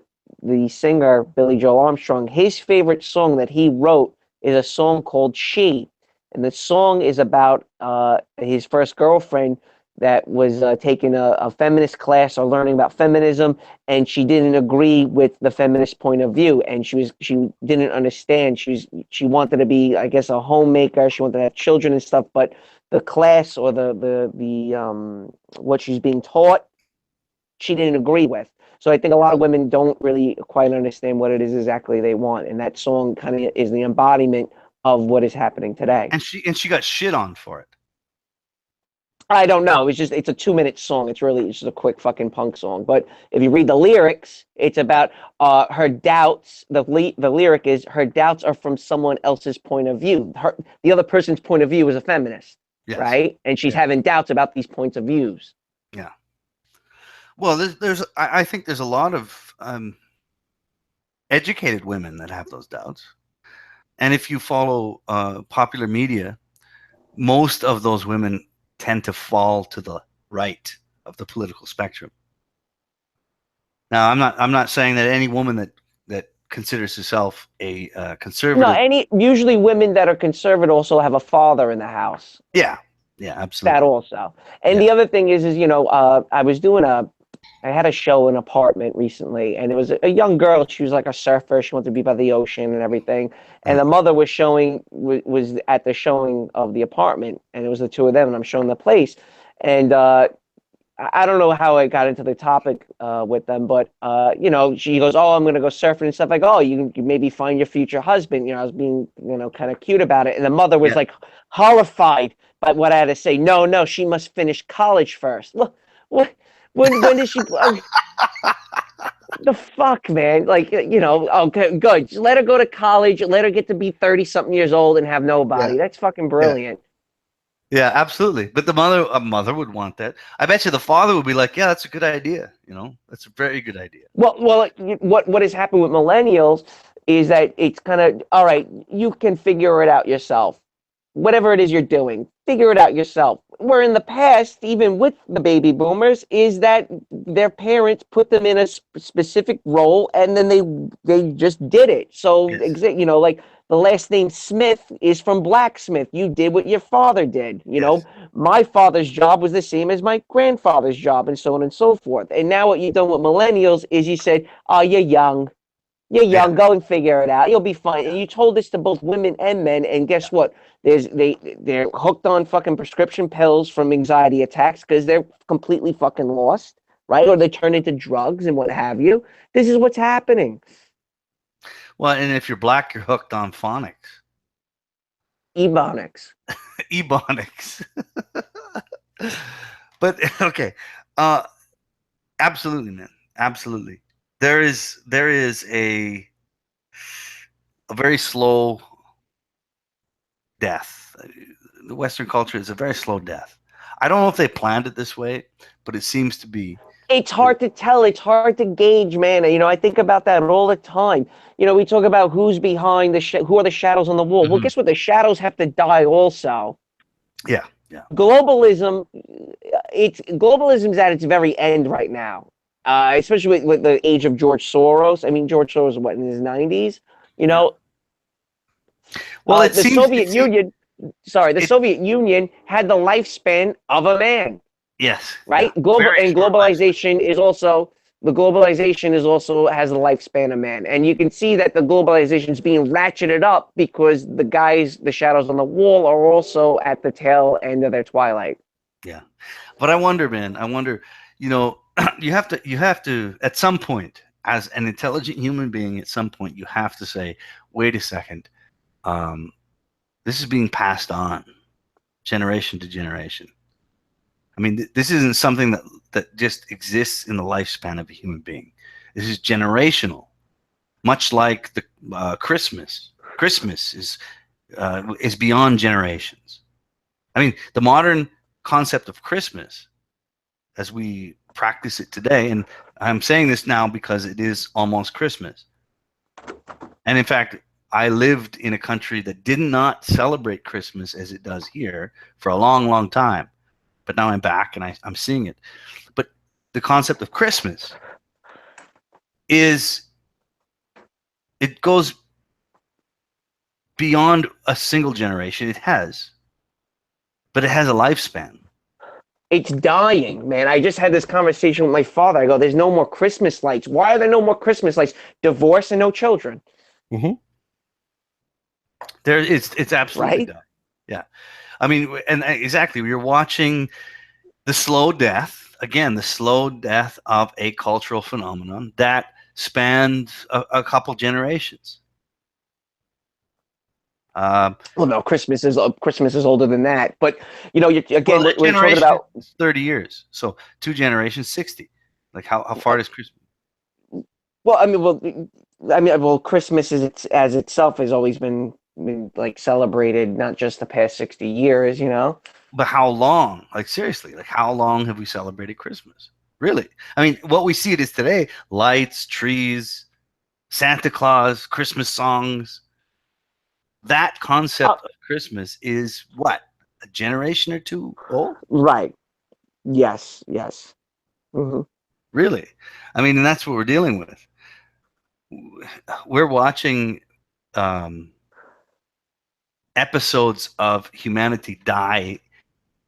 singer Billy Joel Armstrong, his favorite song that he wrote is a song called She, and the song is about his first girlfriend that was taking a feminist class or learning about feminism, and she didn't agree with the feminist point of view, and she didn't understand. She wanted to be, I guess, a homemaker. She wanted to have children and stuff, but the class or the what she's being taught, she didn't agree with. So I think a lot of women don't really quite understand what it is exactly they want, and that song kind of is the embodiment of what is happening today. And she got shit on for it. I don't know. It's a 2-minute song. It's just a quick fucking punk song. But if you read the lyrics, it's about her doubts. The lyric is her doubts are from someone else's point of view. The other person's point of view is a feminist, Yes. right? And she's having doubts about these points of views. Yeah. Well, I think there's a lot of educated women that have those doubts. And if you follow popular media, most of those women tend to fall to the right of the political spectrum. Now, I'm not saying that any woman that considers herself a conservative. No, usually women that are conservative also have a father in the house. Yeah, absolutely. That also. And the other thing is you know, I had a show in an apartment recently, and it was a young girl. She was like a surfer. She wanted to be by the ocean and everything. And the mother was at the showing of the apartment, and it was the two of them, and I'm showing the place. And I don't know how I got into the topic with them, but you know, she goes, "Oh, I'm gonna go surfing and stuff." Like, "Oh, you can maybe find your future husband." You know, I was being, you know, kind of cute about it, and the mother was like horrified by what I had to say. No, she must finish college first. Look, what? When did she? The fuck, man! Like, you know, okay, good. Just let her go to college. Let her get to be 30-something years old and have nobody. That's fucking brilliant. Yeah, absolutely. But a mother would want that. I bet you the father would be like, "Yeah, that's a good idea. You know, that's a very good idea." Well, what has happened with millennials is that it's kind of, all right, you can figure it out yourself. Whatever it is you're doing, figure it out yourself. Where in the past, even with the baby boomers, is that their parents put them in a specific role, and then they just did it. So, you know, like the last name Smith is from blacksmith. You did what your father did. You know, my father's job was the same as my grandfather's job, and so on and so forth. And now what you've done with millennials is you said, "Oh, you're young. You're young. Go and figure it out. You'll be fine." And you told this to both women and men. And guess what? They're hooked on fucking prescription pills from anxiety attacks because they're completely fucking lost, right? Or they turn into drugs and what have you. This is what's happening. Well, and if you're black, you're hooked on phonics. Ebonics. Ebonics. But okay. Absolutely, man. Absolutely. There is a very slow death. The Western culture is a very slow death. I don't know if they planned it this way, but it seems to be. It's hard to tell. It's hard to gauge, man. You know, I think about that all the time. You know, we talk about who's behind who are the shadows on the wall. Well, guess what? The shadows have to die also. Yeah. Globalism's at its very end right now. Especially with the age of George Soros. I mean, George Soros, what, in his 90s? You know? Well, the Soviet Union had the lifespan of a man. Yes. Right? Yeah. Globalization is also has the lifespan of man. And you can see that the globalization is being ratcheted up because the shadows on the wall are also at the tail end of their twilight. Yeah. But I wonder, man, you know, you have to at some point, as an intelligent human being, at some point, you have to say, wait a second, this is being passed on generation to generation. I mean, this isn't something that just exists in the lifespan of a human being. This is generational, much like the Christmas. Christmas is beyond generations. I mean, the modern concept of Christmas, as we practice it today, and I'm saying this now because it is almost Christmas. And in fact, I lived in a country that did not celebrate Christmas as it does here for a long, long time. But now I'm back and I'm seeing it. But the concept of Christmas it goes beyond a single generation. It has a lifespan. It's dying, man. I just had this conversation with my father. I go, there's no more Christmas lights. Why are there no more Christmas lights? Divorce and no children. Mm-hmm. It's absolutely right? done. Yeah. I mean, and exactly, you're watching the slow death of a cultural phenomenon that spanned a couple generations. Well, no, Christmas is older than that. But we're talking about 30 years. So 2 generations, 60. Like how far does Christmas? Well, Christmas as itself has always been like celebrated, not just the past 60 years. But how long? Like seriously, like how long have we celebrated Christmas? Really? I mean, what we see it is today: lights, trees, Santa Claus, Christmas songs. That concept of Christmas is what, a generation or two old? Right. Yes. Mm-hmm. Really? I mean, and that's what we're dealing with. We're watching episodes of humanity die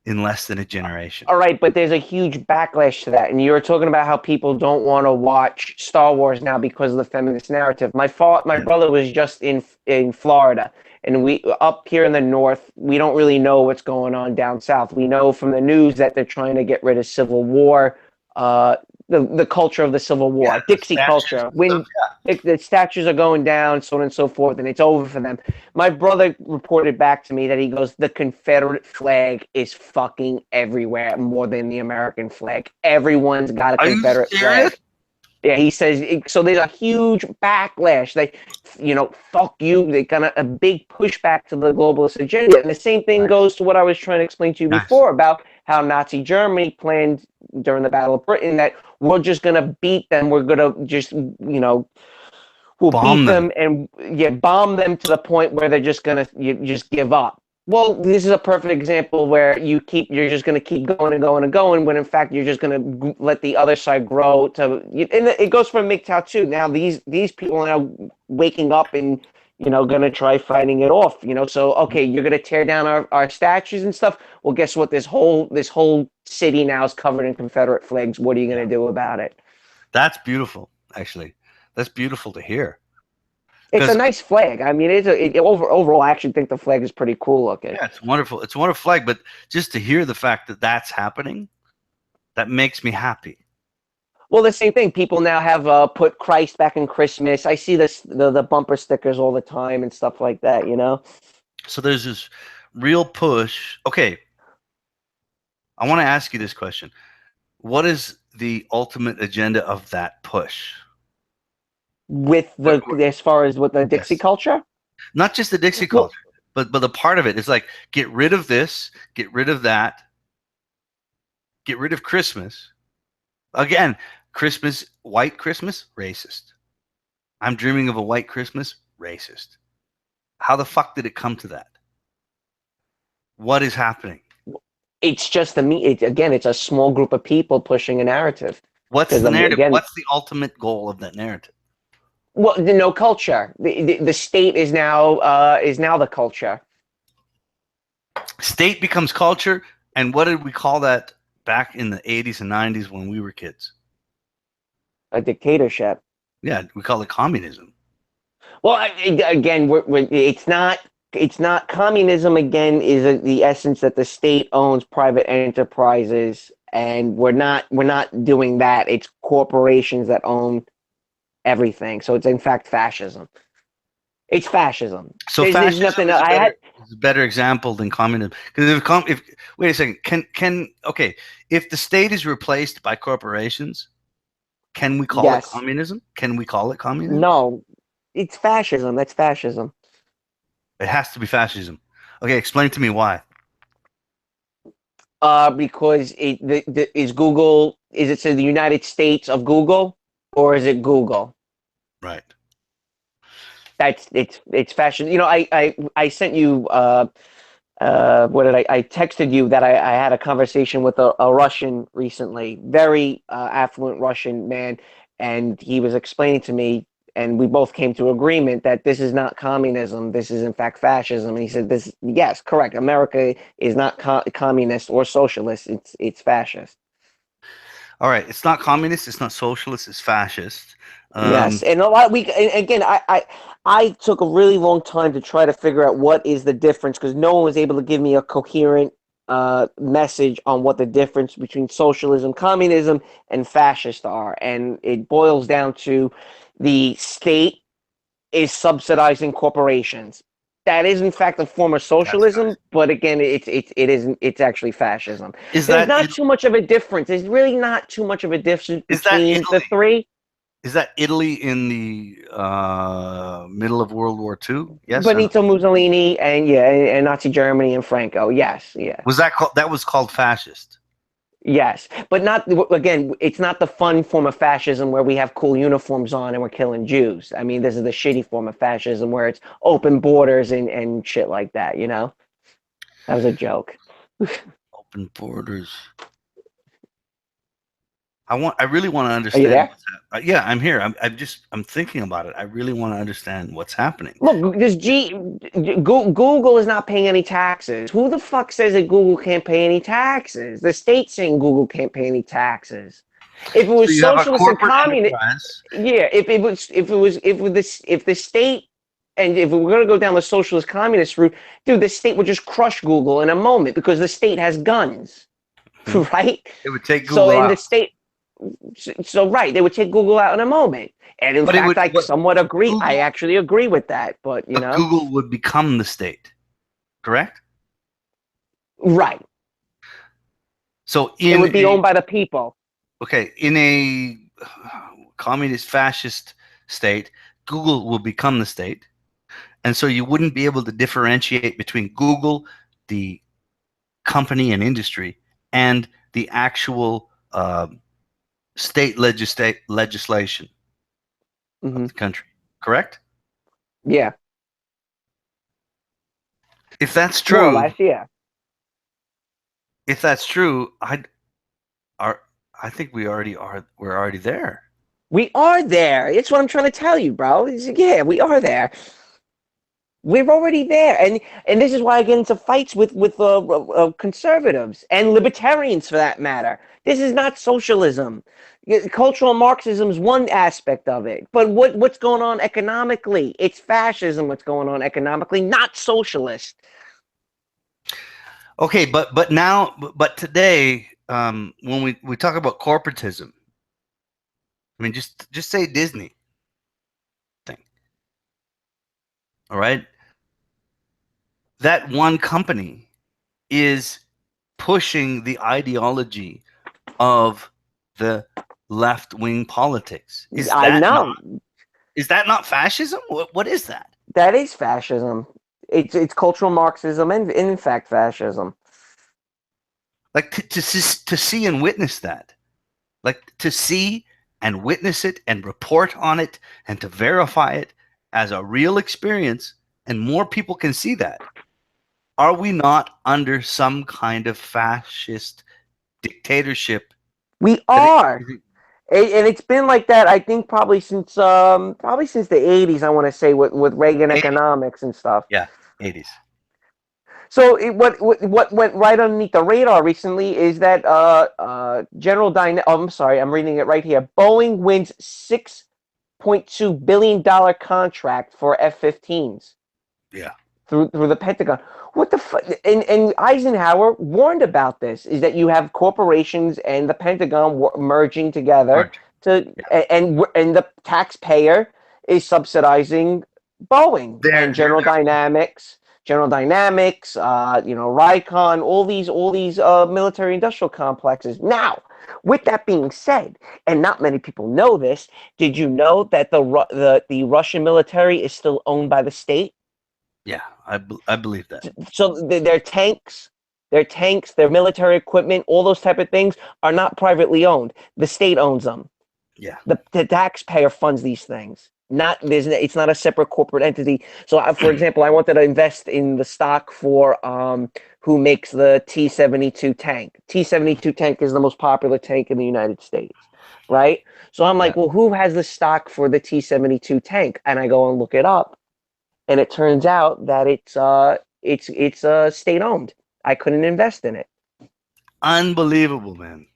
in less than a generation. All right, but there's a huge backlash to that. And you were talking about how people don't want to watch Star Wars now because of the feminist narrative. My brother was just in Florida, and we up here in the north, we don't really know what's going on down south. We know from the news that they're trying to get rid of Civil War, the culture of the Civil War, Dixie culture. When the statues are going down, so on and so forth, and it's over for them. My brother reported back to me that he goes, the Confederate flag is fucking everywhere more than the American flag. Everyone's got a Confederate flag. Yeah, he says, so there's a huge backlash. They, fuck you. They got a big pushback to the globalist agenda. And the same thing goes to what I was trying to explain to you before about how Nazi Germany planned during the Battle of Britain that we're just going to beat them. We're going to just, we'll beat them and bomb them to the point where they're just going to just give up. Well, this is a perfect example where you're just going to keep going and going and going, when in fact you're just going to let the other side grow and it goes for MGTOW too. Now these people are now waking up and going to try fighting it off. So okay, you're going to tear down our statues and stuff. Well, guess what? This whole city now is covered in Confederate flags. What are you going to do about it? That's beautiful, actually. That's beautiful to hear. It's a nice flag. I mean, overall, I actually think the flag is pretty cool looking. Yeah, it's wonderful. It's a wonderful flag, but just to hear the fact that that's happening, that makes me happy. Well, the same thing. People now have put Christ back in Christmas. I see the bumper stickers all the time and stuff like that, So there's this real push. Okay, I want to ask you this question. What is the ultimate agenda of that push? With as far as with the Dixie culture? Not just the Dixie culture, but the part of it is like, get rid of this, get rid of that, get rid of Christmas. Again, Christmas, white Christmas, racist. I'm dreaming of a white Christmas, racist. How the fuck did it come to that? What is happening? It's just it's a small group of people pushing a narrative. What's the narrative? What's the ultimate goal of that narrative? Well, no culture. The state is now the culture. State becomes culture, and what did we call that back in the 80s and 90s when we were kids? A dictatorship. Yeah, we call it communism. Well, again, it's not communism. Again, is the essence that the state owns private enterprises, and we're not doing that. It's corporations that own everything. So it's in fact fascism. It's fascism. So There's fascism nothing. is I had. a better example than communism. Because if wait a second, okay, if the state is replaced by corporations, can we call it Yes. communism? Can we call it communism? No, it's fascism. That's fascism. It has to be fascism. Okay, explain to me why. Because is Google, is it the United States of Google, or is it Google? Right. That's it's fascism. You know, I sent you what did I texted you that I had a conversation with a Russian recently, very affluent Russian man, and he was explaining to me, and we both came to agreement that this is not communism, this is in fact fascism. And he said, "This, yes, correct. America is not communist or socialist. It's fascist." All right. It's not communist. It's not socialist. It's fascist. Yes, and a lot again, I took a really long time to try to figure out what is the difference, because no one was able to give me a coherent message on what the difference between socialism, communism, and fascist are, and it boils down to the state is subsidizing corporations. That is in fact a form of socialism, but again, it's actually fascism. Is There's that not too much of a difference. There's really not too much of a difference Is that between the Italy? three. Is that Italy in the middle of World War II? Yes or no? Benito Mussolini and yeah, and Nazi Germany and Franco. Yes, yeah, Was that called? That was called fascist. yes, but not again. It's not the fun form of fascism where we have cool uniforms on and we're killing Jews. I mean, this is the shitty form of fascism where it's open borders and shit like that. You know, that was a joke. Open borders. I really want to Are you understand. there? Yeah, I'm here. I'm thinking about it. I really want to understand what's happening. Look, Google is not paying any taxes. Who the fuck says that Google can't pay any taxes? The state's saying Google can't pay any taxes. If it was So you have a socialist and corporate communist, enterprise. yeah. If the state, and if we were going to go down the socialist communist route, dude, the state would just crush Google in a moment because the state has guns, right? It would take So Google in out. the state, so right, they would take Google out in a moment. And in But it fact, would- I but somewhat agree. Google- I actually agree with that. But you But know, Google would become the state, correct? right? So It would be owned by the people. in a communist fascist state, Google will become the state, and so you wouldn't be able to differentiate between Google, the company and industry, and the actual state legislation Hmm. of the country, correct? Yeah, If that's more or true, less. Yeah, I think we already are. We're already there. we are there. It's what I'm trying to tell you, bro. Yeah, we are there. We're already there, and this is why I get into fights with conservatives and libertarians, for that matter. This is not socialism. Cultural Marxism is one aspect of it, but what's going on economically? It's fascism. What's going on economically? Not socialist. Okay, but today, when we talk about corporatism, I mean, just say Disney thing. All right, that one company is pushing the ideology of the left wing politics. I know Is that not fascism? What is that? that is fascism. It's cultural Marxism and in fact fascism. Like to see and witness that, like to see and witness it and report on it and to verify it as a real experience, and more people can see that. Are we not under some kind of fascist dictatorship? We are. And it's been like that, I think, probably since the 80s. I want to say with Reagan 80s. economics and stuff. Yeah, 80s. So what went right underneath the radar recently is that I'm sorry, I'm reading it right here. Boeing wins $6.2 billion contract for F-15s. Yeah. Through the Pentagon. What the fuck? And Eisenhower warned about this, is that you have corporations and the Pentagon merging together and the taxpayer is subsidizing Boeing and General Dynamics, Raycon, all these military industrial complexes. Now, with that being said, and not many people know this, did you know that the Russian military is still owned by the state? Yeah, I believe that. So their tanks, their military equipment, all those type of things are not privately owned. The state owns them. Yeah. The taxpayer funds these things. It's not a separate corporate entity. So, for example, I wanted to invest in the stock for who makes the T-72 tank. T-72 tank is the most popular tank in the United States, right? So I'm like, well, who has the stock for the T-72 tank? And I go and look it up, and it turns out that it's state owned. I couldn't invest in it. Unbelievable, man.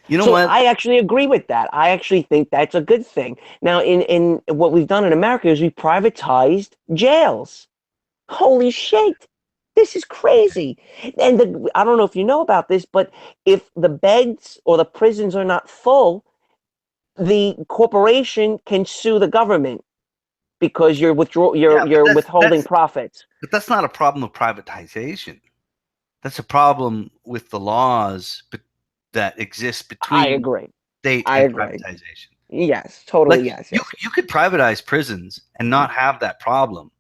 You know So what? I actually agree with that. I actually think that's a good thing. Now, in what we've done in America is we privatized jails. Holy shit. This is crazy. And I don't know if you know about this, but if the beds or the prisons are not full, the corporation can sue the government because you're withholding profits. But that's not a problem of privatization. That's a problem with the laws that exist between I agree. state and privatization. Yes, totally. Yes. You could privatize prisons and not have that problem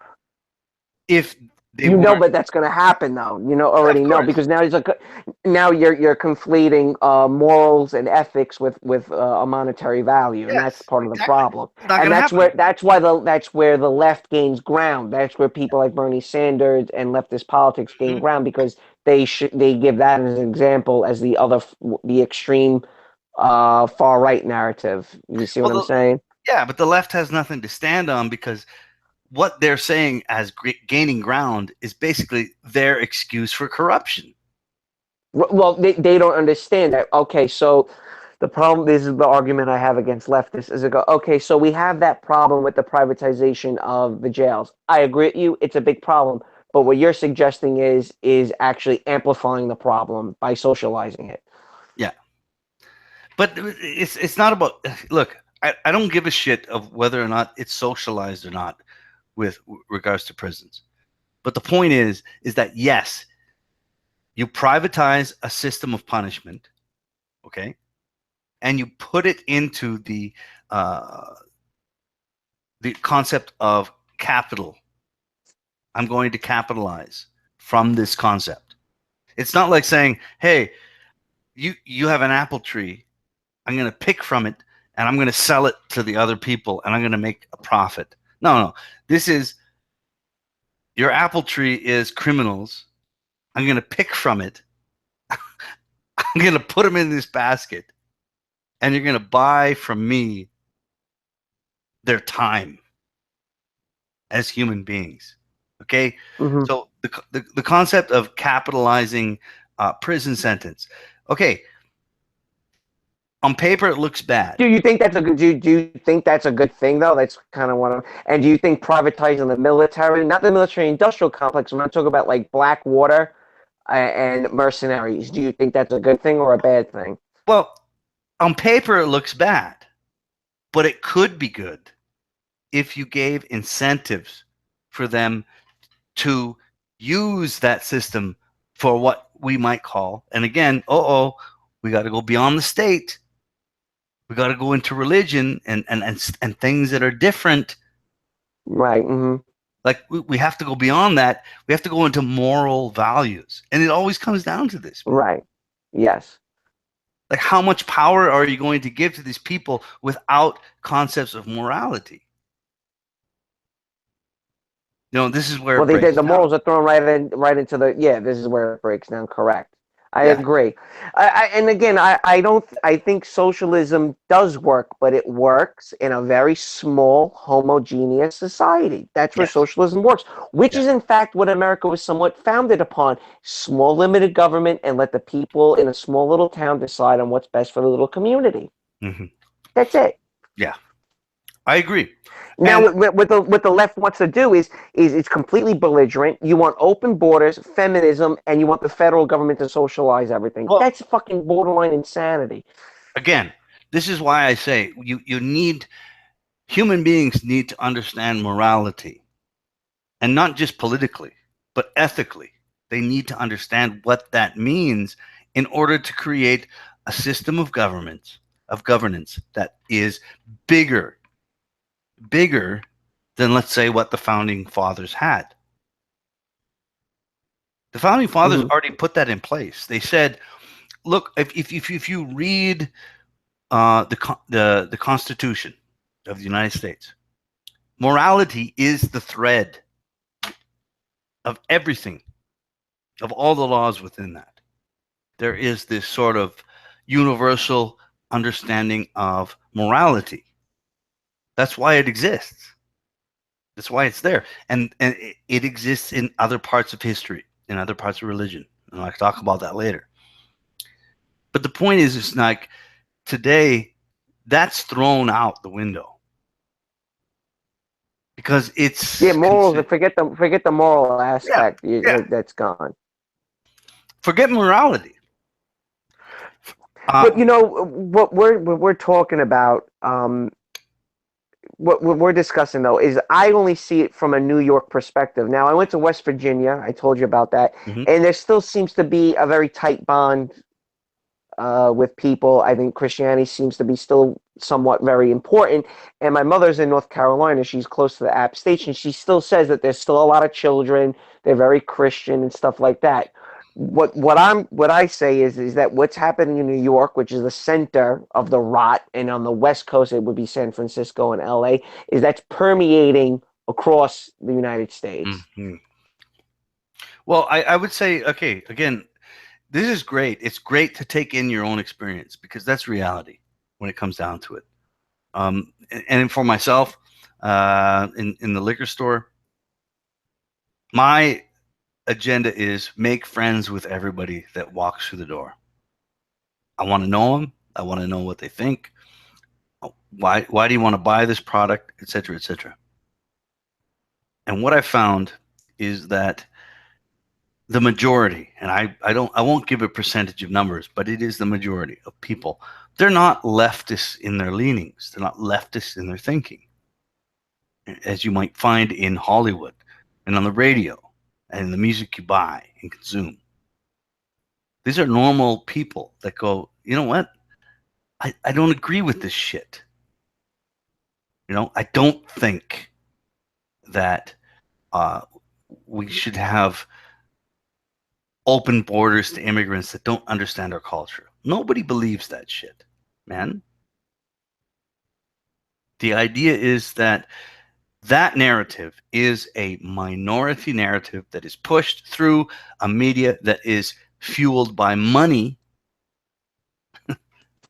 if they but that's going to happen though. Already know, because now you're conflating morals and ethics with a monetary value, and that's part of the problem. And that's where the left gains ground. That's where people like Bernie Sanders and leftist politics gain ground, because they give that as an example as the extreme far right narrative. You see what I'm saying? Yeah, but the left has nothing to stand on, because what they're saying as gaining ground is basically their excuse for corruption. Well, they don't understand that. Okay, so the problem, this is the argument I have against leftists, is okay, so we have that problem with the privatization of the jails. I agree with you, it's a big problem. But what you're suggesting is actually amplifying the problem by socializing it. Yeah. But it's not about, look, I don't give a shit of whether or not it's socialized or not with regards to prisons. But the point is that, yes, you privatize a system of punishment, okay, and you put it into the concept of capital. I'm going to capitalize from this concept. It's not like saying, hey, you have an apple tree, I'm going to pick from it and I'm going to sell it to the other people and I'm going to make a profit. No. This is, your apple tree is criminals. I'm going to pick from it. I'm going to put them in this basket, and you're going to buy from me their time as human beings. Okay? Mm-hmm. So the concept of capitalizing prison sentence. Okay. On paper, it looks bad. Do you think that's a good? Do you think that's a good thing though? That's kind of what I'm. And do you think privatizing the military, not the military-industrial complex, I'm not talking about like Blackwater and mercenaries. Do you think that's a good thing or a bad thing? Well, on paper, it looks bad, but it could be good if you gave incentives for them to use that system for what we might call, and again, we got to go beyond the state. We got to go into religion and things that are different. Right. Mm-hmm. Like we have to go beyond that. We have to go into moral values, and it always comes down to this. Right. Yes. Like, how much power are you going to give to these people without concepts of morality? This is where the morals are thrown right into the. Yeah, this is where it breaks down. Correct. I agree. And again, I think socialism does work, but it works in a very small, homogeneous society. That's where socialism works, which is in fact what America was somewhat founded upon: small, limited government, and let the people in a small little town decide on what's best for the little community. Mm-hmm. That's it. Yeah, I agree. Now, what the left wants to do is it's completely belligerent. You want open borders, feminism, and you want the federal government to socialize everything. Well, that's fucking borderline insanity. Again, This is why I say you need, human beings need to understand morality, and not just politically, but ethically. They need to understand what that means in order to create a system of governance that is bigger than, let's say, what the founding fathers had. The founding fathers already put that in place. They said, look, if you read the Constitution of the United States, morality is the thread of everything, of all the laws within that. There is this sort of universal understanding of morality. That's why it exists. That's why it's there. And it exists in other parts of history, in other parts of religion. And I'll talk about that later. But the point is, it's like today, that's thrown out the window. Because it's morals. Forget the moral aspect. That's gone. Forget morality. But what we're talking about, what we're discussing though, is I only see it from a New York perspective. Now I went to West Virginia. I told you about that, and there still seems to be a very tight bond with people. I think Christianity seems to be still somewhat very important. And my mother's in North Carolina. She's close to the App Station. She still says that there's still a lot of children. They're very Christian and stuff like that. What I say is that what's happening in New York, which is the center of the rot, and on the West Coast it would be San Francisco and LA, is that's permeating across the United States. Well, I would say, okay, again, this is great. It's great to take in your own experience, because that's reality when it comes down to it. And for myself, in the liquor store, my agenda is make friends with everybody that walks through the door. I want to know them. I want to know what they think. Why do you want to buy this product, et cetera, et cetera. And what I found is that the majority, and I won't give a percentage of numbers, but it is the majority of people. They're not leftists in their leanings. They're not leftists in their thinking, as you might find in Hollywood and on the radio and the music you buy and consume. These are normal people that go, you know what? I don't agree with this shit. I don't think that we should have open borders to immigrants that don't understand our culture. Nobody believes that shit, man. The idea is that narrative is a minority narrative that is pushed through a media that is fueled by money.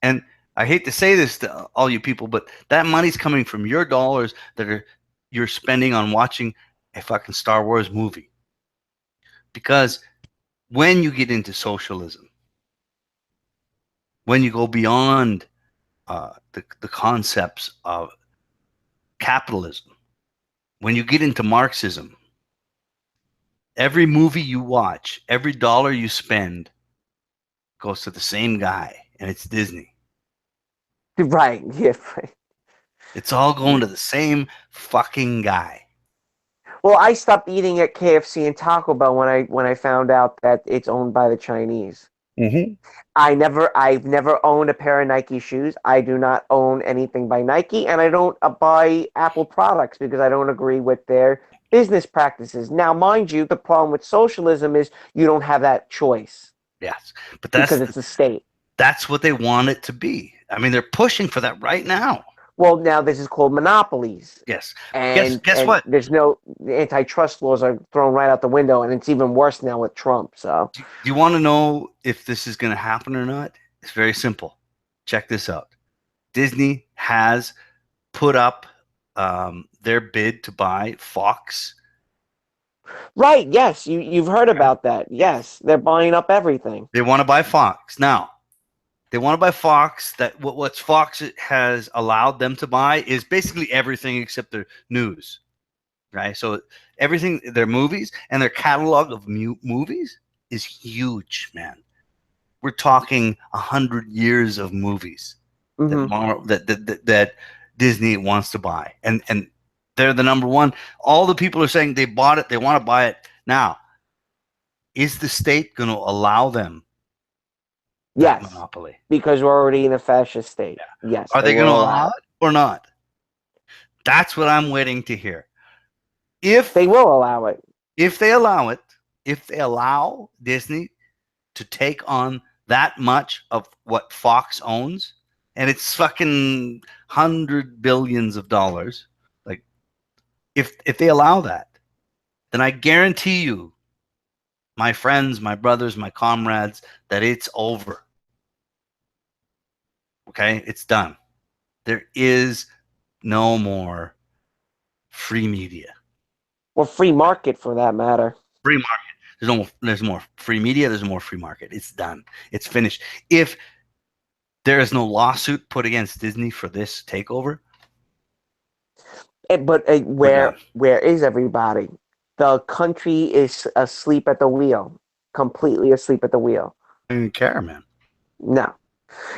And I hate to say this to all you people, but that money's coming from your dollars that you're spending on watching a fucking Star Wars movie. Because when you get into socialism, when you go beyond the concepts of capitalism, when you get into Marxism, every movie you watch, every dollar you spend goes to the same guy, and it's Disney. Right. Yeah. It's all going to the same fucking guy. Well, I stopped eating at KFC and Taco Bell when I found out that it's owned by the Chinese. I've never owned a pair of Nike shoes. I do not own anything by Nike, and I don't buy Apple products because I don't agree with their business practices. Now, mind you, the problem with socialism is you don't have that choice. Yes, but that's because it's the state. That's what they want it to be. I mean, they're pushing for that right now. Well, now this is called monopolies. Yes. And guess what? There's no antitrust laws are thrown right out the window, and it's even worse now with Trump. So, do you want to know if this is going to happen or not? It's very simple. Check this out. Disney has put up their bid to buy Fox. Right. Yes, you've heard about that. Yes, they're buying up everything. They want to buy Fox now. They want to buy Fox. That what Fox has allowed them to buy is basically everything except their news, right? So everything, their movies and their catalog of movies is huge, man. We're talking 100 years of movies that Disney wants to buy, and they're the number one. All the people are saying they bought it, they want to buy it now. Is the state going to allow them that Yes, monopoly? because we're already in a fascist state. Yeah. Yes, Are they going to will allow it or not? That's what I'm waiting to hear. If they will allow it, if they allow it, if they allow Disney to take on that much of what Fox owns, and it's fucking $100 billions, like if they allow that, then I guarantee you, my friends, my brothers, my comrades, that it's over. Okay, it's done. There is no more free media. or free market for that matter. Free market. There's more free media. There's more free market. It's done. It's finished. If there is no lawsuit put against Disney for this takeover, But where is everybody? The country is asleep at the wheel, completely asleep at the wheel. I don't even care, man. No.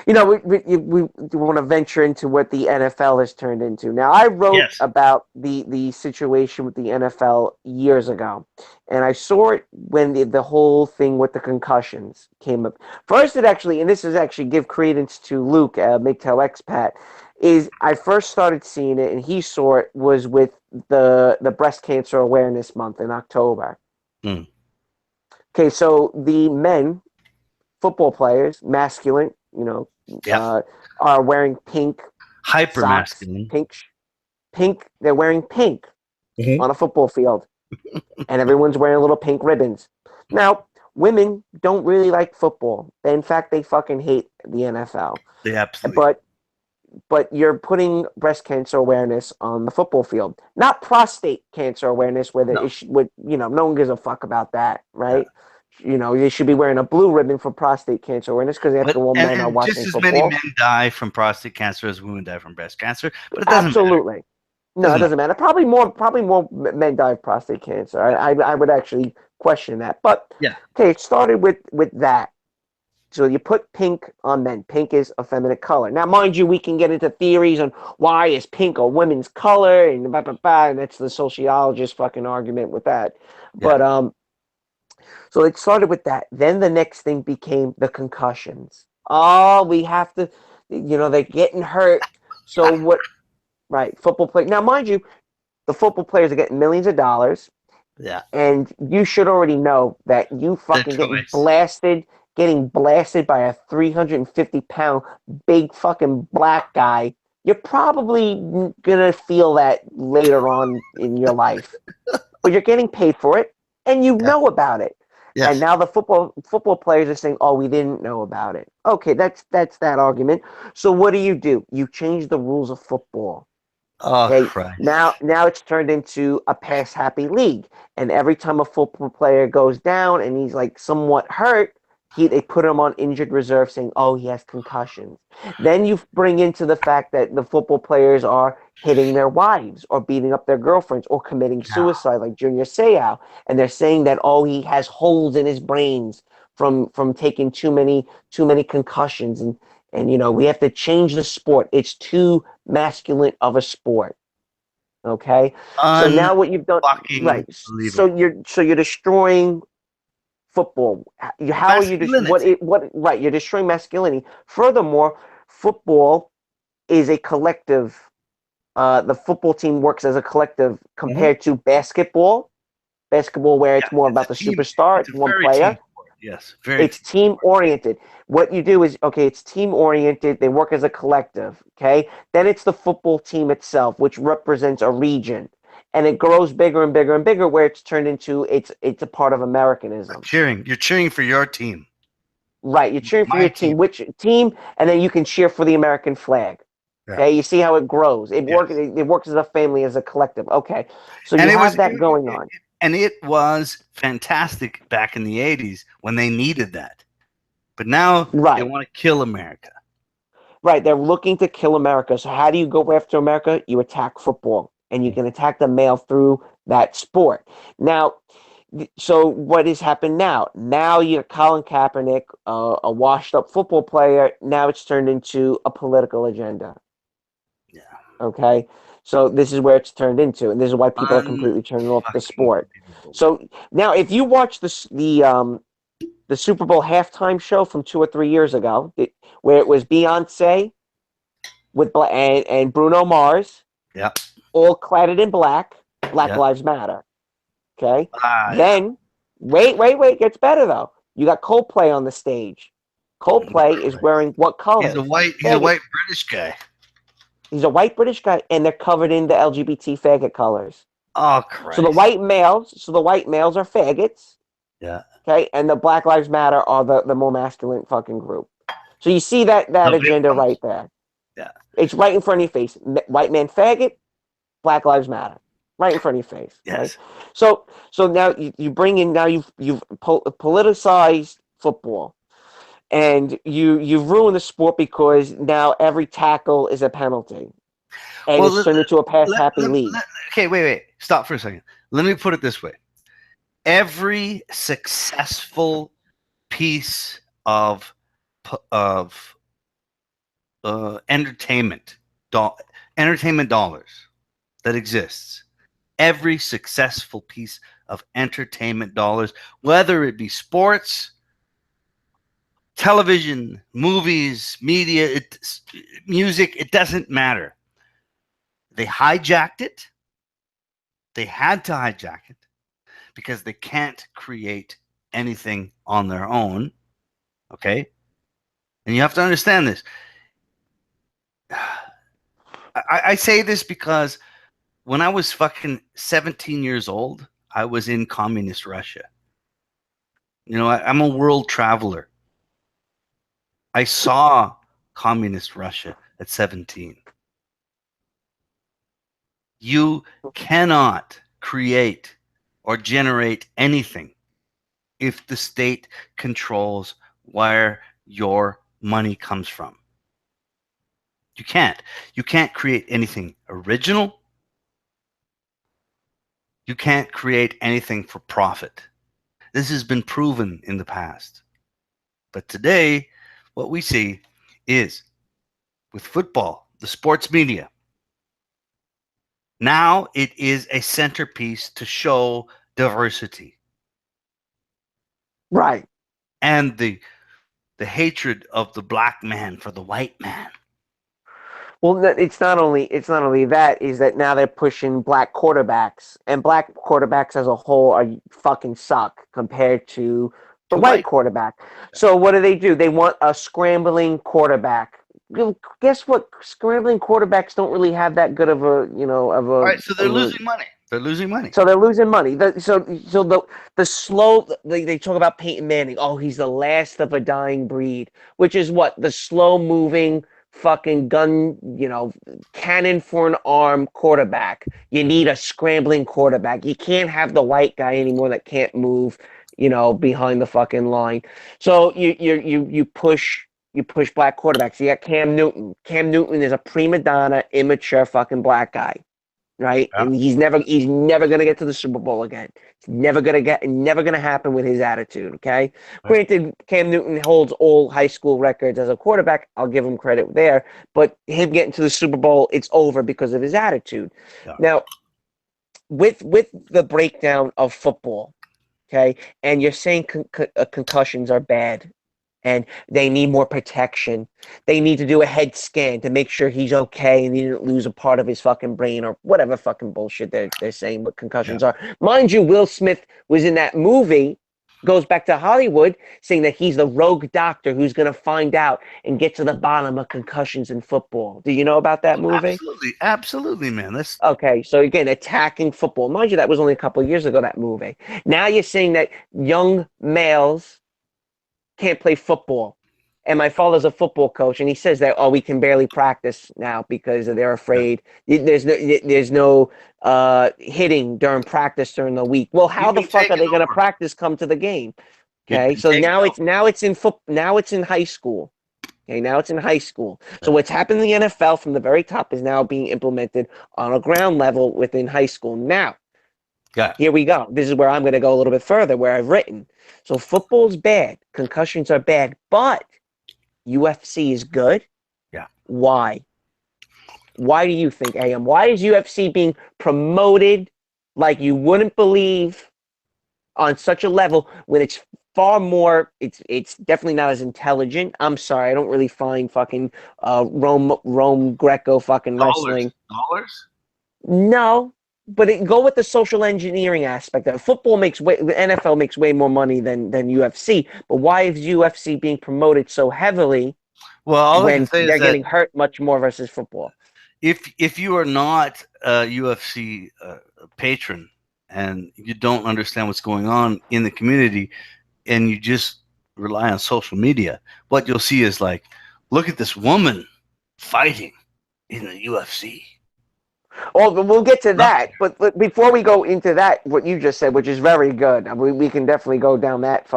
You know, we want to venture into what the NFL has turned into. Now, I wrote about the situation with the NFL years ago, and I saw it when the whole thing with the concussions came up. First, it actually, and this is actually give credence to Luke, MGTOW expat, is I first started seeing it, and he saw it, was with the Breast Cancer Awareness Month in October. Mm. Okay, so the men, football players, masculine, are wearing pink Hyper socks, masculine. pink. They're wearing pink Mhm. on a football field, and everyone's wearing little pink ribbons. Now, women don't really like football. In fact, they fucking hate the NFL. They absolutely. But you're putting breast cancer awareness on the football field, not prostate cancer awareness, where no one gives a fuck about that, right? Yeah. They should be wearing a blue ribbon for prostate cancer awareness because after all, men are watching just as football. many men die from prostate cancer as women die from breast cancer, but it doesn't Absolutely. matter. No, it doesn't matter. Probably more men die of prostate cancer. I would actually question that. But yeah, okay, it started with that. So you put pink on men. Pink is a feminine color. Now, mind you, we can get into theories on why is pink a women's color and blah, blah, blah, and that's the sociologist fucking argument with that. But so it started with that. Then the next thing became the concussions. Oh, we have to, they're getting hurt. So what? Right, football play. Now, mind you, the football players are getting millions of dollars. Yeah. And you should already know that you fucking getting blasted by a 350-pound big fucking black guy. You're probably gonna feel that later on in your life. But you're getting paid for it and you know about it. Yes. And now the football players are saying, "Oh, we didn't know about it." Okay, that's that argument. So what do? You change the rules of football. Oh, okay? Christ. Now it's turned into a pass happy league, and every time a football player goes down and he's like somewhat hurt, they put him on injured reserve, saying, "Oh, he has concussions." Then you bring into the fact that the football players are hitting their wives or beating up their girlfriends or committing suicide, like Junior Seau, and they're saying that he has holes in his brains from taking too many concussions, and we have to change the sport. It's too masculine of a sport. Okay, so now what you've done, right? So you're destroying football. How are you? Right? You're destroying masculinity. Furthermore, football is a collective. The football team works as a collective compared to basketball. Basketball, where it's more about the superstar, it's one player. Yes, it's team oriented. What you do is, it's team oriented. They work as a collective. Okay, then it's the football team itself, which represents a region, and it grows bigger and bigger and bigger, where it's turned into it's a part of Americanism. You're cheering for your team, right? You're cheering for your team, which team, and then you can cheer for the American flag. Okay, you see how it grows. It works as a family, as a collective. Okay, so you have that going on. And it was fantastic back in the 80s when they needed that. But now they want to kill America. Right. They're looking to kill America. So how do you go after America? You attack football. And you can attack the male through that sport. Now, So what has happened now? Now you're Colin Kaepernick, a washed-up football player. Now it's turned into a political agenda. Yeah. Okay, so this is where it's turned into, and this is why people are completely turning off the sport. Unfucking-believable. So now, if you watch the Super Bowl halftime show from 2 or 3 years ago, where it was Beyonce with and Bruno Mars, Yeah. all cladded in black, Black Yeah. Lives Matter. Okay, Yeah. then wait, gets better though. You got Coldplay on the stage. Coldplay is wearing what colors? He's a white British guy. He's a white British guy, and they're covered in the LGBT faggot colors. Oh So the Christ. white males are faggots. Yeah. Okay, and the Black Lives Matter are the more masculine fucking group. So you see that The big agenda ones. right there. Yeah. It's right in front of your face. White man faggot, Black Lives Matter, right in front of your face. Yes. Right? So now you bring in, now you've politicized football, and you've ruined the sport because now every tackle is a penalty, and Well, it's turned into a pass happy league. Okay, wait. Stop for a second. Let me put it this way. Every successful piece of entertainment dollars that exists, every successful piece of entertainment dollars, whether it be sports, television, movies, media, music, it doesn't matter. They hijacked it. They had to hijack it because they can't create anything on their own. Okay? And you have to understand this. I say this because when I was fucking 17 years old, I was in communist Russia. You know, I'm a world traveler. I saw communist Russia at 17. You cannot create or generate anything if the state controls where your money comes from. You can't. You can't create anything original. You can't create anything for profit. This has been proven in the past. But today, what we see is with football, the sports media, now it is a centerpiece to show diversity. Right. And the hatred of the black man for the white man. Well, it's not only that, is that now they're pushing black quarterbacks, and black quarterbacks as a whole are fucking suck compared to the white quarterback. So what do? They want a scrambling quarterback. Guess what? Scrambling quarterbacks don't really have that good of a, All right, so they're losing money. They're losing money. So they're losing money. So the slow, they talk about Peyton Manning. Oh, he's the last of a dying breed, which is what? The slow moving fucking gun, cannon for an arm quarterback. You need a scrambling quarterback. You can't have the white guy anymore that can't move, behind the fucking line. So you push black quarterbacks. You got Cam Newton. Cam Newton is a prima donna, immature fucking black guy. Right, Yeah. and he's never gonna get to the Super Bowl again. It's never gonna happen with his attitude. Okay, Right. Granted, Cam Newton holds all high school records as a quarterback. I'll give him credit there, but him getting to the Super Bowl, it's over because of his attitude. Yeah. Now, with the breakdown of football, okay, and you're saying concussions are bad, and they need more protection. They need to do a head scan to make sure he's okay and he didn't lose a part of his fucking brain or whatever fucking bullshit they're saying what concussions are. Mind you, Will Smith was in that movie, goes back to Hollywood, saying that he's the rogue doctor who's going to find out and get to the bottom of concussions in football. Do you know about that movie? Absolutely, man. That's Okay, so again, attacking football. Mind you, that was only a couple of years ago, that movie. Now you're saying that young males can't play football. And my father's a football coach, and he says that, we can barely practice now because they're afraid. There's no hitting during practice during the week. Well, how the fuck are they going to practice come to the game? Okay, so now it's in high school. Okay, now it's in high school. So what's happened in the NFL from the very top is now being implemented on a ground level within high school. Now, Yeah. Here we go. This is where I'm going to go a little bit further, where I've written. So football's bad. Concussions are bad. But UFC is good. Yeah. Why? Why do you think, AM? Why is UFC being promoted like you wouldn't believe on such a level when it's far more, it's definitely not as intelligent. I'm sorry, I don't really find fucking Rome Greco fucking wrestling. Dollars? No, but go with the social engineering aspect of it. Football makes way, the NFL makes way more money than UFC. But why is UFC being promoted so heavily Well, all I can when say is they're that getting hurt much more versus football? if you are not a UFC patron and you don't understand what's going on in the community and you just rely on social media, what you'll see is like, look at this woman fighting in the UFC. Well, we'll get to that, but before we go into that, what you just said, which is very good, we can definitely go down that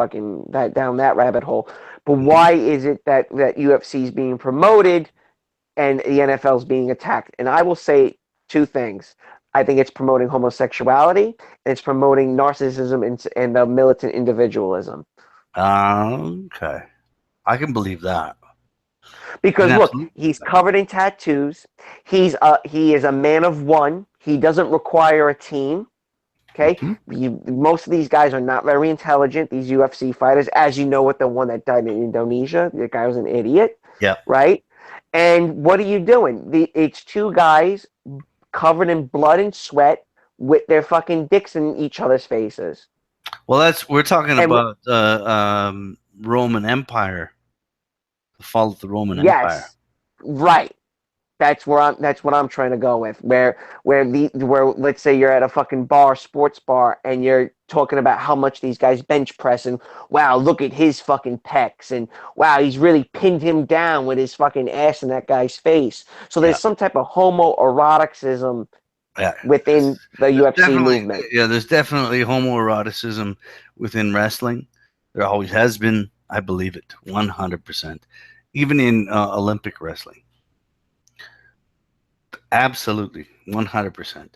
down that rabbit hole. But why is it that UFC is being promoted and the NFL is being attacked? And I will say two things. I think it's promoting homosexuality and it's promoting narcissism and militant individualism. Okay, I can believe that. Because look, he's covered in tattoos. He is a man of one. He doesn't require a team. Okay, most of these guys are not very intelligent. These UFC fighters, as you know, with the one that died in Indonesia, the guy was an idiot. Yeah. Right. And what are you doing? It's two guys covered in blood and sweat with their fucking dicks in each other's faces. Well, we're talking about Roman Empire, the fall of the Roman Empire. Yes, right. That's what I'm trying to go with. Where let's say you're at a fucking bar, sports bar, and you're talking about how much these guys bench press and wow, look at his fucking pecs and wow, he's really pinned him down with his fucking ass in that guy's face. So there's some type of homoeroticism within the UFC movement. Yeah, there's definitely homoeroticism within wrestling. There always has been. I believe it 100%. Even in Olympic wrestling. Absolutely, 100%.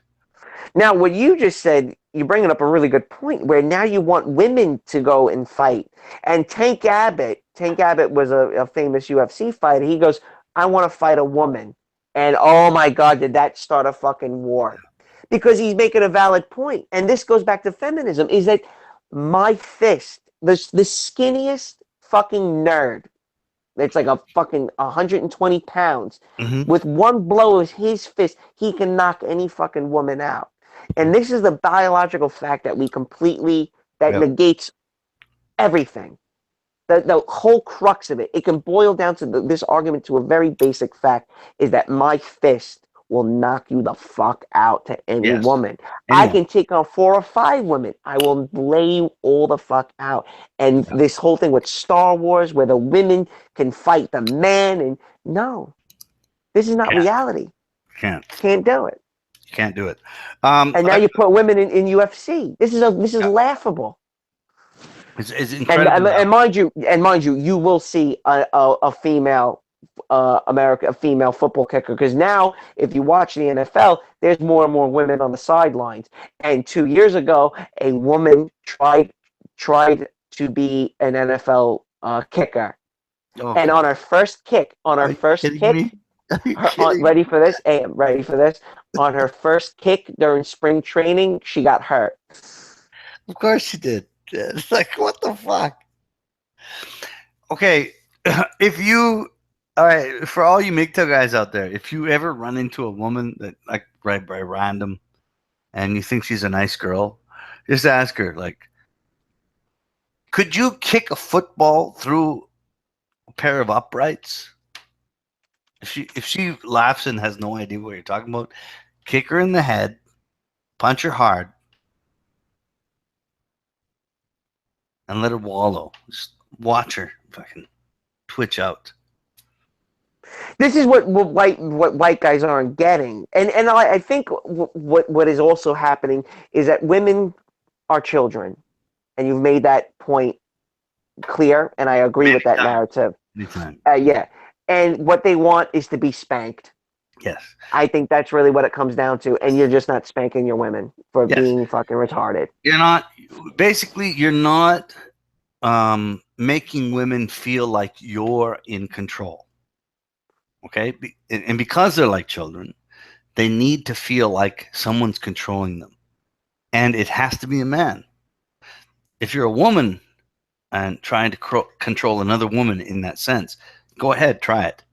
Now, what you just said, you're bringing up a really good point where now you want women to go and fight. And Tank Abbott was a famous UFC fighter. He goes, I want to fight a woman. And oh my God, did that start a fucking war? Because he's making a valid point. And this goes back to feminism, is that my fist, the skinniest fucking nerd, it's like a fucking 120 pounds. With one blow of his fist, he can knock any fucking woman out. And this is the biological fact that negates everything. The whole crux of it. It can boil down to this argument to a very basic fact is that my fist will knock you the fuck out to any woman. I can take on 4 or 5 women. I will lay you all the fuck out. And this whole thing with Star Wars where the women can fight the man and no. This is not reality. Can't do it. Can't do it. And now you put women in UFC. This is laughable. It's incredible. And mind you, you will see a female a female football kicker, because now if you watch the NFL, there's more and more women on the sidelines. And 2 years ago, a woman tried to be an NFL kicker, and on her first kick, ready for this? Hey, ready for this? On her first kick during spring training, she got hurt. Of course she did. It's like, what the fuck? Okay, all right, for all you MGTOW guys out there, if you ever run into a woman that like right by random and you think she's a nice girl, just ask her, like, could you kick a football through a pair of uprights? If she laughs and has no idea what you're talking about, kick her in the head, punch her hard, and let her wallow. Just watch her fucking twitch out. This is what white guys aren't getting, and I think what is also happening is that women are children, and you've made that point clear, and I agree with that narrative. Yeah, and what they want is to be spanked. Yes. I think that's really what it comes down to, and you're just not spanking your women for Yes. being fucking retarded. You're not. Basically, you're not making women feel like you're in control. Okay, and because they're like children, they need to feel like someone's controlling them, and it has to be a man. If you're a woman and trying to control another woman in that sense, go ahead, try it.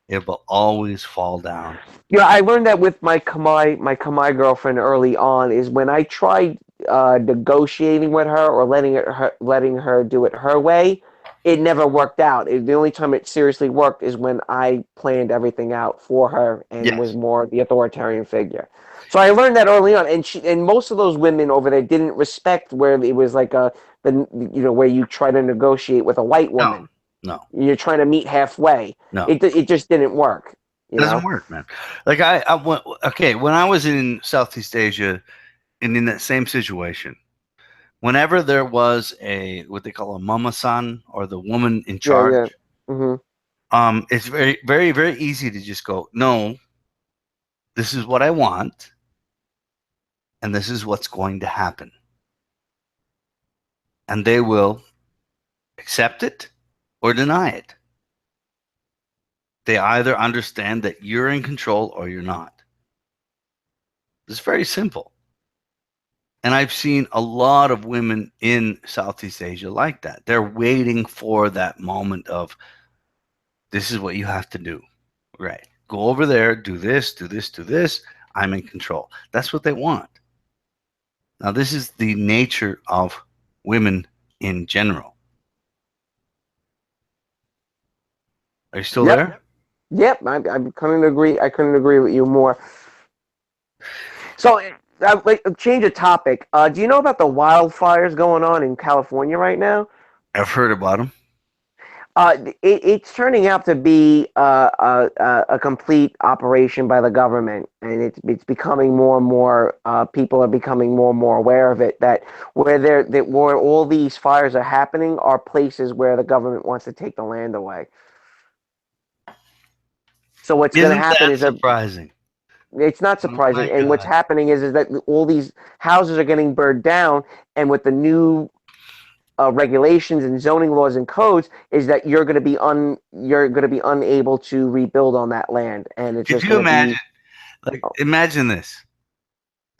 It will always fall down. Yeah, I learned that with my Khmer girlfriend early on. Is when I tried negotiating with her or letting her do it her way, it never worked out. The only time it seriously worked is when I planned everything out for her and was Yes. more the authoritarian figure. So I learned that early on, and most of those women over there didn't respect where it was like where you try to negotiate with a white No. woman. No. You're trying to meet halfway. No. It just didn't work. It doesn't work, man. Like I went, okay, when I was in Southeast Asia and in that same situation, whenever there was what they call a mama-san, or the woman in charge, Yeah. Hmm. it's very, very, very easy to just go, no, this is what I want, and this is what's going to happen. And they will accept it or deny it. They either understand that you're in control or you're not. It's very simple. And I've seen a lot of women in Southeast Asia like that. They're waiting for that moment of, this is what you have to do. Right. Go over there, do this, do this, do this. I'm in control. That's what they want. Now, this is the nature of women in general. Are you still there? Yep. I couldn't agree. I couldn't agree with you more. So, like, change of topic. Do you know about the wildfires going on in California right now? I've heard about them. It's turning out to be a complete operation by the government, and it's becoming more and more. People are becoming more and more aware of it. Where all these fires are happening are places where the government wants to take the land away. So what's going to Isn't happen that is that surprising? it's not Oh my surprising, and what's God. happening is that all these houses are getting burned down, and with the new regulations and zoning laws and codes is that you're going to be unable to rebuild on that land, and it's Could just you going to imagine? be Like, imagine this.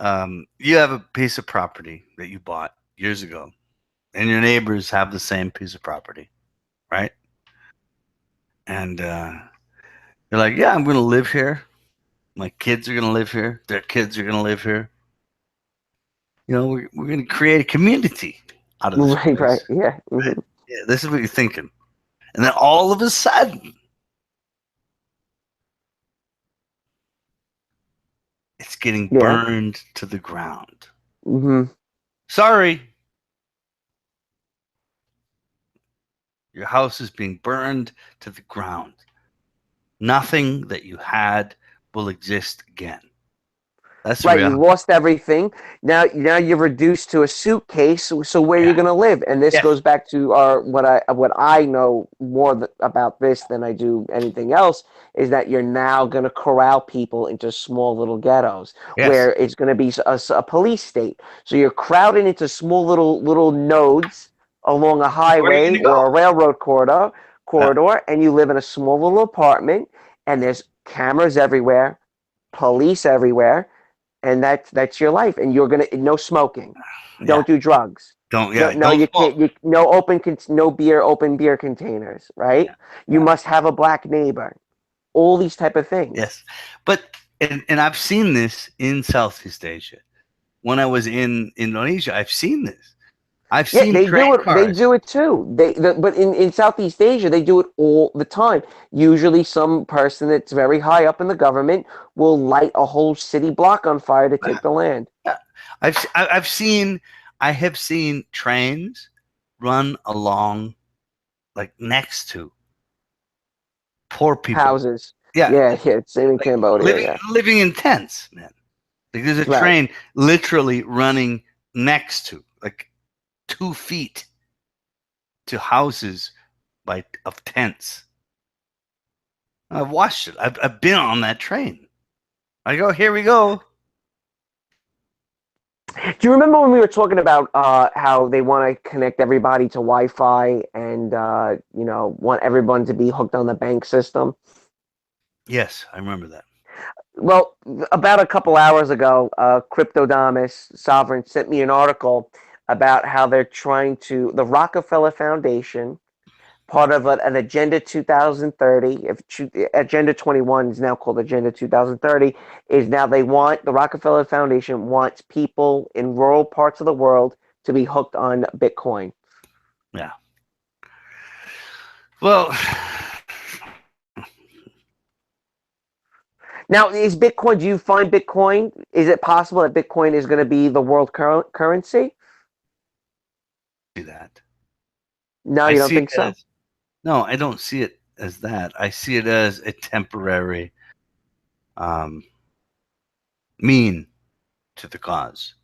You have a piece of property that you bought years ago, and your neighbors have the same piece of property, right? And you're like, yeah, I'm going to live here. My kids are going to live here. Their kids are going to live here. You know, we're going to create a community out of this right, place. yeah. Right? Yeah, this is what you're thinking. And then all of a sudden, it's getting Yeah. burned to the ground. Hmm. Sorry. Your house is being burned to the ground. Nothing that you had will exist again. That's the Right, you reality. lost everything. Now you're reduced to a suitcase. So where are you Yeah. going to live? And this Yes. goes back to what I know more about this than I do anything else is that you're now going to corral people into small little ghettos Yes. where it's going to be a police state. So you're crowded into small little nodes along a Where are you highway going to or a go? railroad corridor, Uh, and you live in a small little apartment, and there's cameras everywhere, police everywhere, and that's your life, and you're gonna no smoking, yeah. don't do drugs, Don't. no Yeah. no Don't you smoke. can't, no open beer containers, right? Yeah. You Yeah. must have a black neighbor, all these type of things. Yes. But and I've seen this in Southeast Asia. When I was in Indonesia, I've seen this. I've Yeah, seen train they cars. do it too. But in Southeast Asia, they do it all the time. Usually, some person that's very high up in the government will light a whole city block on fire to take the land. Yeah. I have seen trains run along, like, next to poor people. Houses. Yeah, Yeah, same in like Cambodia. living Yeah, living in tents, man. Like, there's a right. train literally running next to, like, 2 feet to houses of tents. I've watched it. I've been on that train. I go, here we go. Do you remember when we were talking about how they want to connect everybody to Wi-Fi and want everyone to be hooked on the bank system? Yes, I remember that. Well, about a couple hours ago, Cryptodamus Sovereign sent me an article about how they're trying to the Rockefeller Foundation, part of an Agenda 2030. If Agenda 21 is now called Agenda 2030, is now the Rockefeller Foundation wants people in rural parts of the world to be hooked on Bitcoin. Yeah. Well, now is Bitcoin? Do you find Bitcoin? Is it possible that Bitcoin is going to be the world currency? see that. No, you don't think so? No, I don't see it as that. I see it as a temporary mean to the cause.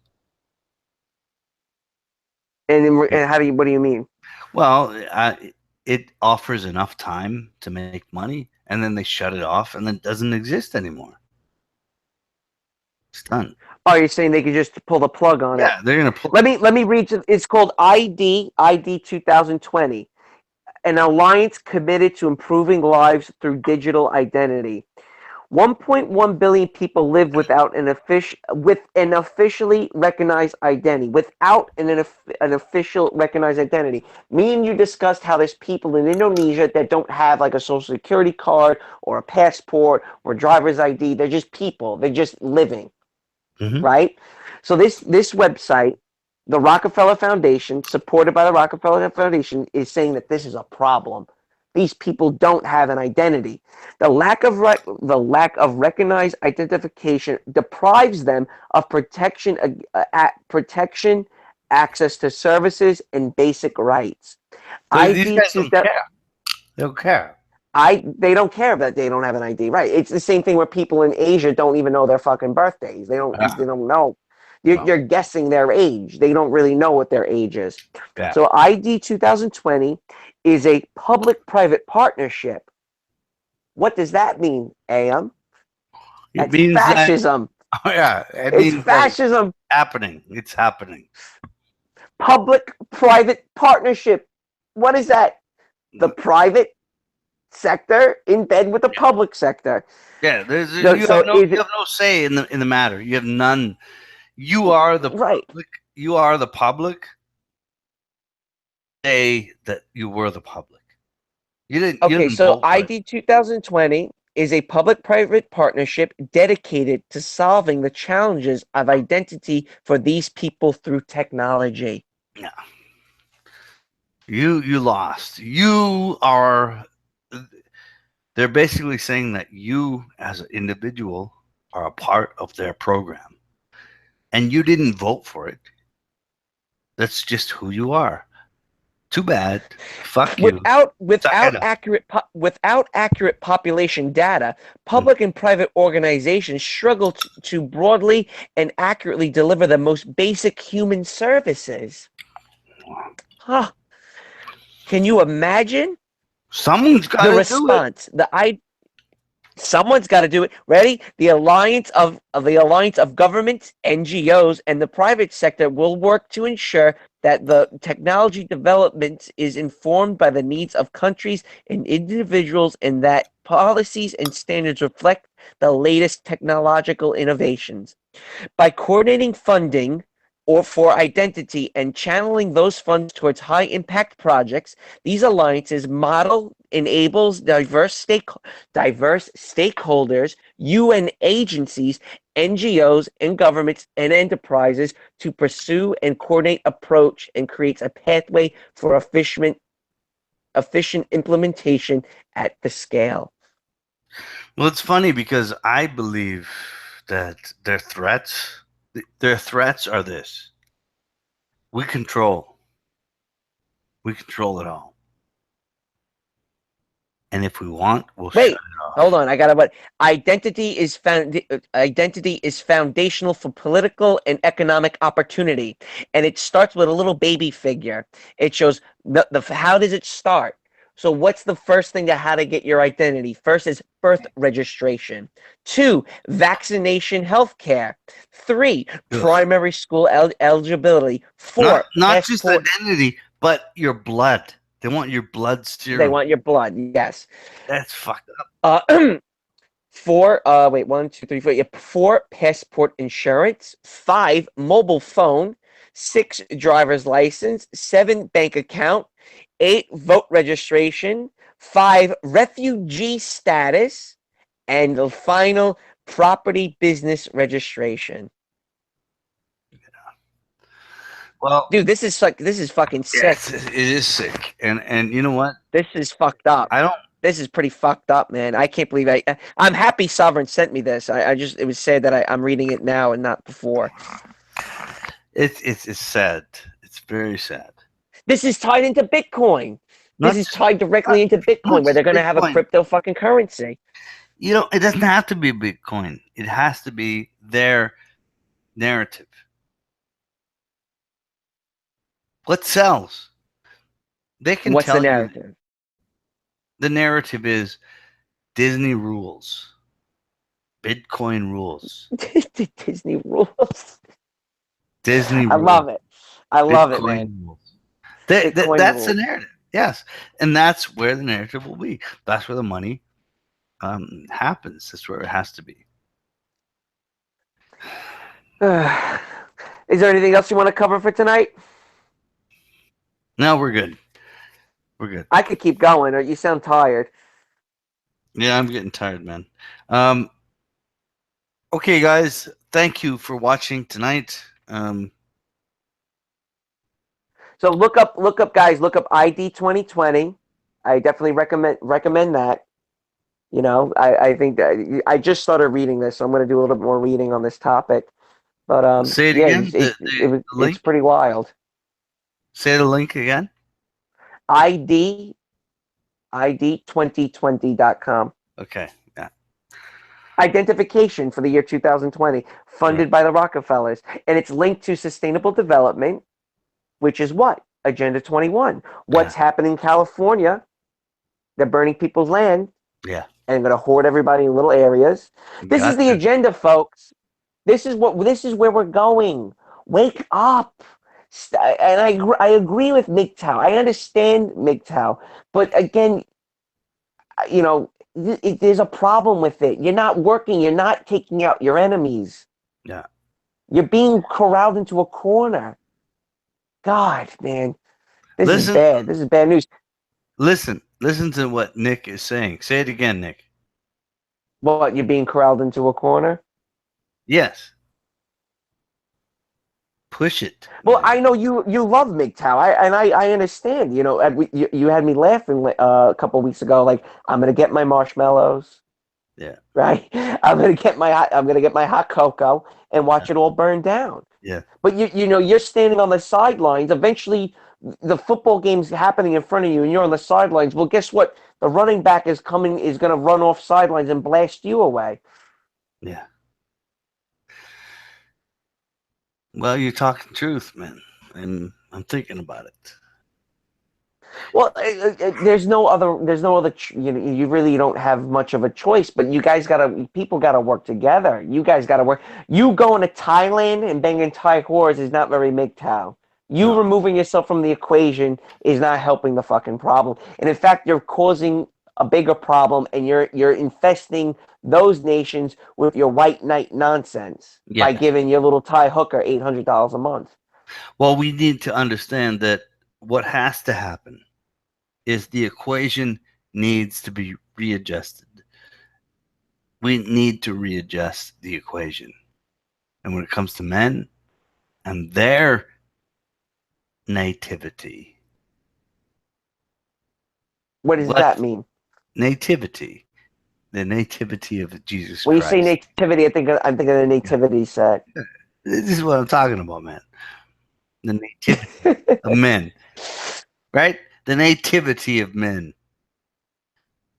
And how do you? What do you mean? Well, it offers enough time to make money, and then they shut it off, and then it doesn't exist anymore. It's done. Oh, you're saying they could just pull the plug on it? Yeah, they're gonna pull. Let me read. It's called ID 2020, an alliance committed to improving lives through digital identity. 1.1 billion people live without an officially recognized identity. Without an official recognized identity. Me and you discussed how there's people in Indonesia that don't have like a social security card or a passport or driver's ID. They're just people. They're just living. Mhm. Right? So this website, the Rockefeller Foundation, supported by the Rockefeller Foundation, is saying that this is a problem. These people don't have an identity. The lack of recognized identification deprives them of protection, access to services, and basic rights. But these ID guys don't care. They don't care. They don't care that they don't have an ID, right? It's the same thing where people in Asia don't even know their fucking birthdays. They don't know. You're guessing their age. They don't really know what their age is. Yeah. So ID 2020 is a public-private partnership. What does that mean, Ayam? It That's means fascism. that. Oh yeah, it It's means fascism. happening. It's happening. Public-private partnership. What is that? The private sector in bed with the public sector. Yeah, you have no say in the matter. You have none. You are the public. You are the public. Say that you were the public. You didn't. Okay, you didn't so vote for ID 2020 is a public-private partnership dedicated to solving the challenges of identity for these people through technology. Yeah. You lost. You are. They're basically saying that you, as an individual, are a part of their program, and you didn't vote for it. That's just who you are. Too bad. Fuck you. Without accurate population data, public and private organizations struggle to broadly and accurately deliver the most basic human services. Huh. Can you imagine? Someone's got to do it. Response. Someone's got to do it. Ready? The alliance of governments, NGOs, and the private sector will work to ensure that the technology development is informed by the needs of countries and individuals, and that policies and standards reflect the latest technological innovations. By coordinating funding or for identity and channeling those funds towards high impact projects, these alliances enables diverse stakeholders, UN agencies, NGOs, and governments and enterprises to pursue and coordinate approach, and creates a pathway for efficient implementation at the scale. Well, it's funny because I believe that their threats are this: we control it all, and if we want, we'll shut it off. Hold on, I got to. Identity is foundational for political and economic opportunity, and it starts with a little baby figure. It shows how does it start? So what's the first thing to how to get your identity? First is birth registration. 2, vaccination healthcare. 3, Ugh. primary school eligibility. 4, Not just passport. identity, but your blood. They want your blood serum. They want your blood. Yes. That's fucked up. 4, wait, 1, 2, 3, 4. Yeah, 4, passport insurance. 5, mobile phone. 6, driver's license. 7, bank account. 8, vote registration. 5, refugee status. And the final, property business registration. Well, Dude, this is fucking sick. yes, it is sick. And you know what? This is fucked up. I don't. This is pretty fucked up, man. I can't believe I'm happy Sovereign sent me this. It was sad that I'm reading it now and not before. It's sad. It's very sad. This is tied into Bitcoin. Not This is just- tied directly into Bitcoin, where they're going to have a Bitcoin. crypto fucking currency. You know, it doesn't have to be Bitcoin. It has to be their narrative. What sells? They can What's tell the you narrative? the narrative is Disney rules. Bitcoin rules. Disney rules. Disney rules. I love it. I love it, Bitcoin man. rules. Bitcoin That's the rules. narrative. Yes. And that's where the narrative will be. That's where the money happens. That's where it has to be. Is there anything else you want to cover for tonight? No, we're good. We're good. I could keep going, or you sound tired. Yeah, I'm getting tired, man. Okay, guys. Thank you for watching tonight. So look up, guys. Look up ID 2020. I definitely recommend that. You know, I think that I just started reading this, so I'm going to do a little bit more reading on this topic. But Say it yeah, again. The link. it's pretty wild. Say the link again. ID 2020.com. Okay. Yeah. Identification for the year 2020, funded by the Rockefellers, and it's linked to sustainable development, which is what? Agenda 21. What's happening in California? They're burning people's land. Yeah. And going to hoard everybody in little areas. This is the agenda, folks. This is where we're going. Wake up. And I agree with MGTOW. I understand MGTOW. But again, you know, there's a problem with it. You're not working. You're not taking out your enemies. Yeah. You're being corralled into a corner. God, man. This is bad. This is bad news. Listen to what Nick is saying. Say it again, Nick. What, you're being corralled into a corner? Yes. Push it. Well, I know you love MGTOW, I understand. You know, you had me laughing a couple of weeks ago. Like, I'm gonna get my marshmallows. Yeah. Right. I'm gonna get my hot cocoa and watch it all burn down. Yeah. But you know, you're standing on the sidelines. Eventually, the football game's happening in front of you, and you're on the sidelines. Well, guess what? The running back is going to run off sidelines and blast you away. Yeah. Well, you're talking truth, man, and I'm thinking about it. Well, there's no other. You know, you really don't have much of a choice. But people gotta work together. You guys gotta work. You going to Thailand and banging Thai whores is not very MGTOW. You removing yourself from the equation is not helping the fucking problem. And in fact, you're causing a bigger problem, and you're infesting those nations with your white knight nonsense by giving your little Thai hooker $800 a month. Well, we need to understand that what has to happen is the equation needs to be readjusted. We need to readjust the equation. And when it comes to men and their nativity. What does that mean? Nativity. The nativity of Jesus Christ. When you say nativity, I'm thinking of the nativity set. This is what I'm talking about, man. The nativity of men. Right? The nativity of men.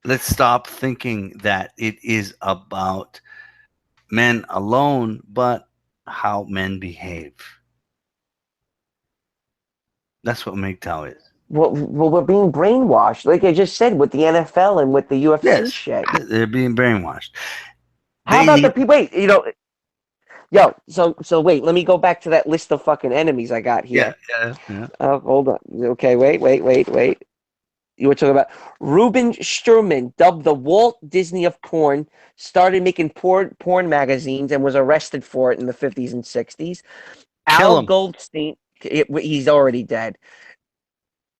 Let's stop thinking that it is about men alone, but how men behave. That's what MGTOW is. Well, we're being brainwashed, like I just said, with the NFL and with the UFC Yes, shit. they're being brainwashed. How about the They people? Wait, yo. So wait. Let me go back to that list of fucking enemies I got yeah, here. yeah. Hold on. Okay, wait. You were talking about Ruben Sturman, dubbed the Walt Disney of porn, started making porn magazines and was arrested for it in the 50s and 60s. Kill Al them. Goldstein, he's already dead.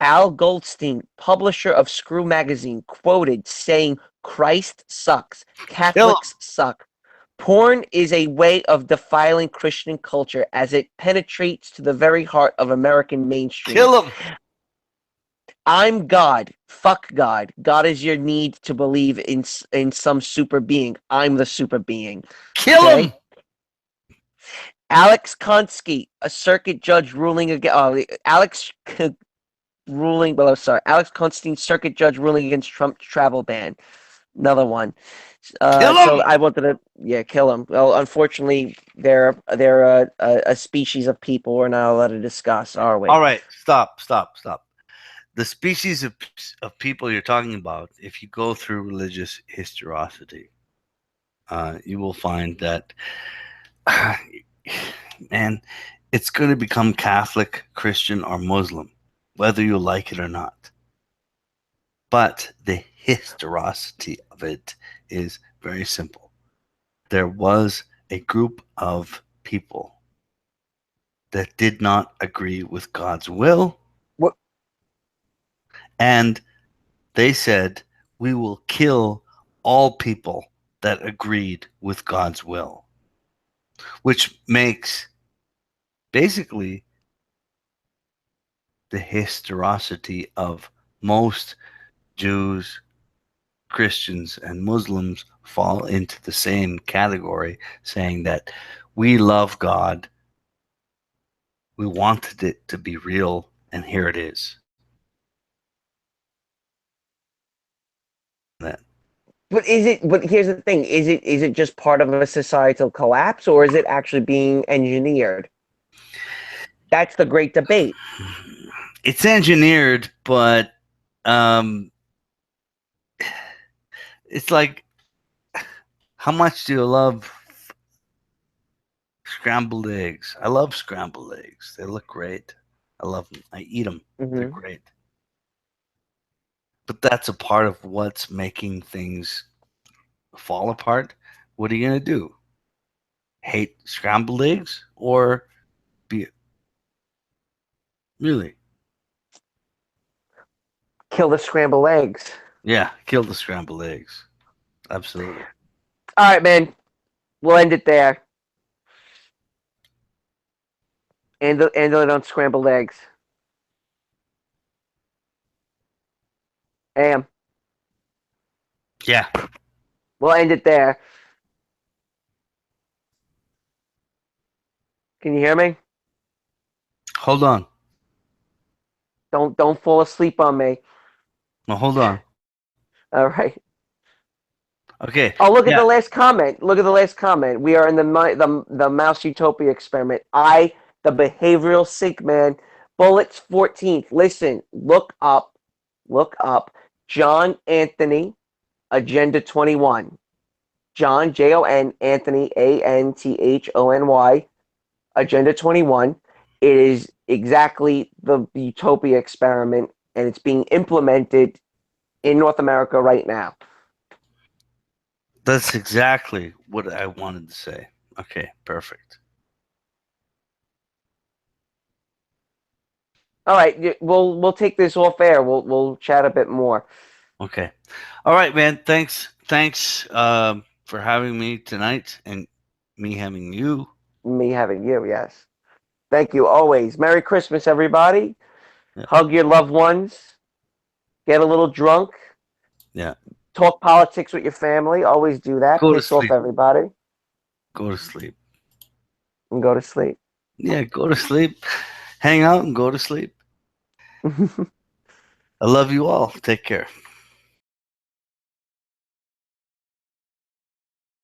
Al Goldstein, publisher of Screw magazine, quoted saying, "Christ sucks. Kill them. Catholics suck. Porn is a way of defiling Christian culture as it penetrates to the very heart of American mainstream. Kill them. I'm God. Fuck God. God is your need to believe in some super being. I'm the super being." Kill Okay? them. Alex Konsky, a circuit judge ruling against Alex ruling. Well, I'm sorry, Alex Konstein, circuit judge ruling against Trump travel ban. Another one. Kill So them. I wanted to, kill them. Well, unfortunately, they're a species of people we're not allowed to discuss, are we? All right, stop. The species of people you're talking about, if you go through religious historicity, you will find that, man, it's going to become Catholic, Christian, or Muslim, whether you like it or not. But the historicity of it is very simple. There was a group of people that did not agree with God's will. What? And they said, we will kill all people that agreed with God's will, which makes basically the historicity of most Jews, Christians, and Muslims fall into the same category, saying that we love God, we wanted it to be real, and here it is. That But is it? But here's the thing: is it just part of a societal collapse, or is it actually being engineered? That's the great debate. it's engineered, but um, it's like, how much do you love scrambled eggs? I love scrambled eggs. They look great. I love them. I eat them. They're Mm-hmm. great. But that's a part of what's making things fall apart. What are you going to do? Hate scrambled eggs or be really? Kill the scrambled eggs. Yeah, kill the scrambled eggs. Absolutely. All right, man. We'll end it there. End it on scrambled eggs. Ayam. Yeah. We'll end it there. Can you hear me? Hold on. Don't fall asleep on me. No, hold on. All right. Okay. Oh, look at Yeah. the last comment. Look at the last comment. We are in the Mouse Utopia experiment. The behavioral sick man, Bullets 14th. Listen, look up John Anthony, Agenda 21. John, Jon, Anthony, Anthony, Agenda 21. It is exactly the Utopia experiment, and it's being implemented in North America right now. That's exactly what I wanted to say. Okay, perfect. All right, we'll take this off air. We'll chat a bit more. Okay. All right, man. Thanks for having me tonight and me having you. Me having you, yes. Thank you always. Merry Christmas, everybody. Yeah. Hug your loved ones. Get a little drunk. Yeah. Talk politics with your family. Always do that. Go to Piss off sleep. everybody Go to sleep. and go to sleep. Yeah, go to sleep. Hang out and go to sleep. I love you all. Take care.